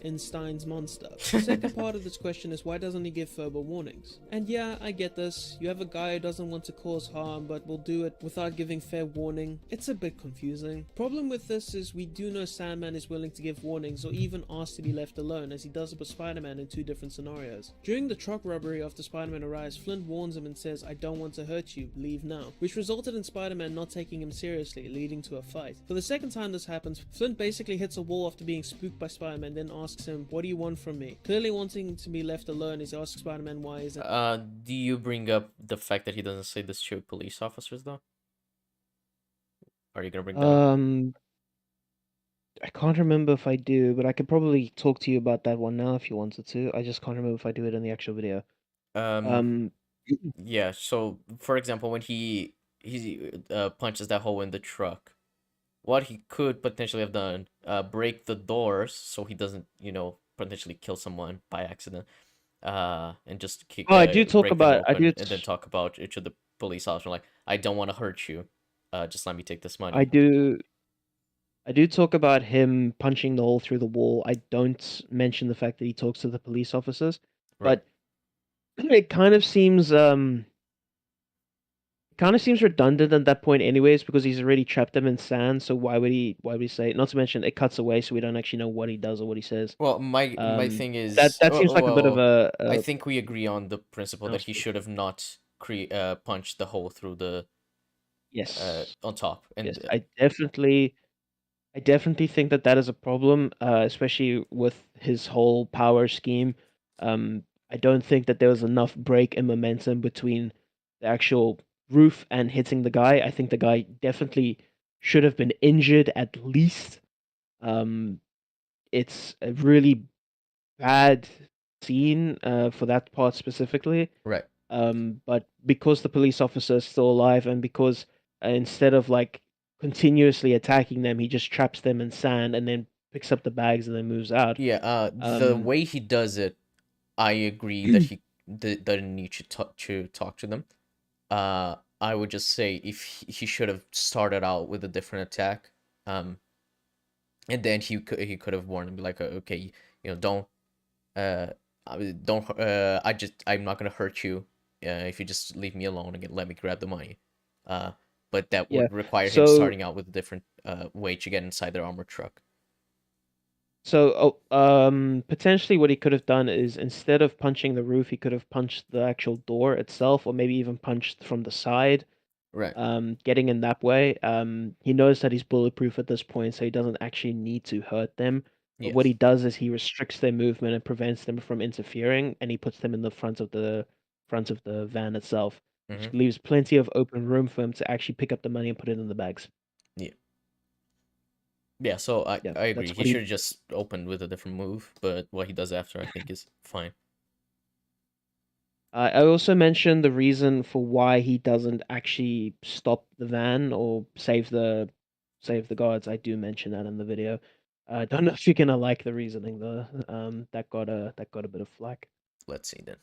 in Stein's Monster. The second part of this question is why doesn't he give verbal warnings? And yeah, I get this. You have a guy who doesn't want to cause harm but will do it without giving fair warning. It's a bit confusing. Problem with this is we do know Sandman is willing to give warnings or even ask to be left alone, as he does it with Spider-Man in 2 different scenarios. During the truck robbery after Spider-Man arrives, Flint warns him and says, "I don't want to hurt you, leave now," which resulted in Spider-Man not taking him seriously, leading to a fight. For the second time this happens, Flint basically hits a wall after being spooked by Spider-Man, then asks him, "What do you want from me?" Clearly wanting to be left alone, he asks Spider-Man why isn't. Do you bring up the fact that he doesn't say this to police officers though? Are you gonna bring that up? I can't remember if I do, but I could probably talk to you about that one now if you wanted to. I just can't remember if I do it in the actual video. Yeah. So, for example, when he punches that hole in the truck, what he could potentially have done, break the doors so he doesn't, potentially kill someone by accident, and just kick. I do talk break them about. I open, do. and then talk about it to the police officer, like, "I don't want to hurt you. Just let me take this money." I do. I do talk about him punching the hole through the wall. I don't mention the fact that he talks to the police officers, Right. but it kind of seems redundant at that point anyways, because he's already trapped them in sand, so why would he say it? Not to mention it cuts away so we don't actually know what he does or what he says. Well, my thing is that seems like a bit of a I think we agree on the principle that he should have not punched the hole through the on top. And yes, I definitely think that is a problem, especially with his whole power scheme. I don't think that there was enough break and momentum between the actual roof and hitting the guy. I think the guy definitely should have been injured at least. It's a really bad scene for that part specifically. Right. But because the police officer is still alive, and because instead of like continuously attacking them, he just traps them in sand and then picks up the bags and then moves out. Yeah. The way he does it, I agree that he didn't need to talk to them. I would just say if he should have started out with a different attack, and then he could have warned him like, okay, don't uh I'm not gonna hurt you if you just leave me alone and let me grab the money. But that Yeah. would require him So starting out with a different way to get inside their armored truck. Potentially what he could have done is instead of punching the roof, he could have punched the actual door itself, or maybe even punched from the side. Right. Getting in that way. He knows that he's bulletproof at this point, so he doesn't actually need to hurt them. But what Yes. he does is he restricts their movement and prevents them from interfering, and he puts them in the front of the van itself, which Mm-hmm. leaves plenty of open room for him to actually pick up the money and put it in the bags. Yeah. Yeah, so I Yeah, agree. that's He what he should have just opened with a different move, but what he does after I think is fine. I also mentioned the reason for why he doesn't actually stop the van or save the guards. I do mention that in the video. I don't know if you're gonna like the reasoning though. That got a bit of flack. Let's see then.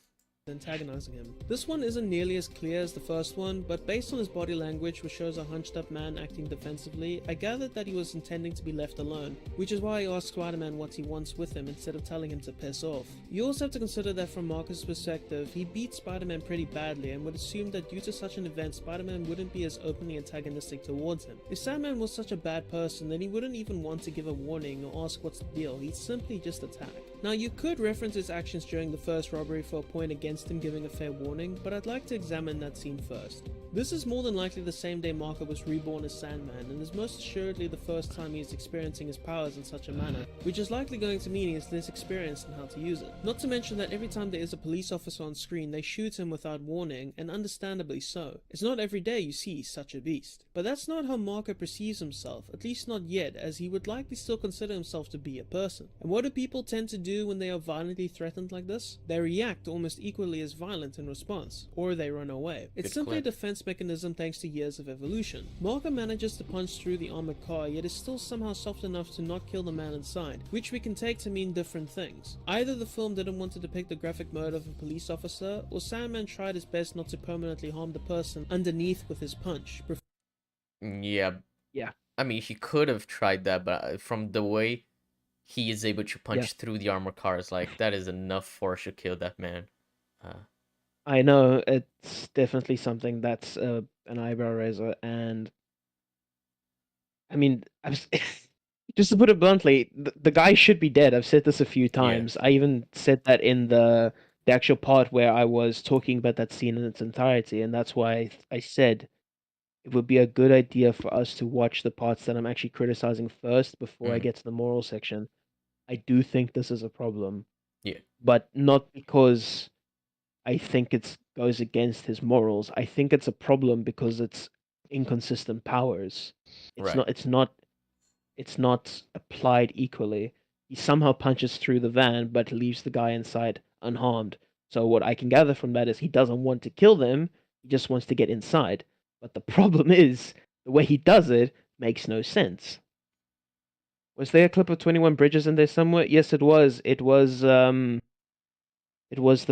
Antagonizing him. This one isn't nearly as clear as the first one, but based on his body language, which shows a hunched up man acting defensively, I gathered that he was intending to be left alone, which is why he asked Spider-Man what he wants with him instead of telling him to piss off. You also have to consider that from Marcus' perspective, he beat Spider-Man pretty badly and would assume that due to such an event, Spider-Man wouldn't be as openly antagonistic towards him. If Sandman was such a bad person, then he wouldn't even want to give a warning or ask what's the deal, he'd simply just attack. Now you could reference his actions during the first robbery for a point against him giving a fair warning, but I'd like to examine that scene first. This is more than likely the same day Marco was reborn as Sandman, and is most assuredly the first time he is experiencing his powers in such a manner, which is likely going to mean he is less experienced in how to use it. Not to mention that every time there is a police officer on screen, they shoot him without warning, and understandably so. It's not every day you see such a beast. But that's not how Marco perceives himself, at least not yet, as he would likely still consider himself to be a person. And what do people tend to do when they are violently threatened like this? They react almost equally as violent in response, or they run away. It's simply a defense mechanism thanks to years of evolution. Marco manages to punch through the armored car, yet is still somehow soft enough to not kill the man inside, which we can take to mean different things. Either the film didn't want to depict the graphic murder of a police officer, or Sandman tried his best not to permanently harm the person underneath with his punch. Yeah. Yeah. I mean, he could have tried that, but from the way he is able to punch through the armor cars, like, that is enough force to kill that man. I know, it's definitely something that's an eyebrow raiser, and I mean, just to put it bluntly, the guy should be dead. I've said this a few times. I even said that in the actual part where I was talking about that scene in its entirety, and that's why I said it would be a good idea for us to watch the parts that I'm actually criticizing first before I get to the moral section. I do think this is a problem. Yeah. But not because I think it goes against his morals. I think it's a problem because it's inconsistent powers. It's not applied equally. He somehow punches through the van but leaves the guy inside unharmed. So what I can gather from that is he doesn't want to kill them, he just wants to get inside. But the problem is the way he does it makes no sense. Was there a clip of 21 Bridges in there somewhere? Yes, it was. It was the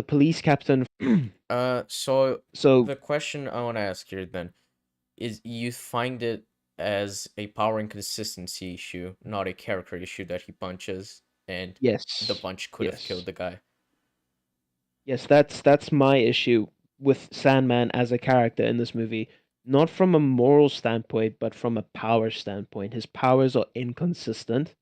police captain. So So the question I want to ask here then is, you find it as a power inconsistency issue, not a character issue, that he punches and the punch could have killed the guy. Yes, that's my issue with Sandman as a character in this movie. Not from a moral standpoint, but from a power standpoint. His powers are inconsistent.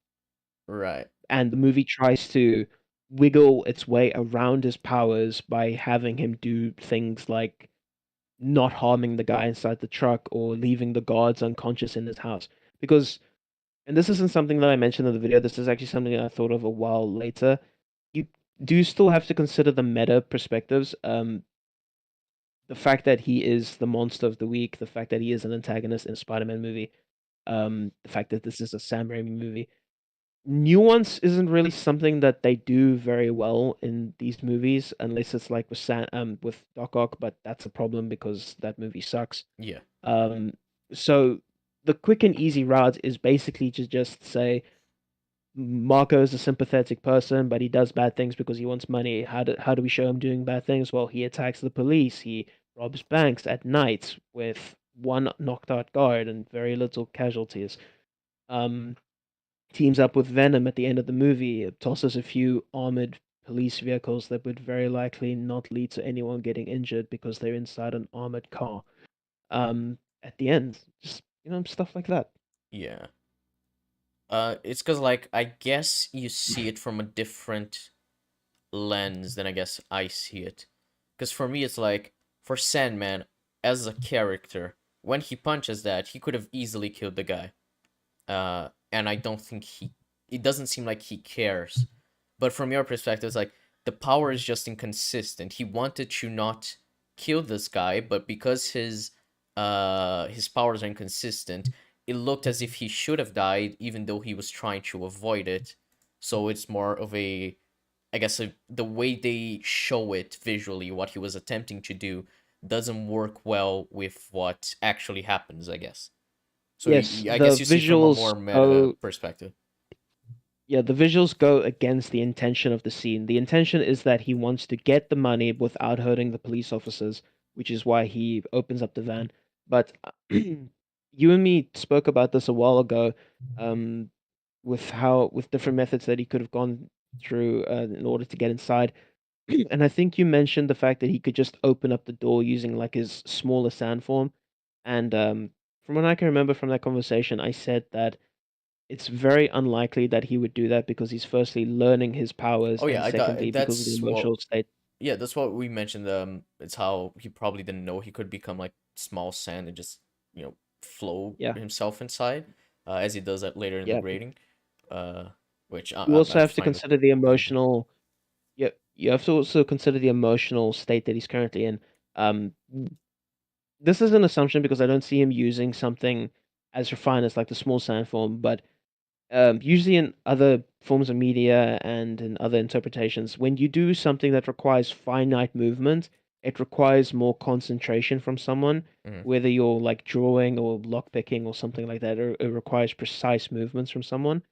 Right. And the movie tries to wiggle its way around his powers by having him do things like not harming the guy inside the truck or leaving the guards unconscious in his house. Because, and this isn't something that I mentioned in the video, this is actually something I thought of a while later. You do still have to consider the meta perspectives. The fact that he is the monster of the week, the fact that he is an antagonist in a Spider-Man movie, the fact that this is a Sam Raimi movie. Nuance isn't really something that they do very well in these movies, unless it's like with Doc Ock, but that's a problem because that movie sucks. Yeah. So the quick and easy route is basically to just say Marco is a sympathetic person, but he does bad things because he wants money. How do we show him doing bad things? Well, he attacks the police. He robs banks at night with one knocked out guard and very little casualties. Um, Teams up with Venom at the end of the movie, it tosses a few armored police vehicles that would very likely not lead to anyone getting injured because they're inside an armored car. At the end, just stuff like that. Yeah. It's because like I guess you see it from a different lens than I guess I see it. Because for me, it's like for Sandman as a character, when he punches that, he could have easily killed the guy. And I don't think he. It doesn't seem like he cares. But from your perspective, it's like the power is just inconsistent. He wanted to not kill this guy, but because his powers are inconsistent, it looked as if he should have died, even though he was trying to avoid it. So it's more of a, I guess, the way they show it visually, what he was attempting to do, doesn't work well with what actually happens, I guess. So Yes, I the guess you see from a visuals more meta go. perspective. Yeah, the visuals go against the intention of the scene. The intention is that he wants to get the money without hurting the police officers, which is why he opens up the van. But you and me spoke about this a while ago, um, with different methods that he could have gone through in order to get inside. And I think you mentioned the fact that he could just open up the door using like his smaller sand form. And from what I can remember from that conversation, I said that it's very unlikely that he would do that because he's firstly learning his powers Oh yeah, and secondly because of the that's what. emotional state. Yeah, that's what we mentioned. It's how he probably didn't know he could become like small sand and just flow Yeah, himself inside, as he does that later in the yeah. grading. Uh, which You also I'm have to fine with consider the believing. emotional. Yeah, you have to also consider the emotional state that he's currently in. Um, this is an assumption because I don't see him using something as refined as like the small sand form, but usually in other forms of media and in other interpretations, when you do something that requires finite movement, it requires more concentration from someone, Hmm. whether you're like drawing or lockpicking or something like that, or it requires precise movements from someone.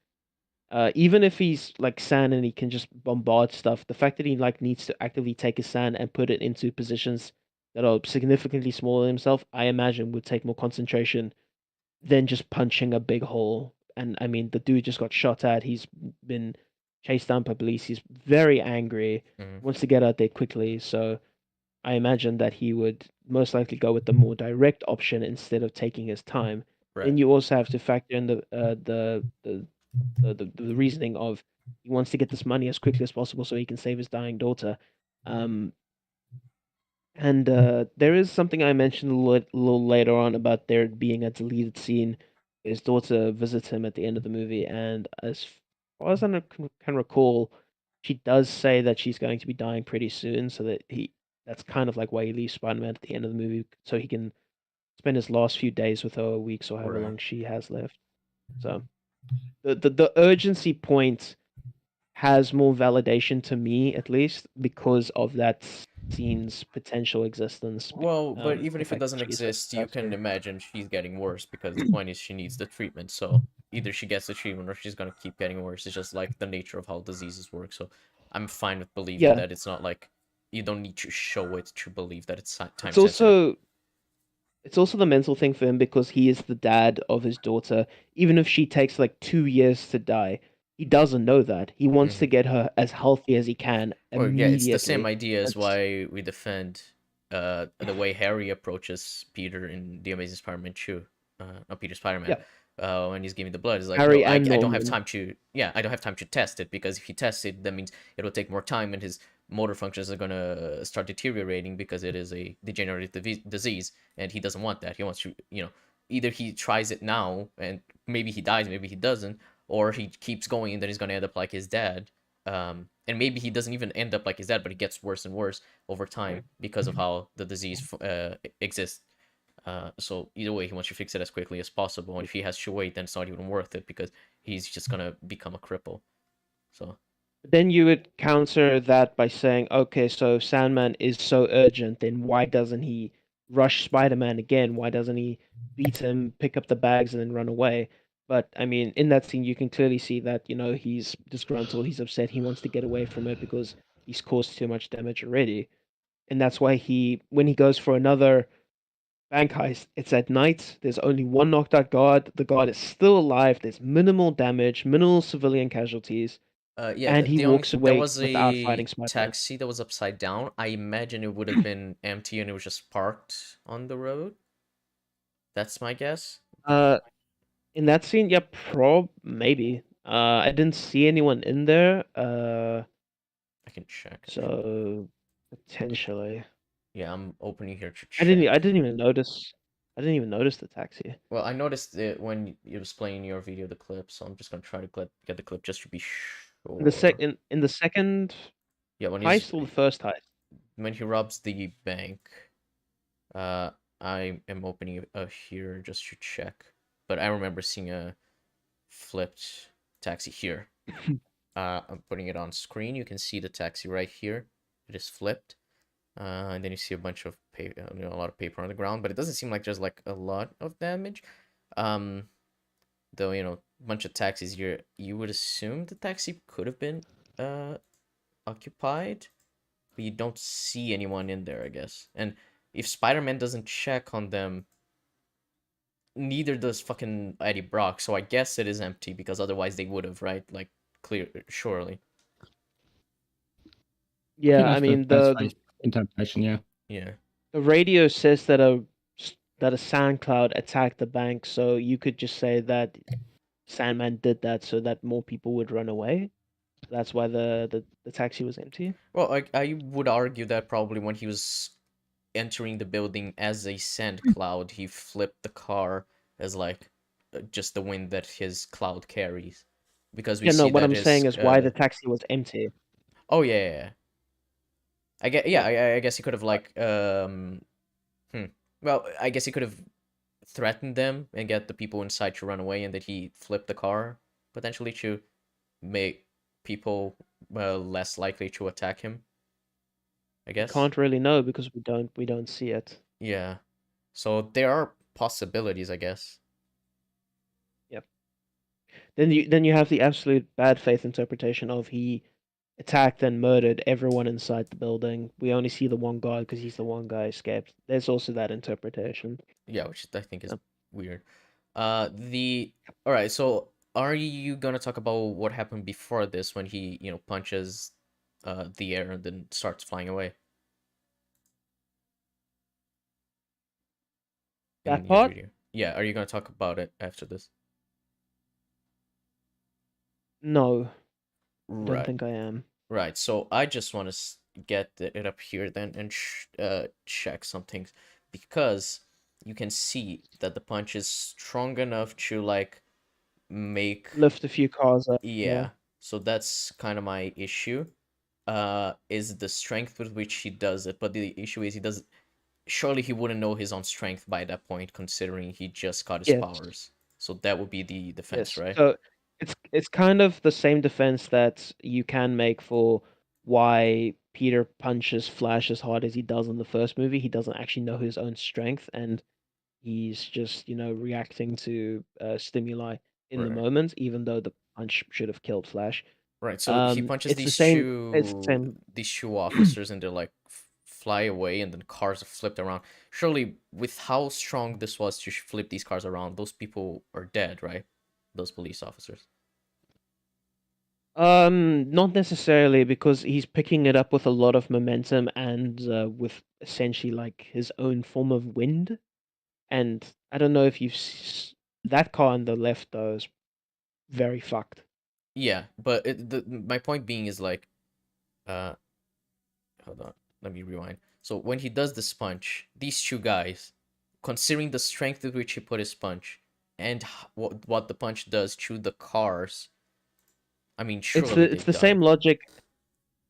Even if he's like sand and he can just bombard stuff, the fact that he like needs to actively take his sand and put it into positions that are significantly smaller than himself, I imagine would take more concentration than just punching a big hole. And I mean, the dude just got shot at. He's been chased down by police. He's very angry, Hmm. wants to get out there quickly. So I imagine that he would most likely go with the more direct option instead of taking his time. Then Right. you also have to factor in the reasoning of he wants to get this money as quickly as possible so he can save his dying daughter. Um, and there is something I mentioned a little later on about there being a deleted scene. His daughter visits him at the end of the movie, and as far as I can recall, she does say that she's going to be dying pretty soon, so that's kind of like why he leaves Spider-Man at the end of the movie, so he can spend his last few days with her, or weeks, or however Right. long she has left. So the urgency point has more validation to me, at least, because of that scene's potential existence. Well, but even The if it fact that doesn't she is so exist, you can successful. imagine she's getting worse because the point is she needs the treatment. So either she gets the treatment or she's gonna keep getting worse. It's just like the nature of how diseases work. So I'm fine with believing Yeah, that it's not like you don't need to show it to believe that it's time it's sensitive. also it's also the mental thing for him because he is the dad of his daughter. Even if she takes like 2 years to die, he doesn't know that. He wants to Hmm. get her as healthy as he can Well, yeah, it's the same immediately. idea as That's why we defend the way Harry approaches Peter in The Amazing Spider-Man 2, not Peter Spider-Man, yeah, when he's giving the blood. It's like, no, Harry and I don't have Norman. time to, yeah, I don't have time to test it because if he tests it, that means it'll take more time and his motor functions are gonna start deteriorating because it is a degenerative disease and he doesn't want that. He wants to, either he tries it now and maybe he dies, maybe he doesn't, or he keeps going and then he's gonna end up like his dad, and maybe he doesn't even end up like his dad, but he gets worse and worse over time because of how the disease exists. So either way, he wants to fix it as quickly as possible, and if he has to wait, then it's not even worth it because he's just gonna become a cripple. So Then you would counter that by saying, okay, so Sandman is so urgent, then why doesn't he rush Spider-Man again? Why doesn't he beat him, pick up the bags, and then run away? But I mean, in that scene, you can clearly see that, he's disgruntled, he's upset, he wants to get away from it because he's caused too much damage already. and that's why when he goes for another bank heist, it's at night. There's only one knocked out guard. The guard is still alive. There's minimal damage, minimal civilian casualties, Yeah, and he the only walks there away was without a fighting Spider-Man. taxi that was upside down. I imagine it would have been empty and it was just parked on the road. That's my guess. In that scene, yeah, maybe. I didn't see anyone in there. I can check. Actually. So potentially. Yeah, I'm opening here to I check. didn't even notice. I didn't even notice the taxi. Well, I noticed it when you was playing your video, the clip. So I'm just gonna try to get the clip just to be sure. In the second Yeah, when heist or the first heist? when he robs the bank. I am opening it here just to check. But I remember seeing a flipped taxi here. I'm putting it on screen. You can see the taxi right here. It is flipped. And then you see a bunch of paper, a lot of paper on the ground, but it doesn't seem like there's like a lot of damage. Though, a bunch of taxis here, you would assume the taxi could have been occupied, but you don't see anyone in there, I guess. And if Spider-Man doesn't check on them, neither does fucking Eddie Brock, so I guess it is empty, because otherwise they would have, right? Like, surely. Yeah, I mean the interpretation, yeah. Yeah. The radio says that a sand cloud attacked the bank, so you could just say that Sandman did that so that more people would run away. That's why the taxi was empty. Well, I would argue that probably when he was entering the building as a sand cloud, he flipped the car as like just the wind that his cloud carries. Because we see what that I'm saying is why the taxi was empty. Oh yeah. I guess he could have like well, I guess he could have threatened them and get the people inside to run away, and that he flipped the car potentially to make people less likely to attack him. I guess. Can't really know because we don't see it. Yeah. So there are possibilities, I guess. Yep. Then you have the absolute bad faith interpretation of he attacked and murdered everyone inside the building. We only see the one guy because he's the one guy escaped. There's also that interpretation. Yeah, which I think is weird. All right, so are you gonna talk about what happened before this when he, punches the air and then starts flying away? That part? Video. Yeah, are you gonna talk about it after this? No. Right. Don't think I am. Right, so I just want to get it up here then and check some things, because you can see that the punch is strong enough to like lift a few cars up. Yeah. So that's kind of my issue. Is the strength with which he does it, but the issue is surely he wouldn't know his own strength by that point, considering he just got his powers. So that would be the defense, right? So it's kind of the same defense that you can make for why Peter punches Flash as hard as he does in the first movie. He doesn't actually know his own strength, and he's just reacting to stimuli in the moment, even though the punch should have killed Flash. Right. So he punches these shoe officers, and they're like fly away, and then cars are flipped around. Surely, with how strong this was to flip these cars around, those people are dead, right? Those police officers. Not necessarily, because he's picking it up with a lot of momentum and with essentially like his own form of wind. And I don't know if that car on the left though is very fucked. Yeah, but my point being is like, hold on, let me rewind. So when he does this punch, these two guys, considering the strength with which he put his punch, and what the punch does to the cars, I mean, surely it's the same logic.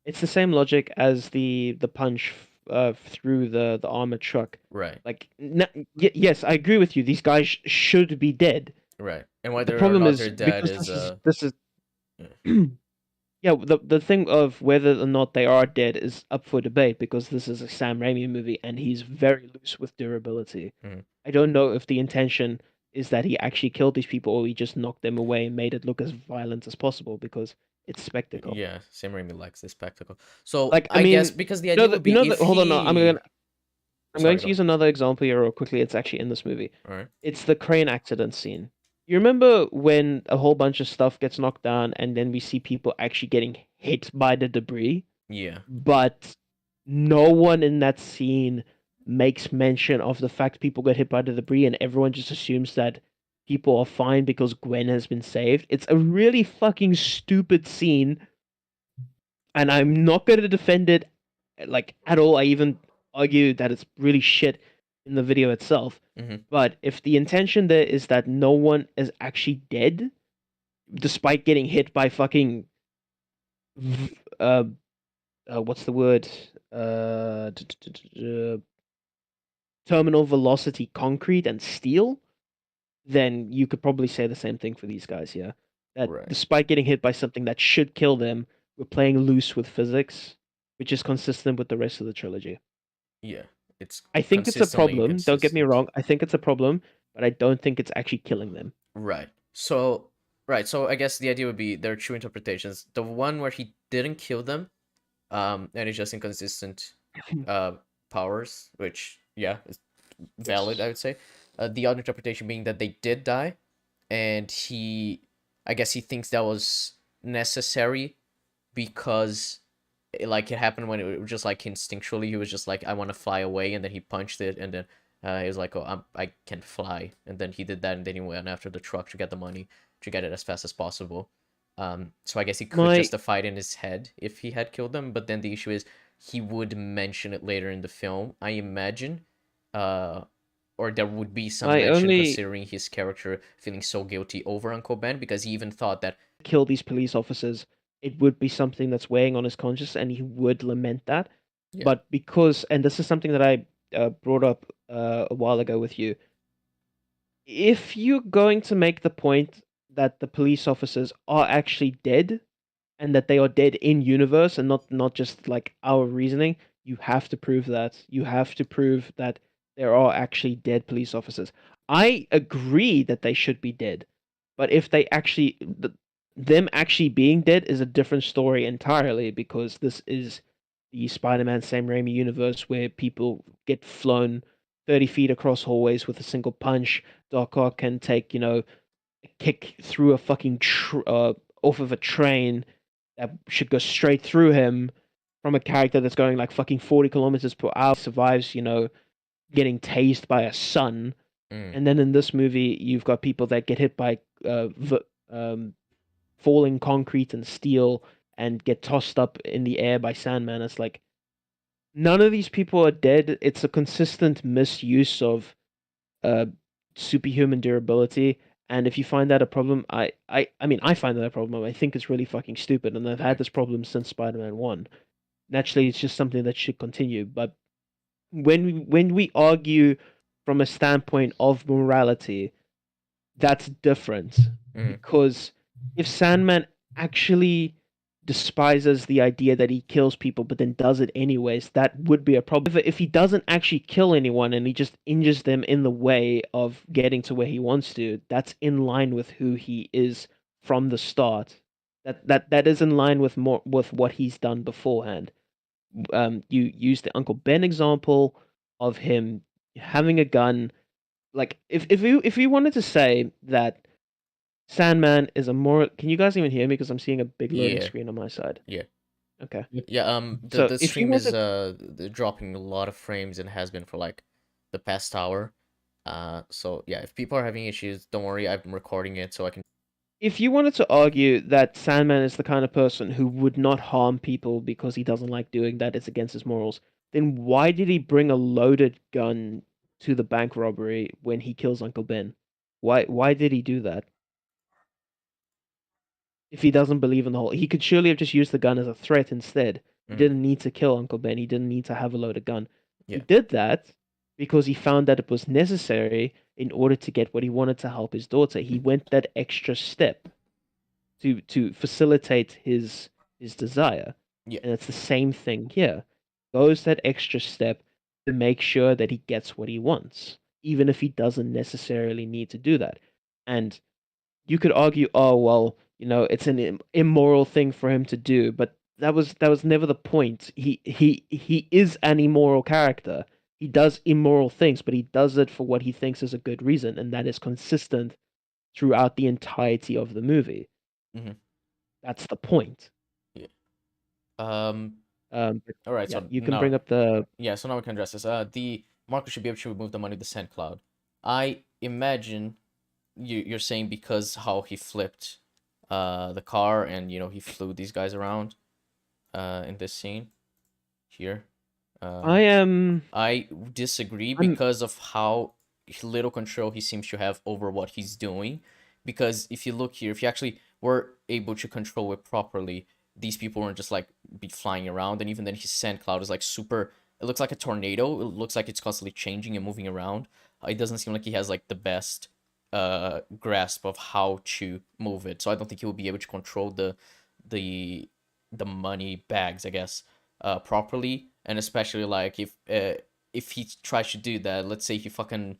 It's the same logic as the punch through the armored truck. Right. Like, yes, I agree with you. These guys should be dead. Right. And whether the problem or not is they're dead this is yeah. The thing of whether or not they are dead is up for debate, because this is a Sam Raimi movie and he's very loose with durability. I don't know if the intention is that he actually killed these people or he just knocked them away and made it look as violent as possible, because It's spectacle. Yeah, Sam Raimi likes this spectacle. So Like, I I guess mean, because the idea would be if hold on, no, I'm Sorry, going to go use ahead. another example here real quickly. It's actually in this movie. All right. It's the crane accident scene. You remember when a whole bunch of stuff gets knocked down and then we see people actually getting hit by the debris, Yeah. but no one in that scene makes mention of the fact people get hit by the debris and everyone just assumes that people are fine because Gwen has been saved. It's a really fucking stupid scene, and I'm not going to defend it like at all. I even argue that it's really shit in the video itself. Mm-hmm. But if the intention there is that no one is actually dead, despite getting hit by fucking what's the word? Terminal velocity concrete and steel, then you could probably say the same thing for these guys here. That Right. despite getting hit by something that should kill them, we're playing loose with physics, which is consistent with the rest of the trilogy. Yeah. It's I think it's a consistently problem. Don't get me inconsistent. wrong. I think it's a problem, but I don't think it's actually killing them. Right. So I guess the idea would be there are two interpretations. The one where he didn't kill them, and it's just inconsistent powers, which is valid, I would say. The other interpretation being that they did die, and I guess he thinks that was necessary because it happened when it was just like instinctually he was just like, I want to fly away, and then he punched it, and then he was like, oh, I can't fly, and then he did that, and then he went after the truck to get the money to get it as fast as possible. So I guess he could justify it in his head if he had killed them, but then the issue is he would mention it later in the film, I imagine, or there would be some mention considering his character feeling so guilty over Uncle Ben, because he even thought that kill these police officers, it would be something that's weighing on his conscience, and he would lament that. Yeah. But because, and this is something that I brought up a while ago with you, if you're going to make the point that the police officers are actually dead, and that they are dead in universe and not just like our reasoning, you have to prove that. You have to prove that there are actually dead police officers. I agree that they should be dead, but if they actually them actually being dead is a different story entirely, because this is the Spider-Man Sam Raimi universe where people get flown 30 feet across hallways with a single punch. Doc Ock can take, a kick through a fucking off of a train that should go straight through him from a character that's going like fucking 40 kilometers per hour, survives, getting tased by a sun. And then in this movie, you've got people that get hit by falling concrete and steel and get tossed up in the air by Sandman. It's like, none of these people are dead. It's a consistent misuse of superhuman durability. And if you find that a problem, I mean, I find that a problem. I think it's really fucking stupid, and I've had this problem since Spider-Man 1. Naturally, it's just something that should continue. But when we argue from a standpoint of morality, that's different. Because if Sandman actually despises the idea that he kills people but then does it anyways, that would be a problem. If he doesn't actually kill anyone and he just injures them in the way of getting to where he wants to, that's in line with who he is from the start. That is in line with what he's done beforehand. You used the Uncle Ben example of him having a gun. Like if you wanted to say that Sandman is a more... Can you guys even hear me? Because I'm seeing a big loading screen on my side. Yeah. Okay. Yeah. So The if you stream want is dropping a lot of frames and has been for like the past hour. So yeah, if people are having issues, don't worry. I'm recording it so I can. If you wanted to argue that Sandman is the kind of person who would not harm people because he doesn't like doing that, it's against his morals, then why did he bring a loaded gun to the bank robbery when he kills Uncle Ben? Why did he do that? If he doesn't believe in the whole... He could surely have just used the gun as a threat instead. He didn't need to kill Uncle Ben. He didn't need to have a loaded gun. Yeah. He did that because he found that it was necessary in order to get what he wanted to help his daughter. He went that extra step to facilitate his desire. Yeah. And it's the same thing here. Goes that extra step to make sure that he gets what he wants, even if he doesn't necessarily need to do that. And you could argue, oh, well, it's an immoral thing for him to do, but that was never the point. He is an immoral character. He does immoral things, but he does it for what he thinks is a good reason, and that is consistent throughout the entirety of the movie. Mhm. That's the point. Yeah. Um. But All right. yeah, So you can now, bring up the yeah. So now we can address this. The Marcus should be able to remove the money to send cloud. I imagine you're saying because how he flipped, the car and he flew these guys around, in this scene, here. I am I disagree I'm because of how little control he seems to have over what he's doing. Because if you look here, if you actually were able to control it properly, these people weren't just like be flying around. And even then, his sand cloud is like super. It looks like a tornado. It looks like it's constantly changing and moving around. It doesn't seem like he has like the best grasp of how to move it. So I don't think he will be able to control the the money bags, I guess, properly. And especially like if he tries to do that, let's say he fucking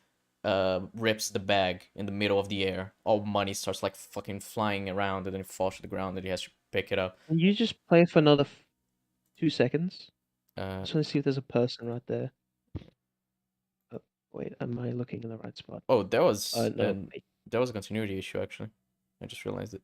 rips the bag in the middle of the air, all money starts like fucking flying around and then it falls to the ground and he has to pick it up. Can you just play for another 2 seconds? Uh, Just want to see if there's a person right there. Oh, wait, am I looking in the right spot? oh, there was No, wait. there was a continuity issue actually. I just realized it.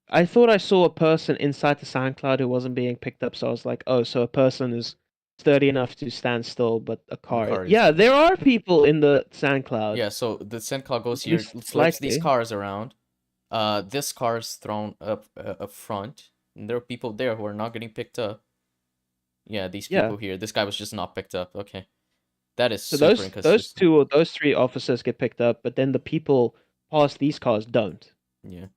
I thought I saw a person inside the SoundCloud who wasn't being picked up, so I was like, oh, so a person is sturdy enough to stand still, but a car. car is- Yeah, there are people in the SoundCloud. Yeah, so the sand cloud goes At here, least flips these slightly. cars around. This car is thrown up front, and there are people there who are not getting picked up. Yeah, these Yeah. people here. This guy was just not picked up. Okay, that is So super those inconsistent. two or those three officers get picked up, but then the people past these cars don't. Yeah,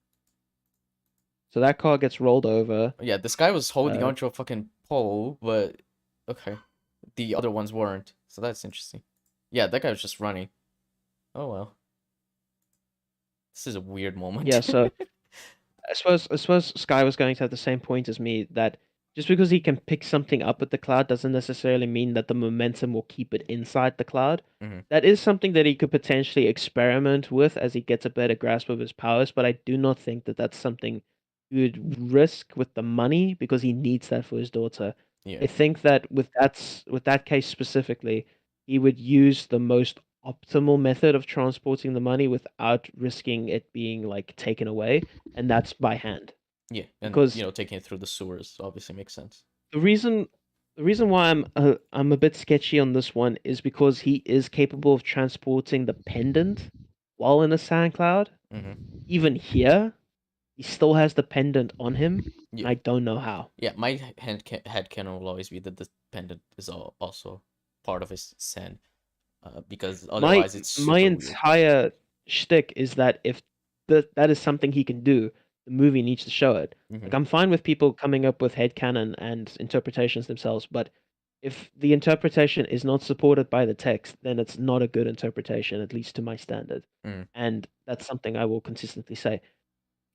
So that car gets rolled over. yeah. This guy was holding Uh, onto a fucking pole, but okay, the other ones weren't. So that's interesting. Yeah, that guy was just running. Oh well. This is a weird moment. Yeah, so I suppose Sky was going to have the same point as me, that just because he can pick something up at the cloud doesn't necessarily mean that the momentum will keep it inside the cloud. Mhm. That is something that he could potentially experiment with as he gets a better grasp of his powers, but I do not think that that's something he would risk with the money because he needs that for his daughter. Yeah. I think that with that case specifically, he would use the most optimal method of transporting the money without risking it being like taken away, and that's by hand. Yeah, and Because taking it through the sewers obviously makes sense. the reason why I'm a bit sketchy on this one is because he is capable of transporting the pendant while in a sand cloud. Mm-hmm. Even here, he still has the pendant on him. Yeah. And I don't know how. Yeah, my headcanon will always be that the pendant is also part of his sand. Because otherwise it's super My weird. entire shtick is that if that is something he can do, the movie needs to show it. Mhm. Like, I'm fine with people coming up with headcanon and interpretations themselves, but if the interpretation is not supported by the text, then it's not a good interpretation, at least to my standard. Mm. And that's something I will consistently say.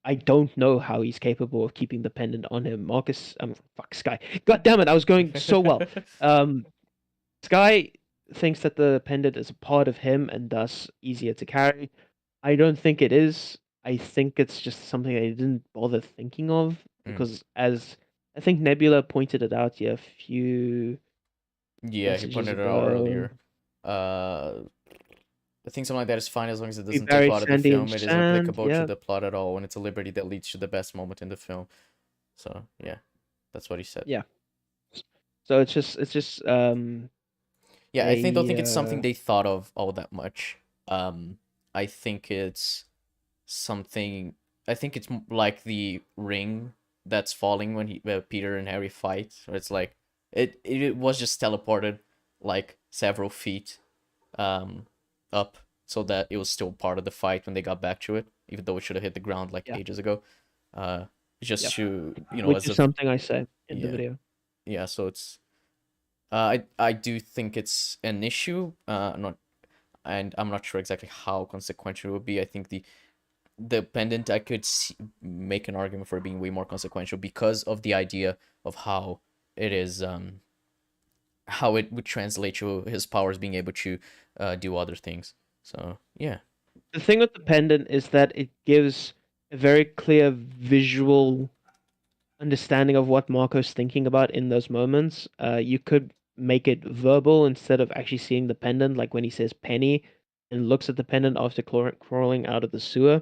I don't know how he's capable of keeping the pendant on him. Sky. God damn it, I was going so well. Sky thinks that the pendant is a part of him and thus easier to carry. I don't think it is. I think it's just something I didn't bother thinking of because, as I think Nebula pointed it out here a few Yeah, he messages pointed it out ago. earlier. I think something like that is fine as long as it We doesn't take buried a lot of the Shandy in film. It isn't sand, applicable yeah. to the plot at all, and it's a liberty that leads to the best moment in the film. So yeah, that's what he said. Yeah. So it's just Yeah, I don't think it's something uh, they thought of all that much. I think it's something. I think it's like the ring that's falling when Peter and Harry fight. Or it's like it was just teleported like several feet, up, so that it was still part of the fight when they got back to it, even though it should have hit the ground like Yeah. ages ago. Just Yep. to which as is a something I say in the Yeah. video. yeah, so it's I do think it's an issue. I'm not sure exactly how consequential it would be. I think the pendant, I could make an argument for it being way more consequential because of the idea of how it is, how it would translate to his powers being able to do other things. So yeah. The thing with the pendant is that it gives a very clear visual understanding of what Marco's thinking about in those moments. You could make it verbal instead of actually seeing the pendant, like when he says penny and looks at the pendant after crawling out of the sewer.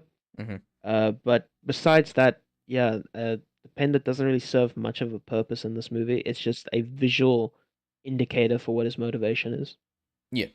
But besides that, yeah, the pendant doesn't really serve much of a purpose in this movie. It's just a visual indicator for what his motivation is. Yeah.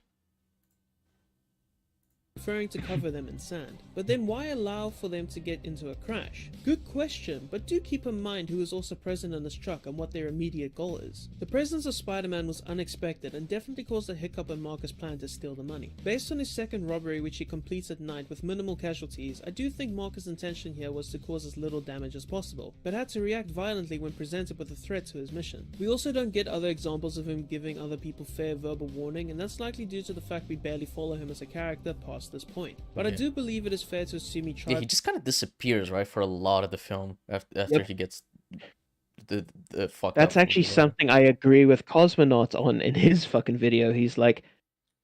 Preferring to cover them in sand. But then why allow for them to get into a crash? Good question, but do keep in mind who is also present in this truck and what their immediate goal is. The presence of Spider-Man was unexpected and definitely caused a hiccup in Marcus' plan to steal the money. Based on his second robbery, which he completes at night with minimal casualties, I do think Marcus' intention here was to cause as little damage as possible, but had to react violently when presented with a threat to his mission. We also don't get other examples of him giving other people fair verbal warning, and that's likely due to the fact we barely follow him as a character past this point. But I do believe it is fair to assume he tried. Yeah, he just kind of disappears, right, for a lot of the film after he gets the fucked That's up. actually something I agree with Cosmonaut on in his fucking video. He's like,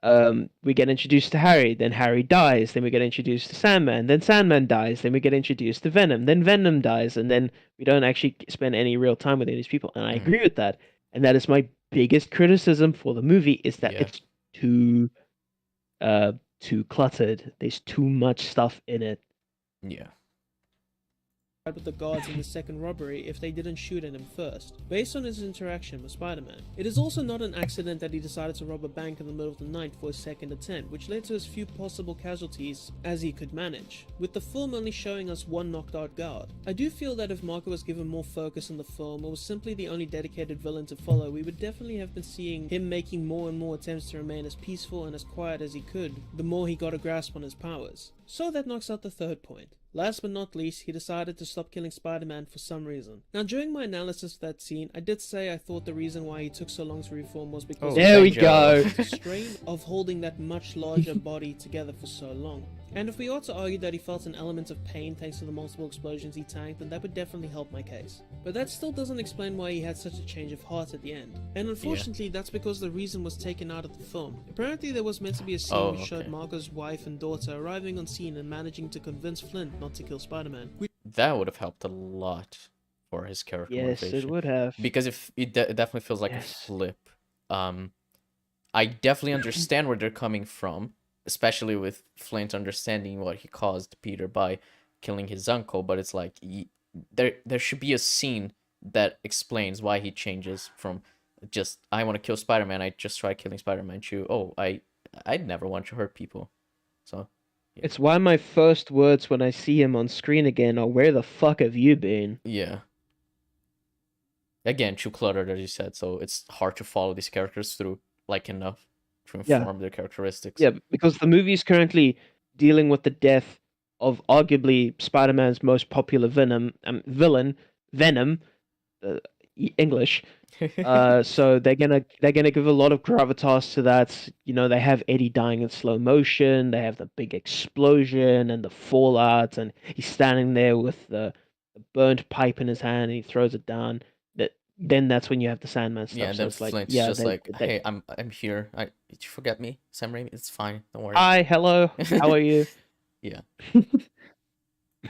we get introduced to Harry, then Harry dies, then we get introduced to Sandman, then Sandman dies, then we get introduced to Venom, then Venom dies, and then we don't actually spend any real time with these people. And I agree with that. And that is my biggest criticism for the movie, is that it's too cluttered. There's too much stuff in it. Yeah. With the guards in the second robbery if they didn't shoot at him first, based on his interaction with Spider-Man. It is also not an accident that he decided to rob a bank in the middle of the night for his second attempt, which led to as few possible casualties as he could manage, with the film only showing us one knocked out guard. I do feel that if Marco was given more focus in the film, or was simply the only dedicated villain to follow, we would definitely have been seeing him making more and more attempts to remain as peaceful and as quiet as he could, the more he got a grasp on his powers. So that knocks out the third point. Last but not least, he decided to stop killing Spider-Man for some reason. Now, during my analysis of that scene, I did say I thought the reason why he took so long to reform was because there we go. the strain of holding that much larger body together for so long. And if we are to argue that he felt an element of pain thanks to the multiple explosions he tanked, then that would definitely help my case. But that still doesn't explain why he had such a change of heart at the end. And unfortunately, that's because the reason was taken out of the film. Apparently, there was meant to be a scene which showed Marco's wife and daughter arriving on scene and managing to convince Flint not to kill Spider-Man. That would have helped a lot for his character motivation. Yes, it would have. Because if it definitely feels like a flip. I definitely understand where they're coming from, especially with Flint understanding what he caused Peter by killing his uncle, but it's like there should be a scene that explains why he changes from just I want to kill Spider-Man, I just tried killing Spider-Man, to I'd never want to hurt people. So yeah. It's why my first words when I see him on screen again are, where the fuck have you been? Yeah. Again, too cluttered, as you said, so it's hard to follow these characters through enough to inform their characteristics. Yeah, because the movie is currently dealing with the death of arguably Spider-Man's most popular villain, Venom, English. So they're gonna give a lot of gravitas to that. You know, they have Eddie dying in slow motion. They have the big explosion and the fallout, and he's standing there with the burnt pipe in his hand, and he throws it down. Then that's when you have the Sandman stuff. Yeah, and so then it's like, Flint's just hey, I'm here. Did you forget me, Sam Raimi? It's fine. Don't worry. Hi, hello. How are you? Yeah.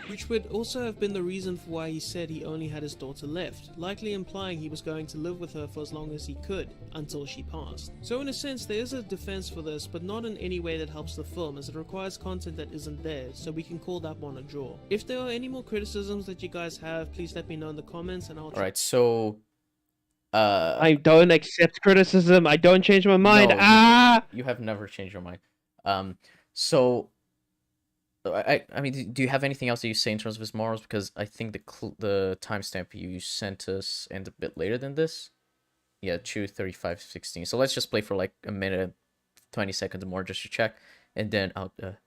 Which would also have been the reason for why he said he only had his daughter left, likely implying he was going to live with her for as long as he could, until she passed. So in a sense, there is a defense for this, but not in any way that helps the film, as it requires content that isn't there, so we can call that one a draw. If there are any more criticisms that you guys have, please let me know in the comments, and I'll Alright, so I don't accept criticism. I don't change my mind. No, you have never changed your mind. So I mean, do you have anything else that you say in terms of his morals? Because I think the timestamp you sent us ends a bit later than this. Yeah, 2:35:16. So let's just play for like a minute and 20 seconds more just to check, and then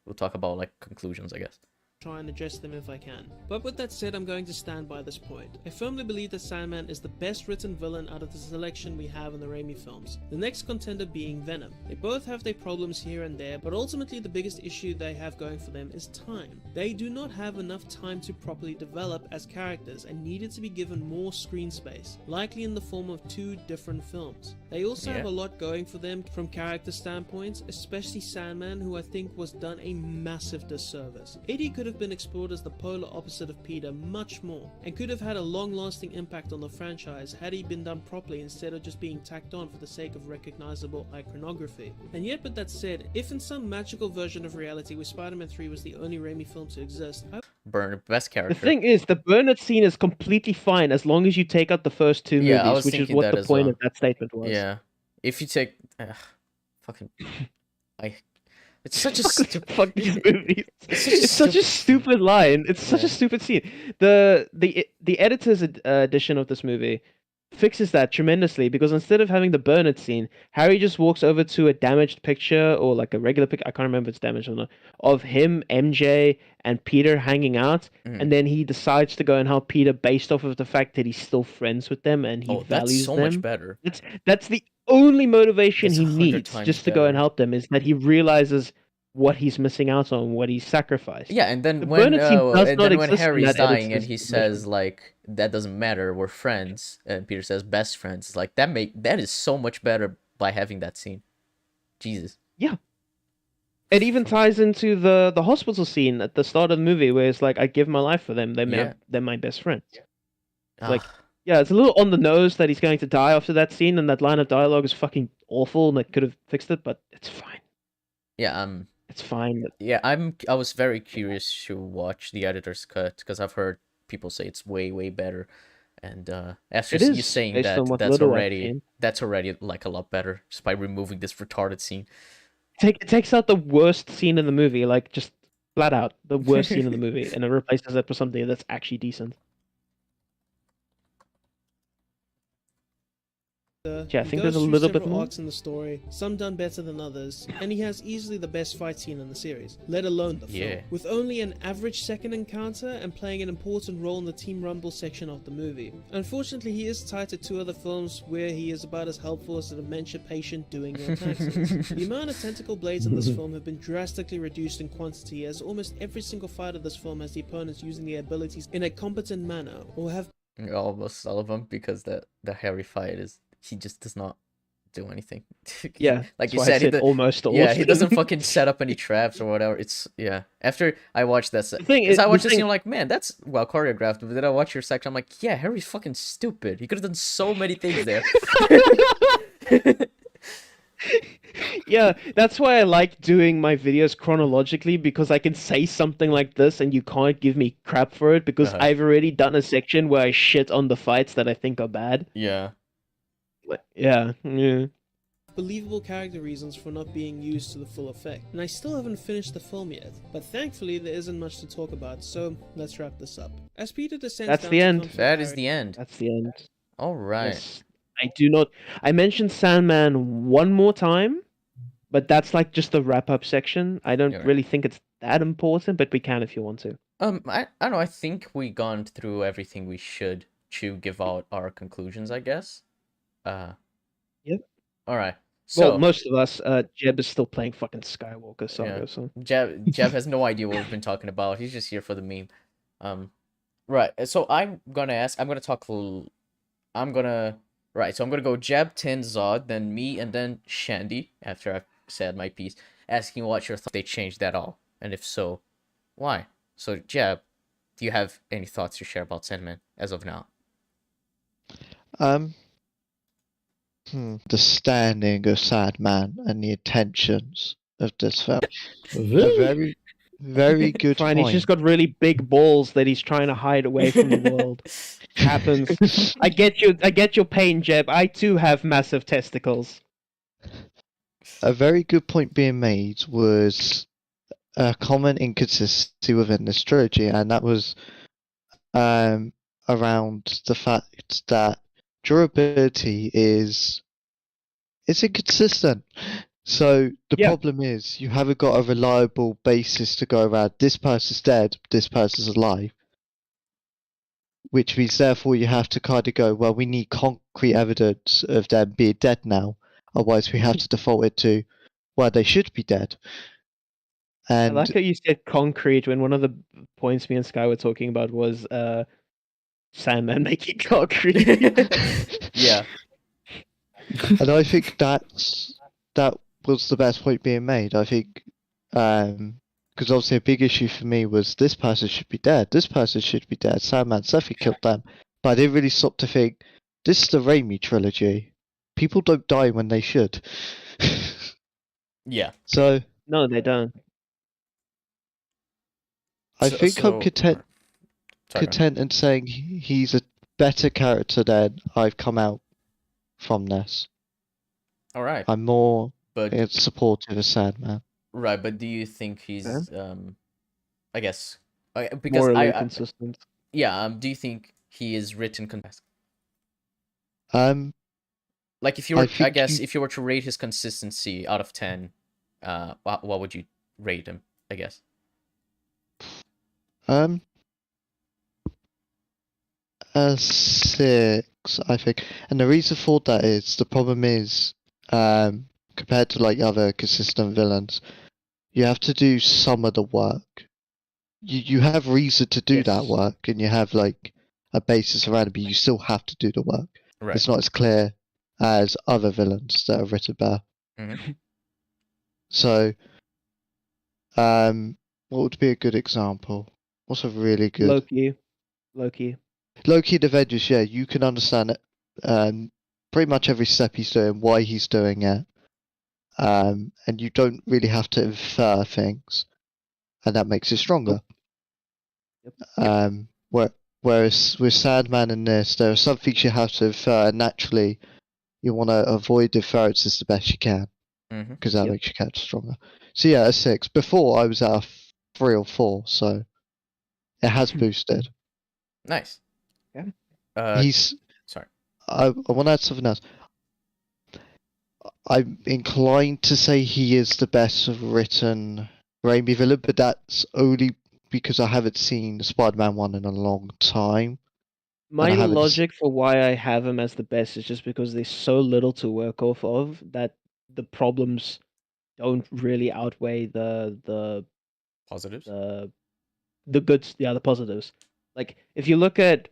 we'll talk about like conclusions, I guess. Try and address them if I can. But with that said, I'm going to stand by this point. I firmly believe that Sandman is the best written villain out of the selection we have in the Raimi films, the next contender being Venom. They both have their problems here and there, but ultimately the biggest issue they have going for them is time. They do not have enough time to properly develop as characters and needed to be given more screen space, likely in the form of 2 different films. They also have Yeah. a lot going for them from character standpoints, especially Sandman, who I think was done a massive disservice. Eddie could have been explored as the polar opposite of Peter much more, and could have had a long-lasting impact on the franchise had he been done properly instead of just being tacked on for the sake of recognizable iconography. And yet, with that said, if in some magical version of reality where Spider-Man 3 was the only Raimi film to exist, Burn, best The character. thing is, the Burnett scene is completely fine as long as you take out the first two Yeah, I movies, was which is thinking what that the as point well. of that statement was. Yeah. If you take fucking I it's such a Fuck, stupid fuck these movies. It's such a It's such a stupid stupid line. It's such Yeah. a stupid scene. The editor's edition of this movie fixes that tremendously because instead of having the Burnett scene, Harry just walks over to a damaged picture or like a regular picture, I can't remember if it's damaged or not, of him, MJ, and Peter hanging out, Mhm. and then he decides to go and help Peter based off of the fact that he's still friends with them and he Oh, that's values so them. much better. That's the only motivation That's he 100 needs times just to go and better. help them is that he realizes what he's missing out on, what he's sacrificed. Yeah, and then The when Burnett scene does and not then when exist in Harry's that dying and editor's he version. says like that doesn't matter, we're friends, and Peter says best friends. It's like that is so much better by having that scene. Jesus. It even ties into the hospital scene at the start of the movie where it's like, I give my life for them. Yeah. They're my best friends. Like, Ah, yeah, it's a little on the nose that he's going to die after that scene, and that line of dialogue is fucking awful, and they could have fixed it, but it's fine. yeah, It's fine. yeah, I was very curious to watch the editor's cut because I've heard people say it's way better, and after It you is, saying based on that, what little I've seen. that's already like a lot better just by removing this retarded scene. It takes out the worst scene in the movie, like just flat out the worst scene in the movie, and it replaces it with something that's actually decent. Yeah, I He think goes there's a through little bit several more. arcs in the story, some done better than others, and he has easily the best fight scene in the series, let alone the film. Yeah. With only an average second encounter and playing an important role in the Team Rumble section of the movie. Unfortunately, he is tied to two other films where he is about as helpful as a dementia patient doing your taxes. The amount of tentacle blades in this film have been drastically reduced in quantity, as almost every single fight of this film has the opponents using their abilities in a competent manner, or have Almost all of them, because the Harry fight is he just does not do anything. Yeah, like that's you why I said, said almost all. yeah, he doesn't fucking set up any traps or whatever. It's yeah. After I watched that, thing because is- I the watched this, thing- scene, I'm like, man, that's well choreographed. But then I watched your section, I'm like, yeah, Harry's fucking stupid. He could have done so many things there. Yeah, that's why I like doing my videos chronologically, because I can say something like this and you can't give me crap for it because Uh-huh. I've already done a section where I shit on the fights that I think are bad. Yeah. Yeah. believable character reasons for not being used to the full effect. And I still haven't finished the film yet, but thankfully there isn't much to talk about, so let's wrap this up. As Peter descends That's down the to end. comfort That is Harry- the end. That's the end. All right. Yes. I do not. I mentioned Sandman one more time, but that's like just the wrap up section. I don't You're right. really think it's that important, but we can if you want to. I don't know. I think we gone through everything we should to give out our conclusions, I guess. Yep. All right. So Well, most of us. Jeb is still playing fucking Skywalker saga. Yeah. So Jeb has no idea what we've been talking about. He's just here for the meme. Right. So I'm gonna ask. I'm gonna talk. Right. So I'm gonna go Jeb, Tin, Zod, then me, and then Shandy. After I've said my piece, asking what your thoughts. They changed that all, and if so, why? So Jeb, do you have any thoughts to share about Sandman as of now? The standing of Sandman and the intentions of this film. A Really? very, very good fine. point. He's just got really big balls that he's trying to hide away from the world. Happens. I get your pain, Jeb. I too have massive testicles. A very good point being made was a common inconsistency within this trilogy, and that was around the fact that durability is inconsistent. So the Yeah. problem is you haven't got a reliable basis to go around. This person's dead, this person's alive. Which means therefore you have to kind of go, well, we need concrete evidence of them being dead now. Otherwise we have to default it to, well, they should be dead. I And like how you said concrete when one of the points me and Sky were talking about was Sandman making concrete. Yeah. And I think that was the best point being made. I think, because obviously a big issue for me was this person should be dead, this person should be dead. Sandman definitely killed them, but I didn't really stop to think this is the Raimi trilogy. People don't die when they should. Yeah. So No, they don't. I So, think I'm so content sorry, go ahead. content in saying he's a better character than I've come out from this. All right, I'm more but supportive of Sandman. right, but do you think Yeah. he's I guess because Morally consistent. yeah, do you think he is written Um, like if you I were I think guess you if you were to rate his consistency out of 10, what would you rate him, I guess? um a 6, I think, and the reason for that is the problem is compared to like other consistent villains, you have to do some of the work. You have reason to do that Yes. work, and you have like a basis around it, but you still have to do the work. Right. It's not as clear as other villains that are written better. Mhm. So, what would be a good example? What's a really good Loki. Loki in Avengers? Yeah, you can understand it. Pretty much every step he's doing, why he's doing it, and you don't really have to infer things, and that makes it stronger. Yep. Whereas with Sandman in this, there are some things you have to infer, and naturally, you want to avoid inferences the best you can, Mhm. because that Yep. makes your character stronger. So yeah, a 6. Before I was at a 3 or 4, so it has boosted. Nice. Yeah. He's. Sorry. I want to add something else. I'm inclined to say he is the best written Raimi villain, but that's only because I haven't seen Spider-Man 1 in a long time. My I haven't logic for why I have him as the best is just because there's so little to work off of that the problems don't really outweigh Positives. the goods, the positives. Like if you look at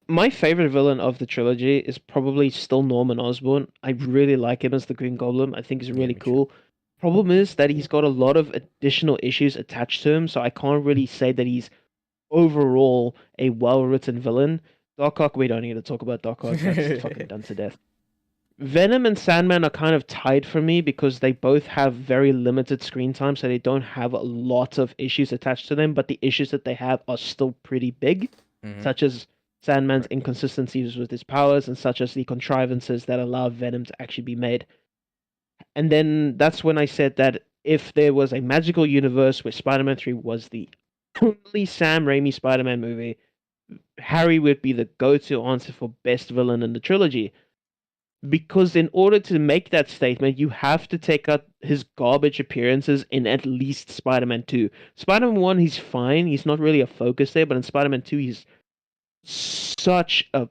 my favorite villain of the trilogy is probably still Norman Osborn. I really like him as the Green Goblin. I think he's Yeah, really me too. cool. Problem is that he's got a lot of additional issues attached to him, so I can't really say that he's overall a well-written villain. Doc Ock, we don't need to talk about Doc Ock. That's fucking done to death. Venom and Sandman are kind of tied for me because they both have very limited screen time, so they don't have a lot of issues attached to them, but the issues that they have are still pretty big, Mhm. such as Sandman's Right. inconsistencies with his powers and such as the contrivances that allow Venom to actually be made. And then that's when I said that if there was a magical universe where Spider-Man 3 was the only Sam Raimi Spider-Man movie, Harry would be the go-to answer for best villain in the trilogy. Because in order to make that statement, you have to take out his garbage appearances in at least Spider-Man 2. Spider-Man 1, he's fine. He's not really a focus there, but in Spider-Man 2, he's such a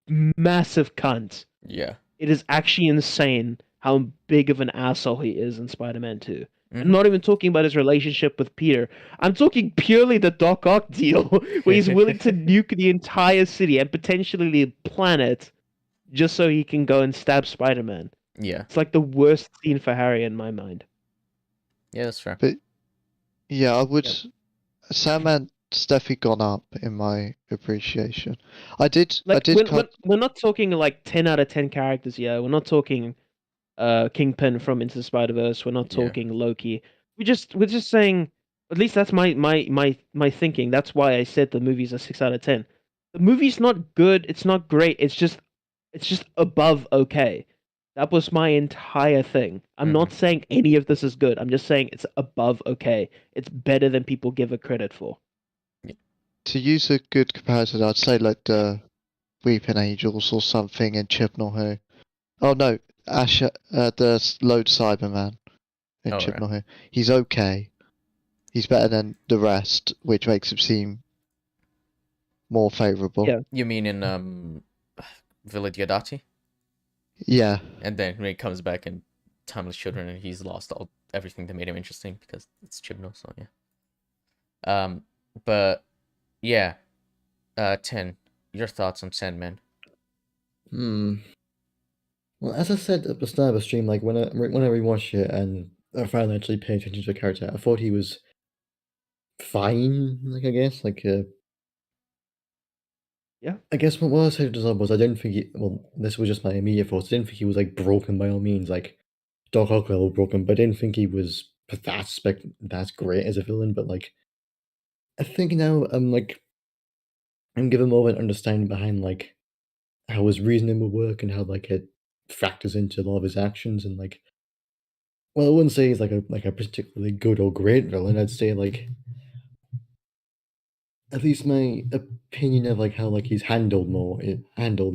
massive cunt. Yeah. It is actually insane how big of an asshole he is in Spider-Man 2. I'm Mhm. not even talking about his relationship with Peter. I'm talking purely the Doc Ock deal, where he's willing to nuke the entire city and potentially the planet just so he can go and stab Spider-Man. Yeah. It's like the worst scene for Harry in my mind. Yeah, that's fair. But yeah, I would. Yep. Sandman's definitely gone up in my appreciation. I did Like cut. we're not talking like 10 out of 10 characters here. We're not talking Kingpin from Into the Spider-Verse. We're not Yeah. talking Loki. We're just saying, at least that's my thinking. That's why I said the movie's a 6 out of 10. The movie's not good, it's not great. It's just above okay. That was my entire thing. I'm not saying any of this is good. I'm just saying it's above okay. It's better than people give it credit for. To use a good comparison, I'd say like the Weeping Angels or something in Chibnall Who. Oh no, Ash, the Lone Cyberman in Oh, right. Chibnall Who. He's okay. He's better than the rest, which makes him seem more favourable. Yeah. You mean in Villa Diodati? Yeah. And then when he comes back in Timeless Children and he's lost everything that made him interesting because it's Chibnall, so yeah. But yeah. 10. Your thoughts on Sandman? Well, as I said at the start of the stream, like when I rewatched it and I finally actually paid attention to the character, I thought he was fine. Like I guess, Yeah. I guess what I said to Zob was I didn't think he. Well, this was just my immediate thoughts. I didn't think he was like broken by all means, like Doc Ock level broken, but I didn't think he was that's great as a villain. But like, I think now I'm given more of an understanding behind like how his reasoning will work and how like it factors into a lot of his actions and like. Well, I wouldn't say he's like a particularly good or great villain. I'd say like at least my opinion of like how like he's handled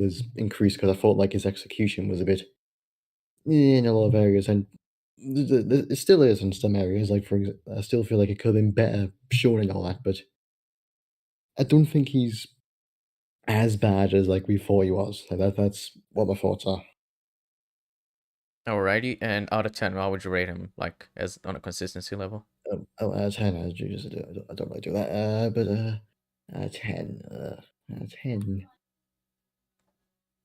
is increased because I thought like his execution was a bit in a lot of areas and it still is in some areas. Like I still feel like it could have been better shown and all that, but I don't think he's as bad as like we thought he was. Like that's what my thoughts are. Alrighty, and out of 10, how would you rate him, like, as on a consistency level? Out of 10, I don't really do that. But out of 10, out of 10.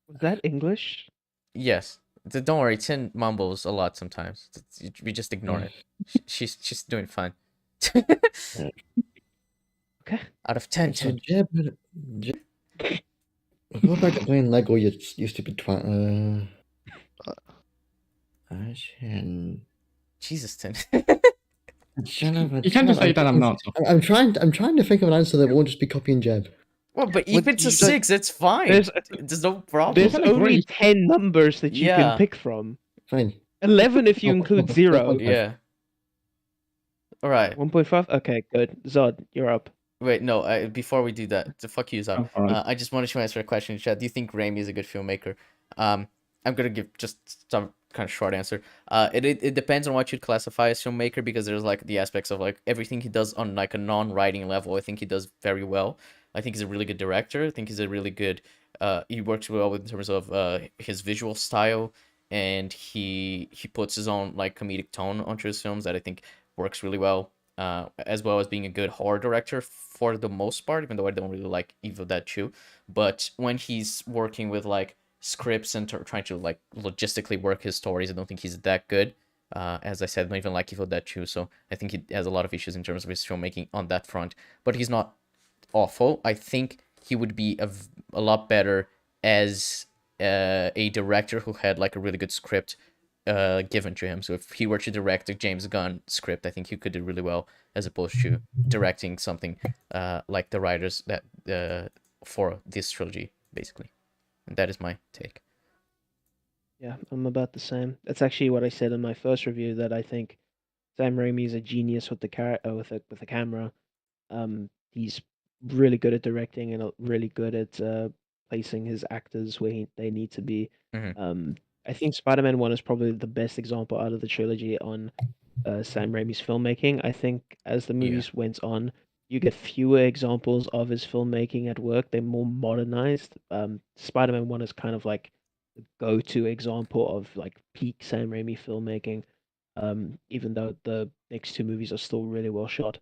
Was that English? Yes. Don't worry, Tin mumbles a lot sometimes. We just ignore it. She's doing fine. Okay. Out of 10, So 10. Jeb, go back to playing Lego, you stupid twat. 10. Jesus, 10. You can just say you don't have an answer. I'm trying to think of an answer that won't just be copying Jeb. Well, but if it's a 6, it's fine. There's no problem. There's can only agree. 10 numbers that you Yeah. can pick from. Fine. 11 if you include 0. Yeah. Alright. 1.5? Okay, good. Zod, you're up. Wait, no, before we do that, the fuck you, Zab. Oh, alright. I just wanted to answer a question in chat. Do you think Raimi is a good filmmaker? I'm gonna give just some kind of short answer. It depends on what you'd classify as filmmaker because there's like the aspects of like everything he does on like a non-writing level. I think he does very well. I think he's a really good director. I think he's a really good. He works well in terms of his visual style, and he puts his own like comedic tone onto his films that I think works really well. As well as being a good horror director for the most part, even though I don't really like Evil Dead 2. But when he's working with like scripts and trying to like logistically work his stories, I don't think he's that good. As I said, I don't even like Evil Dead 2, so I think he has a lot of issues in terms of his filmmaking on that front. But he's not awful. I think he would be a lot better as a director who had like a really good script given to him. So if he were to direct a James Gunn script, I think he could do really well as opposed to directing something like the writers that for this trilogy, basically. And that is my take. Yeah, I'm about the same. That's actually what I said in my first review, that I think Sam Raimi is a genius with the camera. He's really good at directing and really good at placing his actors where they need to be. I think Spider-Man 1 is probably the best example out of the trilogy on Sam Raimi's filmmaking. I think as the movies went on, you get fewer examples of his filmmaking at work. They're more modernized. Spider-Man 1 is kind of like the go-to example of like peak Sam Raimi filmmaking. Even though the next two movies are still really well shot.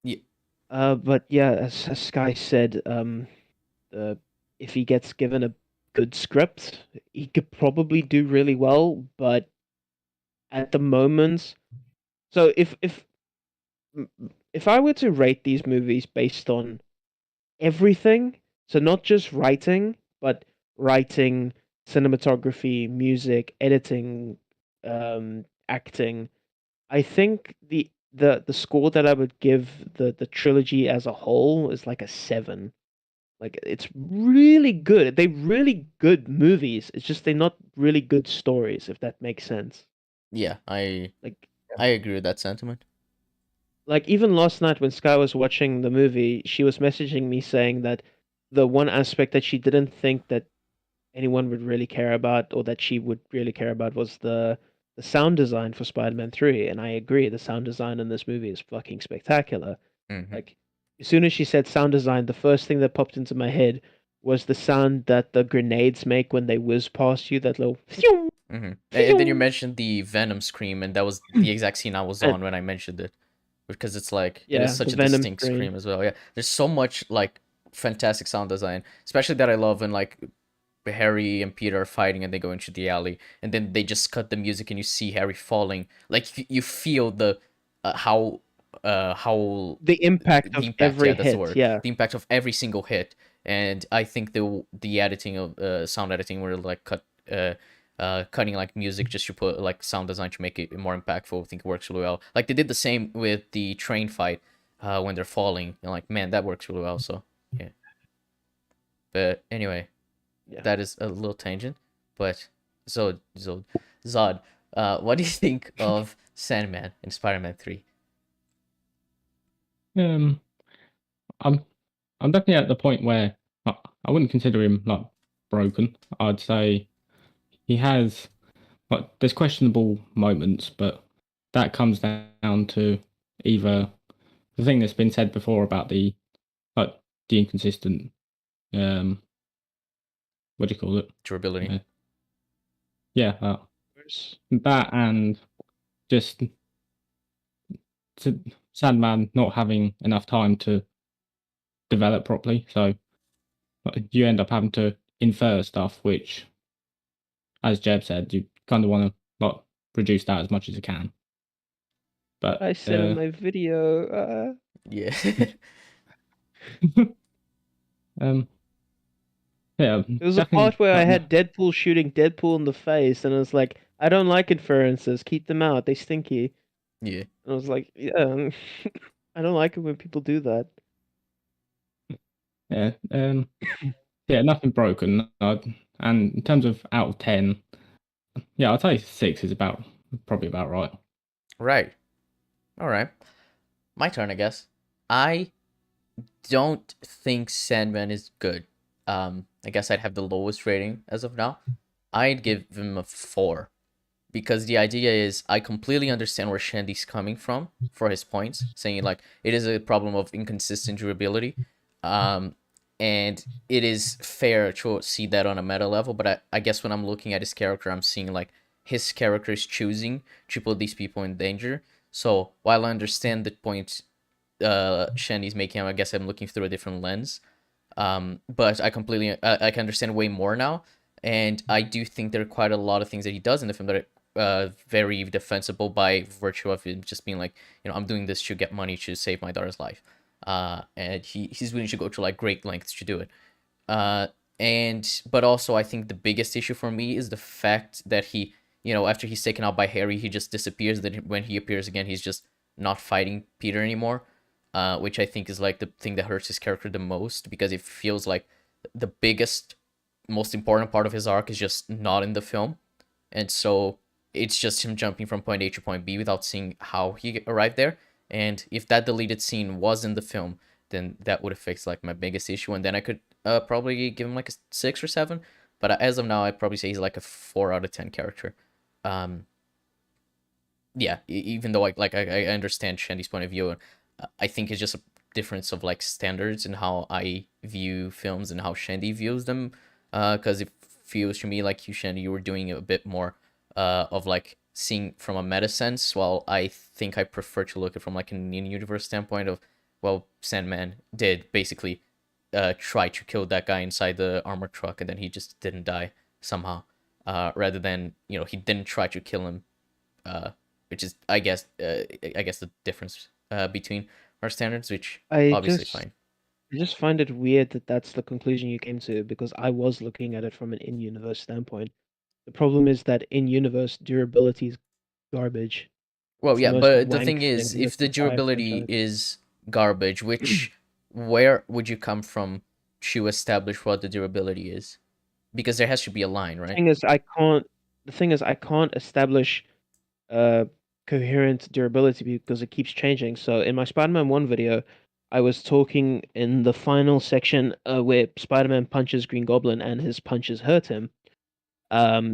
Yeah. But yeah, as Sky said, if he gets given a good script, he could probably do really well. But at the moment, so if I were to rate these movies based on everything, so not just writing, but writing, cinematography, music, editing, acting, I think the score that I would give the trilogy as a whole is like a 7. Like it's really good. They're really good movies. It's just they're not really good stories, if that makes sense. Yeah, I Like agree with that sentiment. like even last night when Sky was watching the movie, she was messaging me saying that the one aspect that she didn't think that anyone would really care about, or that she would really care about, was the sound design for Spider-Man 3, and I agree, the sound design in this movie is fucking spectacular. Like, as soon as she said sound design, the first thing that popped into my head was the sound that the grenades make when they whiz past you, that little... And then you mentioned the Venom scream, and that was the exact scene I was on when I mentioned it. Because it's like, it is such a Venom distinct scream as well. Yeah, there's so much, like, fantastic sound design, especially that I love in, like, Harry and Peter are fighting and they go into the alley, and then they just cut the music and you see Harry falling. Like you feel the how The impact the of impact. every Yeah, that's the hit. word. Yeah. The impact of every single hit. And I think the editing of sound editing where like cutting like music just to put like sound design to make it more impactful. I think it works really well. Like they did the same with the train fight when they're falling. And like, man, that works really well. So yeah. But anyway, Yeah. that is a little tangent. But Zod, what do you think of Sandman in Spider-Man 3? I'm I'm definitely at the point where I wouldn't consider him like broken. I'd say he has like there's questionable moments, but that comes down to either the thing that's been said before about the like the inconsistent what do you call it? Durability. Yeah, that and just Sandman not having enough time to develop properly. So you end up having to infer stuff, which, as Jeb said, you kind of want to like produce that as much as you can. But I said in my video. Yeah. Yeah, There was a definitely. part where I had Deadpool shooting Deadpool in the face, and I was like, I don't like inferences. Keep them out. They stinky. Yeah. And I was like, yeah, I don't like it when people do that. Yeah, yeah, nothing broken. And in terms of out of 10, yeah, I'd say 6 is probably about right. Right. All right. My turn, I guess. I don't think Sandman is good. I guess I'd have the lowest rating as of now. I'd give him a 4 because the idea is I completely understand where Shandy's coming from for his points, saying like it is a problem of inconsistent durability. And it is fair to see that on a meta level, but I guess when I'm looking at his character, I'm seeing like his character is choosing to put these people in danger. So while I understand the point Shandy's making, I guess I'm looking through a different lens. But I can understand way more now, and I do think there are quite a lot of things that he does in the film that are very defensible by virtue of him just being like, I'm doing this to get money to save my daughter's life, and he's willing to go to like great lengths to do it. But also I think the biggest issue for me is the fact that he, after he's taken out by Harry, he just disappears. Then when he appears again, he's just not fighting Peter anymore. Which I think is like the thing that hurts his character the most, because it feels like the biggest, most important part of his arc is just not in the film. And so it's just him jumping from point A to point B without seeing how he arrived there. And if that deleted scene was in the film, then that would have fixed like my biggest issue. And then I could probably give him like a 6 or 7. But as of now, I'd probably say he's like a 4 out of 10 character. Yeah, even though I understand Shandy's point of view, I think it's just a difference of like standards and how I view films and how Shandy views them. Because it feels to me like you, Shandy, you were doing a bit more of like seeing from a meta sense, while I think I prefer to look at it from like an in-universe standpoint of, well, Sandman did basically try to kill that guy inside the armored truck, and then he just didn't die somehow. Rather than, he didn't try to kill him, which is I guess the difference between our standards, which obviously fine. I just find it weird that that's the conclusion you came to, because I was looking at it from an in-universe standpoint. The problem is that in-universe durability is garbage. Well, It's the yeah, most but the wank thing is, thing in if this the entire durability franchise. is garbage, where would you come from to establish what the durability is? Because there has to be a line, right? The thing is, I can't establish coherent durability because it keeps changing. So in my Spider-Man 1 video, I was talking in the final section where Spider-Man punches Green Goblin and his punches hurt him.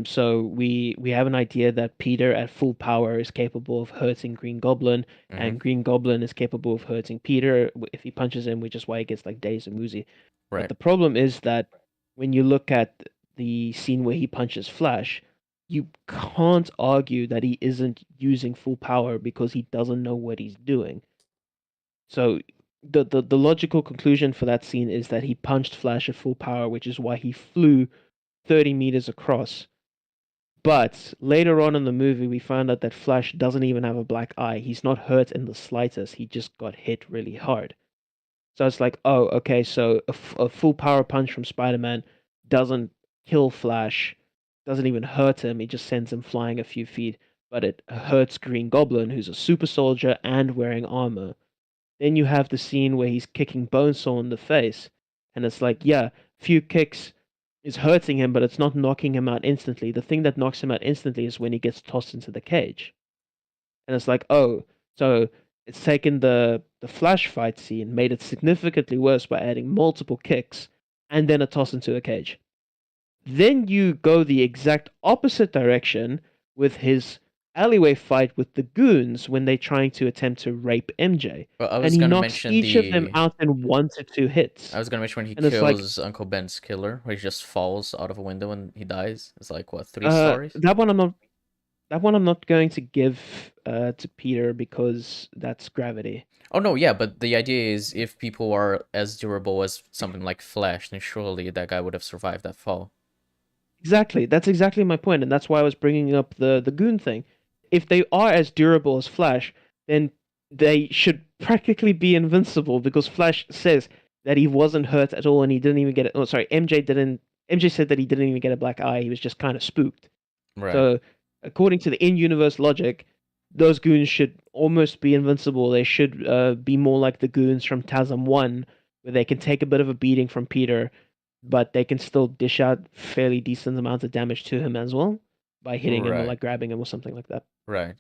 So we have an idea that Peter at full power is capable of hurting Green Goblin, and Green Goblin is capable of hurting Peter if he punches him, which is why he gets like dazed and woozy. But Right. the problem is that when you look at the scene where he punches Flash, you can't argue that he isn't using full power because he doesn't know what he's doing. So the logical conclusion for that scene is that he punched Flash at full power, which is why he flew 30 meters across. But later on in the movie, we find out that Flash doesn't even have a black eye. He's not hurt in the slightest. He just got hit really hard. So it's like, oh, okay, so a full power punch from Spider-Man doesn't kill Flash, doesn't even hurt him. It just sends him flying a few feet, but it hurts Green Goblin, who's a super soldier and wearing armor. Then you have the scene where he's kicking Bonesaw in the face, and it's like, yeah, few kicks is hurting him, but it's not knocking him out instantly. The thing that knocks him out instantly is when he gets tossed into the cage. And it's like, oh, so it's taken the Flash fight scene, made it significantly worse by adding multiple kicks and then a toss into a cage. Then you go the exact opposite direction with his alleyway fight with the goons when they're trying to attempt to rape MJ. Well, I And was he gonna knocks mention each of them the. out in 1 to 2 hits. I was gonna mention when he And it's like- kills Uncle Ben's killer, where he just falls out of a window and he dies. It's like what, 3 stories? That one I'm not going to give to Peter because that's gravity. Oh no, yeah, but the idea is if people are as durable as something like Flash, then surely that guy would have survived that fall. Exactly. That's exactly my point, and that's why I was bringing up the goon thing. If they are as durable as Flash, then they should practically be invincible because Flash says that he wasn't hurt at all and he didn't even get it. Oh, sorry, MJ didn't. MJ said that he didn't even get a black eye. He was just kind of spooked. Right. So, according to the in-universe logic, those goons should almost be invincible. They should be more like the goons from TASM 1, where they can take a bit of a beating from Peter, but they can still dish out fairly decent amounts of damage to him as well by hitting him or Right. like grabbing him or something like that. Right.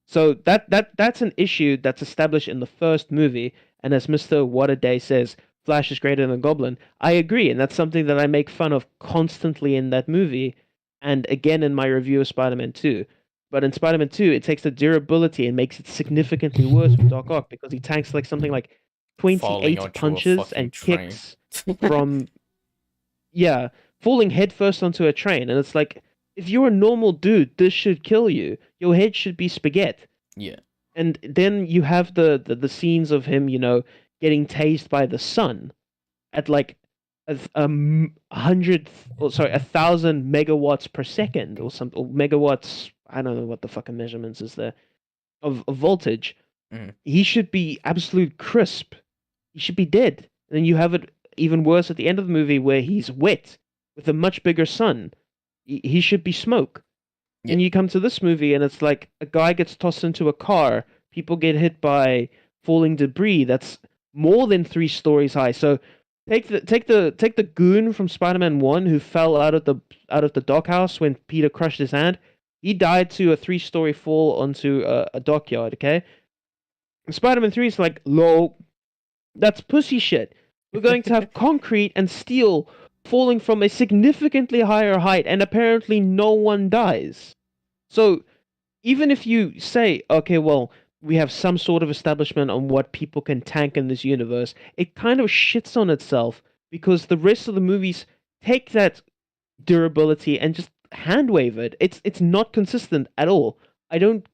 So that's an issue that's established in the first movie, and as Mr. Whataday says, Flash is greater than Goblin. I agree, and that's something that I make fun of constantly in that movie, and again in my review of Spider-Man 2. But in Spider-Man 2, it takes the durability and makes it significantly worse with Doc Ock because he tanks like something like Falling 28 onto a punches fucking and train. kicks from falling headfirst onto a train, and it's like, if you're a normal dude, this should kill you. Your head should be spaghetti. Yeah. And then you have the scenes of him, getting tased by the sun at like 1,000 megawatts per second or something, or megawatts. I don't know what the fucking measurements is there of voltage. Mhm. He should be absolute crisp. He should be dead. And then you have it even worse at the end of the movie where he's wet with a much bigger sun. He should be smoke. Yeah. And you come to this movie and it's like a guy gets tossed into a car, people get hit by falling debris that's more than 3 stories high. So take the goon from Spider-Man 1 who fell out of the doghouse when Peter crushed his hand. He died to a 3-story fall onto a dockyard, okay? And Spider-Man 3 is like, lol, that's pussy shit. We're going to have concrete and steel falling from a significantly higher height, and apparently no one dies. So, even if you say, okay, well, we have some sort of establishment on what people can tank in this universe, it kind of shits on itself because the rest of the movies take that durability and just hand wave it. It's not consistent at all. I don't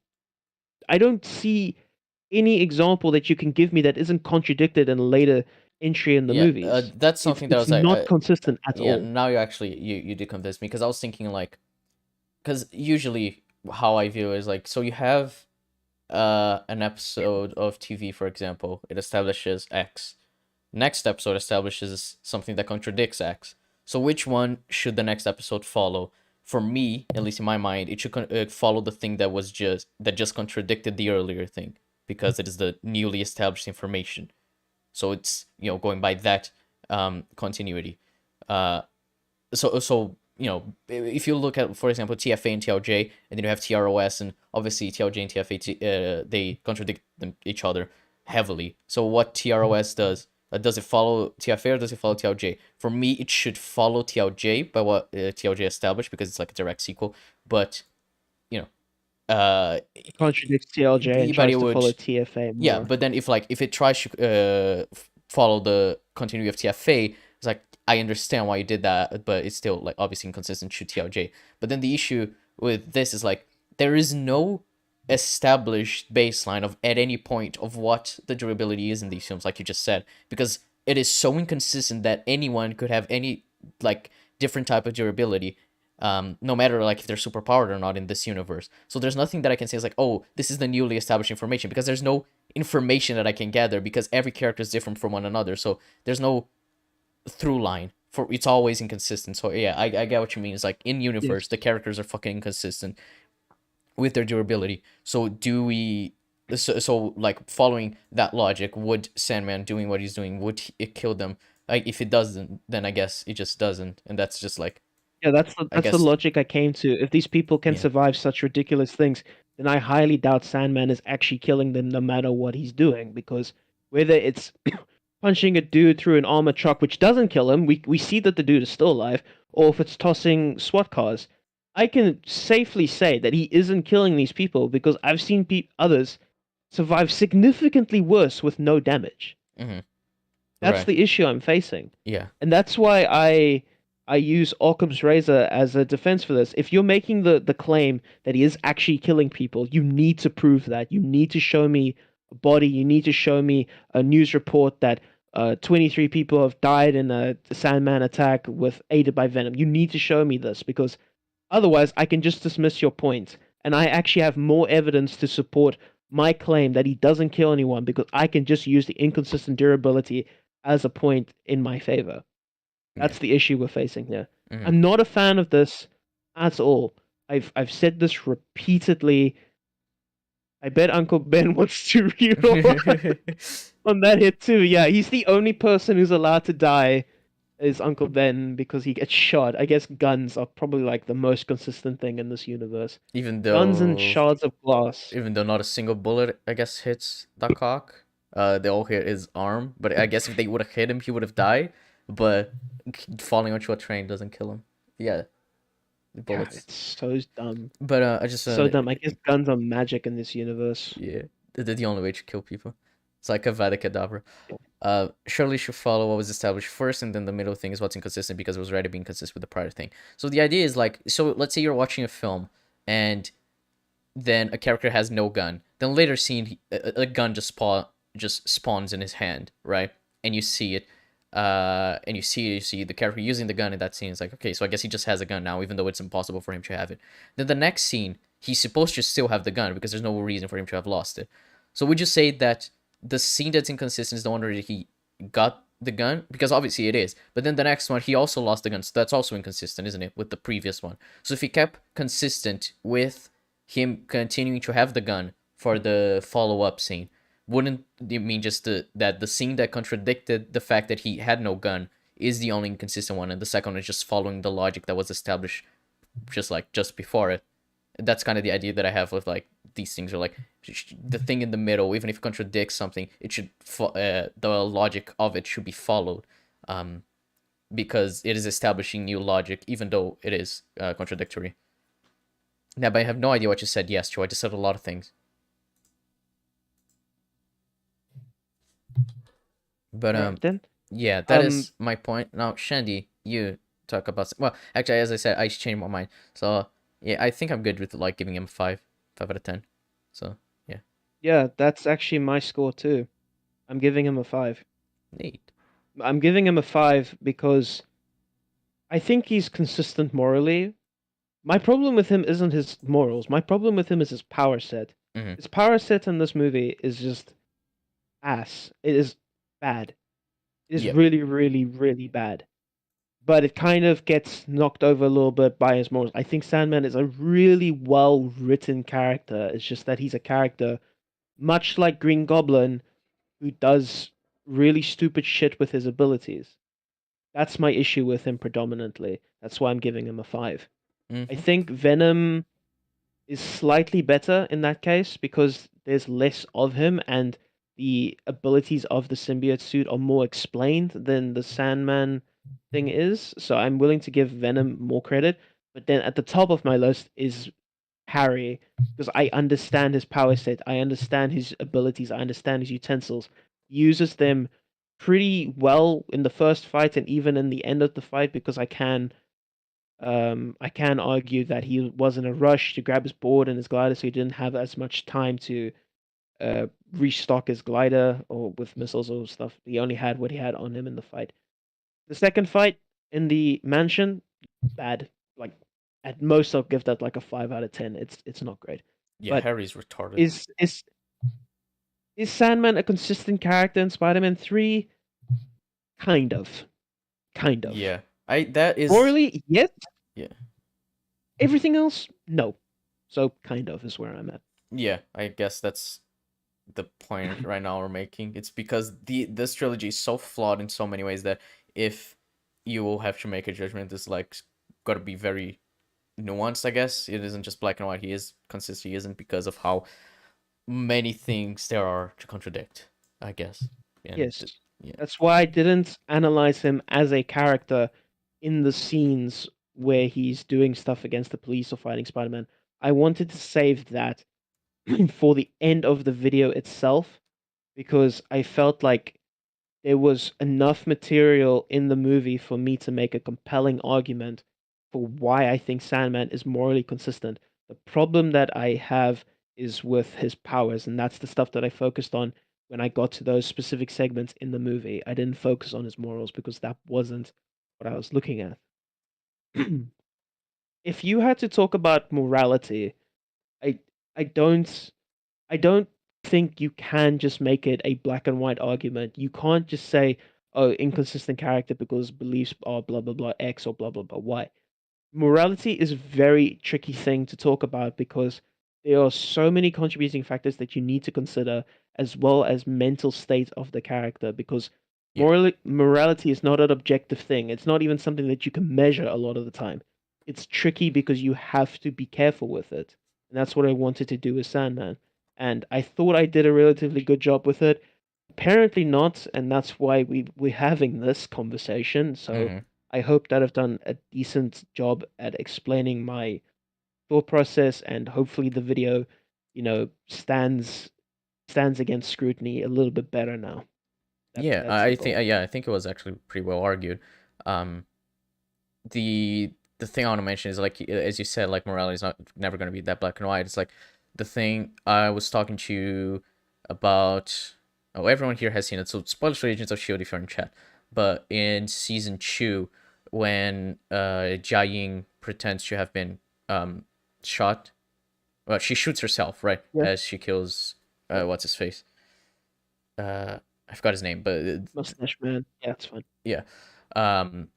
see any example that you can give me that isn't contradicted in a later entry in the movies. That's something that It's was like not consistent at yeah. all. Now you actually you did convince me because I was thinking like, because usually how I view it is like, so you have an episode of TV, for example, it establishes X. Next episode establishes something that contradicts X. So which one should the next episode follow? For me, at least in my mind, it should follow the thing that just contradicted the earlier thing because it is the newly established information. So it's going by that continuity. So if you look at, for example, TFA and TLJ, and then you have TROS, and obviously TLJ and TFA they contradict each other heavily. So what TROS does it follow TFA or does it follow TLJ? For me, it should follow TLJ by what TLJ established because it's like a direct sequel. But It contradicts TLJ and tries to follow TFA more. yeah, but then if it tries to follow the continuity of TFA, it's like, I understand why you did that, but it's still like obviously inconsistent to TLJ. But then the issue with this is like, there is no established baseline of at any point of what the durability is in these films, like you just said, because it is so inconsistent that anyone could have any like different type of durability, no matter like if they're super powered or not in this universe. So there's nothing that I can say is like, oh, this is the newly established information, because there's no information that I can gather, because every character is different from one another. So there's no through line for, it's always inconsistent. So yeah, I get what you mean. It's like in universe, Yes. the characters are fucking inconsistent with their durability. So do we? So like following that logic, would Sandman doing what he's doing, would it kill them? Like if it doesn't, then I guess it just doesn't, and that's just like, Yeah, I that's the guess, logic I came to. If these people can yeah. survive such ridiculous things, then I highly doubt Sandman is actually killing them no matter what he's doing. Because whether it's punching a dude through an armored truck, which doesn't kill him, we see that the dude is still alive, or if it's tossing SWAT cars, I can safely say that he isn't killing these people because I've seen others survive significantly worse with no damage. Mm-hmm. That's Right. the issue I'm facing. Yeah. And that's why I use Occam's razor as a defense for this. If you're making the claim that he is actually killing people, you need to prove that. You need to show me a body. You need to show me a news report that 23 people have died in a Sandman attack with aided by Venom. You need to show me this, because otherwise I can just dismiss your point. And I actually have more evidence to support my claim that he doesn't kill anyone, because I can just use the inconsistent durability as a point in my favor. That's the issue we're facing here. Mm-hmm. I'm not a fan of this at all. I've said this repeatedly. I bet Uncle Ben wants to reroll on that hit too. Yeah, he's the only person who's allowed to die is Uncle Ben because he gets shot. I guess guns are probably like the most consistent thing in this universe. Even Guns and though, shards of glass. even though not a single bullet, I guess, hits the cock. They all hit his arm, but I guess if they would have hit him, he would have died. But falling onto a train doesn't kill him. Yeah, the God, bullets. it's so dumb. But I just So dumb. I guess guns are magic in this universe. yeah, they're the only way to kill people. It's like a Vada Kedavra. Surely should follow what was established first, and then the middle thing is what's inconsistent because it was already being consistent with the prior thing. So the idea is like, so let's say you're watching a film, and then a character has no gun. Then later scene, a gun just spawns in his hand, right? And you see it, and you see the character using the gun in that scene. It's like, okay, so I guess he just has a gun now, even though it's impossible for him to have it. Then the next scene, he's supposed to still have the gun because there's no reason for him to have lost it. So would you say that the scene that's inconsistent is the one where he got the gun? Because obviously it is. But then the next one, he also lost the gun, so that's also inconsistent, isn't it, with the previous one? So if he kept consistent with him continuing to have the gun for the follow-up scene, wouldn't it mean just that the scene that contradicted the fact that he had no gun is the only inconsistent one, and the second one is just following the logic that was established just before it? That's kind of the idea that I have with like these things, are like the thing in the middle, even if it contradicts something, it should the logic of it should be followed, because it is establishing new logic even though it is contradictory. Yeah, but I have no idea what you said. Yes, Joe, I just said a lot of things. But Then yeah, that is my point. Now, Shandy, you talk about, well, actually, as I said, I changed my mind. So yeah, I think I'm good with like giving him 5 out of 10. So yeah, yeah, that's actually my score too. I'm giving him a 5. neat. I'm giving him a 5 because I think he's consistent morally. My problem with him isn't his morals. My problem with him is his power set. Mhm. His power set in this movie is just ass. It is bad. It is Yep. really, really, really bad. But it kind of gets knocked over a little bit by his morals. I think Sandman is a really well written character. It's just that he's a character, much like Green Goblin, who does really stupid shit with his abilities. That's my issue with him predominantly. That's why I'm giving him a 5. Mhm. I think Venom is slightly better in that case because there's less of him and the abilities of the symbiote suit are more explained than the Sandman thing is. So I'm willing to give Venom more credit. But then at the top of my list is Harry, because I understand his power set, I understand his abilities, I understand his utensils. He uses them pretty well in the first fight and even in the end of the fight, because I can argue that he was in a rush to grab his board and his glider, so he didn't have as much time to restock his glider or with missiles or stuff. He only had what he had on him in the fight. The second fight in the mansion, bad. Like at most, I'll give that like a 5 out of 10. It's not great. Yeah, But Harry's retarded. is Sandman a consistent character in Spider-Man 3? Kind of. Kind of. Yeah, that is. Morally, yes. Yeah. Everything else, no. So kind of is where I'm at. Yeah, I guess that's the point right now we're making. It's because this trilogy is so flawed in so many ways that if you will have to make a judgment, it's like got to be very nuanced. I guess it isn't just black and white. He is consistent. He isn't because of how many things there are to contradict. I guess. And Yes. yeah. That's why I didn't analyze him as a character in the scenes where he's doing stuff against the police or fighting Spider-Man. I wanted to save that for the end of the video itself because I felt like there was enough material in the movie for me to make a compelling argument for why I think Sandman is morally consistent. The problem that I have is with his powers, and that's the stuff that I focused on when I got to those specific segments in the movie. I didn't focus on his morals because that wasn't what I was looking at. If you had to talk about morality, I I don't I don't think you can just make it a black and white argument. You can't just say, oh, inconsistent character because beliefs are blah blah blah X or blah blah blah Y. Morality is a very tricky thing to talk about because there are so many contributing factors that you need to consider, as well as mental state of the character, because Yeah. morality is not an objective thing. It's not even something that you can measure a lot of the time. It's tricky because you have to be careful with it. And that's what I wanted to do with Sandman. And I thought I did a relatively good job with it. Apparently not, and that's why we're having this conversation. So Hmm. I hope that I've done a decent job at explaining my thought process, and hopefully the video, stands against scrutiny a little bit better now. Yeah, That's the I goal. think I think it was actually pretty well argued. Um, the thing I want to mention is like as you said, like morality is not never going to be that black and white. It's like the thing I was talking to you about. Oh, everyone here has seen it. So spoilers for Agents of Shield if you're in chat. But in season 2, when Jia Ying pretends to have been shot, well, she shoots herself right Yeah. as she kills what's his face. I forgot his name, but Mustache Man. Yeah, it's fine. yeah. Um,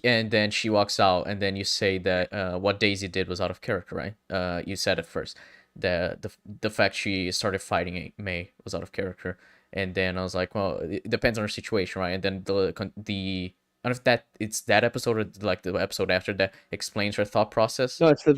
and then she walks out, and then you say that what Daisy did was out of character, right? You said it first. The fact she started fighting May was out of character, and then I was like, well, it depends on her situation, right? And then the I don't know if that it's that episode or like the episode after that explains her thought process. No, it's the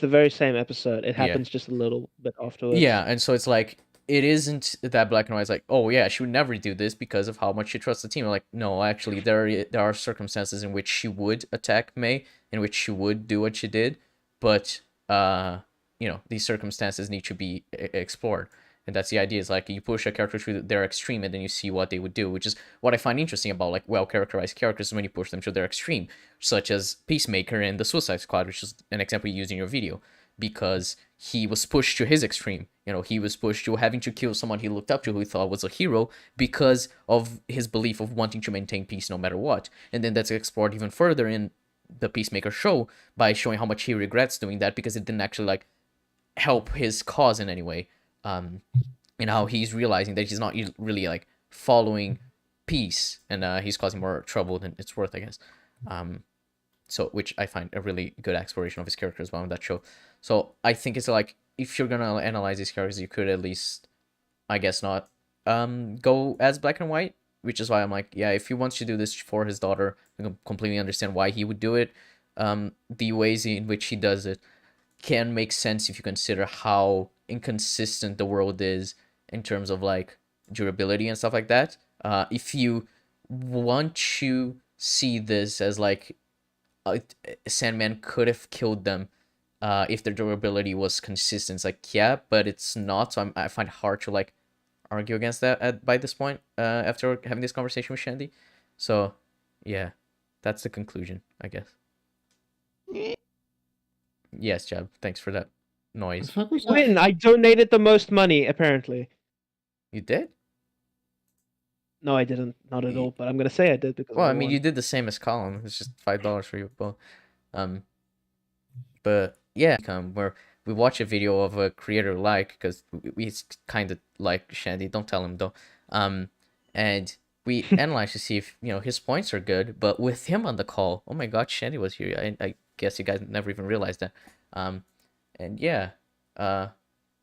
very same episode. It Yeah. happens just a little bit afterwards. Yeah, and so it's like it isn't that black and white. It's like, oh yeah, she would never do this because of how much she trusts the team. Like, no, actually, there are circumstances in which she would attack May, in which she would do what she did, but these circumstances need to be explored. And that's the idea. Is like you push a character to their extreme, and then you see what they would do, which is what I find interesting about like well characterized characters when you push them to their extreme, such as Peacemaker in the Suicide Squad, which is an example you used in your video, because he was pushed to his extreme. He was pushed to having to kill someone he looked up to, who he thought was a hero, because of his belief of wanting to maintain peace no matter what. And then that's explored even further in the Peacemaker show by showing how much he regrets doing that because it didn't actually like help his cause in any way. And how he's realizing that he's not really like following peace, and he's causing more trouble than it's worth, I guess. So which I find a really good exploration of his character as well in that show. So I think it's like if you're gonna analyze these characters, you could at least, I guess, not go as black and white. Which is why I'm like, yeah, if he wants to do this for his daughter, I can completely understand why he would do it. The ways in which he does it can make sense if you consider how inconsistent the world is in terms of like durability and stuff like that. If you want to see this as like Sandman could have killed them if their durability was consistent, it's like yeah, but it's not. So I find it hard to like argue against that by this point after having this conversation with Shandy. So yeah, that's the conclusion, I guess. Yes, Jab. Thanks for that noise. Fuck was that? Win! I donated the most money, apparently. You did? No, I didn't. Not at Y- all. But I'm gonna say I did because Well, I I mean, you won. did the same as Colin. It's just $5 for you both. Um, but yeah, where we watch a video of a creator like, because we kind of like Shandy. Don't tell him though. And we analyze to see if his points are good. But with him on the call, oh my God, Shandy was here. I guess you guys never even realized that. And yeah, uh,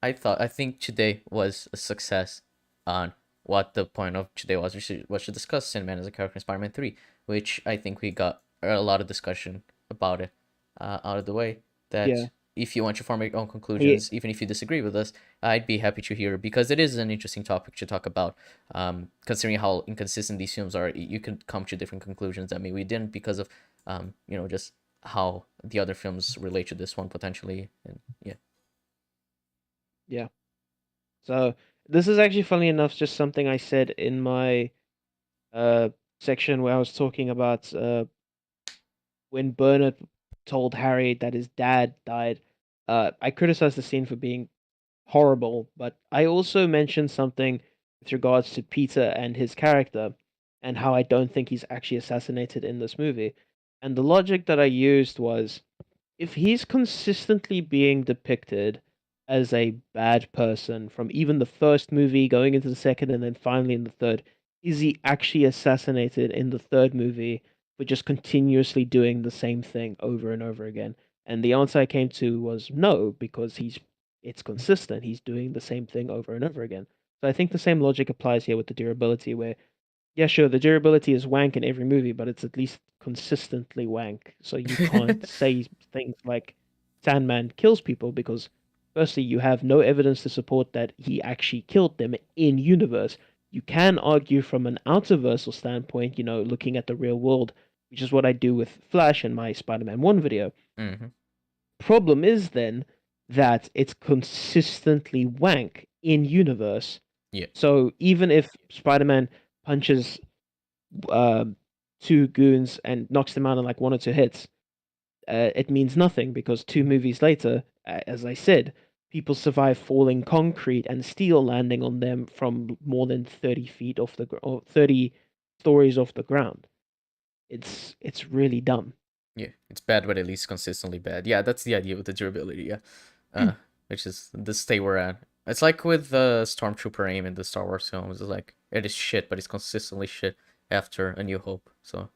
I think today was a success on what the point of today was. We should discuss Sandman as a character in Spider-Man 3, which I think we got a lot of discussion about it out of the way. Yeah. That if you want to form your own Yeah. conclusions, even if you disagree with us, I'd be happy to hear, because it is an interesting topic to talk about. Considering how inconsistent these films are, you could come to different conclusions that maybe we didn't because of just how the other films relate to this one potentially. And yeah. Yeah. So this is actually, funny enough, just something I said in my uh section where I was talking about when Bernard told Harry that his dad died. I criticized the scene for being horrible, but I also mentioned something with regards to Peter and his character and how I don't think he's actually assassinated in this movie. And the logic that I used was, if he's consistently being depicted as a bad person from even the first movie going into the second and then finally in the third, is he actually assassinated in the third movie for just continuously doing the same thing over and over again? And the answer I came to was no, because it's consistent. He's doing the same thing over and over again. So I think the same logic applies here with the durability, where yeah, sure, the durability is wank in every movie, but it's at least consistently wank. So you can't say things like Sandman kills people because, firstly, you have no evidence to support that he actually killed them in universe. You can argue from an outerversal standpoint, looking at the real world, which is what I do with Flash in my Spider-Man 1 video. Mm-hmm. Problem is then that it's consistently wank in universe. Yeah. So even if Spider-Man punches uh, two goons and knocks them out in like one or two hits, it means nothing because 2 movies later, as I said, people survive falling concrete and steel landing on them from more than 30 feet off or 30 stories off the ground. It's really dumb. Yeah, it's bad, but at least consistently bad. Yeah, that's the idea with the durability. Yeah, which is the state we're at. It's like with the Stormtrooper aim in the Star Wars films. It's like it is shit, but it's consistently shit after A New Hope. So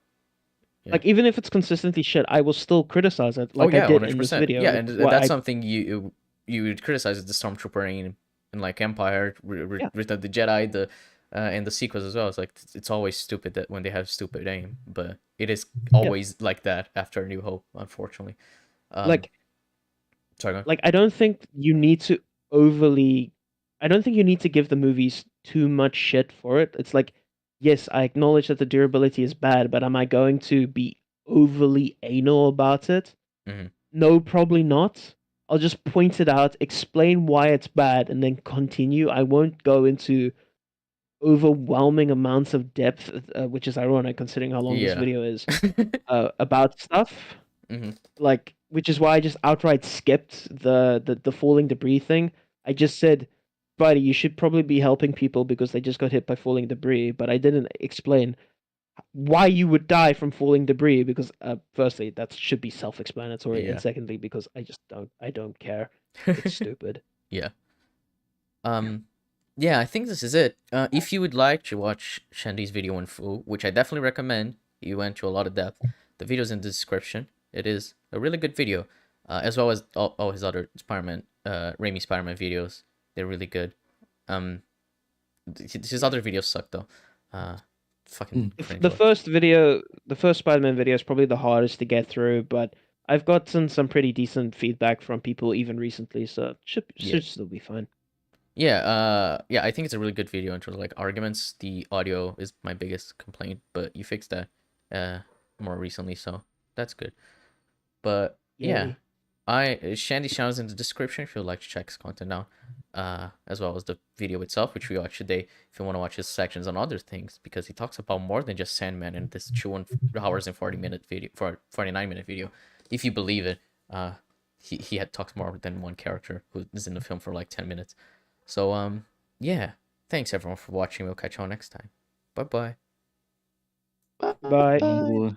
yeah. Like, even if it's consistently shit, I will still criticize it, Oh like I yeah, did in this 100%. video. Yeah, Like, and what that's I something you would criticize the Stormtrooper in like Empire, Yeah. Return of the Jedi, and the sequels as well. It's like it's always stupid that when they have stupid aim, but it is always like that after A New Hope, unfortunately. like Sorry, go on. like I don't think you need to overly I don't think you need to give the movies too much shit for it. It's like, yes, I acknowledge that the durability is bad, but am I going to be overly anal about it? Mhm. No, probably not. I'll just point it out, explain why it's bad, and then continue. I won't go into overwhelming amounts of depth, which is ironic considering how long this Yeah. video is, about stuff. Mhm. Like, which is why I just outright skipped the falling debris thing. I just said, buddy, you should probably be helping people because they just got hit by falling debris, but I didn't explain why you would die from falling debris because, firstly, that should be self-explanatory, Yeah. and secondly, because I don't care. It's stupid. Yeah. Yeah, I think this is it. If you would like to watch Shandy's video in full, which I definitely recommend, you went to a lot of depth. The video's in the description. It is a really good video, as well as all his other Spider-Man, raimi Spider-Man videos. They're really good. His other videos suck though. Fucking cringe. The first Spider-Man video is probably the hardest to get through, but I've gotten some pretty decent feedback from people even recently, so it should still be fine. Yeah, I think it's a really good video in terms of like arguments. The audio is my biggest complaint, but you fixed that more recently, so that's good. But yeah, Shandy channel's in the description if you'd like to check his content out. As well as the video itself, which we watched today, if you want to watch his sections on other things, because he talks about more than just Sandman in this 2 hours and 40-minute video, for 49-minute video, if you believe it. He had talks more than one character who is in the film for like 10 minutes. So yeah, thanks everyone for watching. We'll catch you all next time. Bye bye. Bye. Or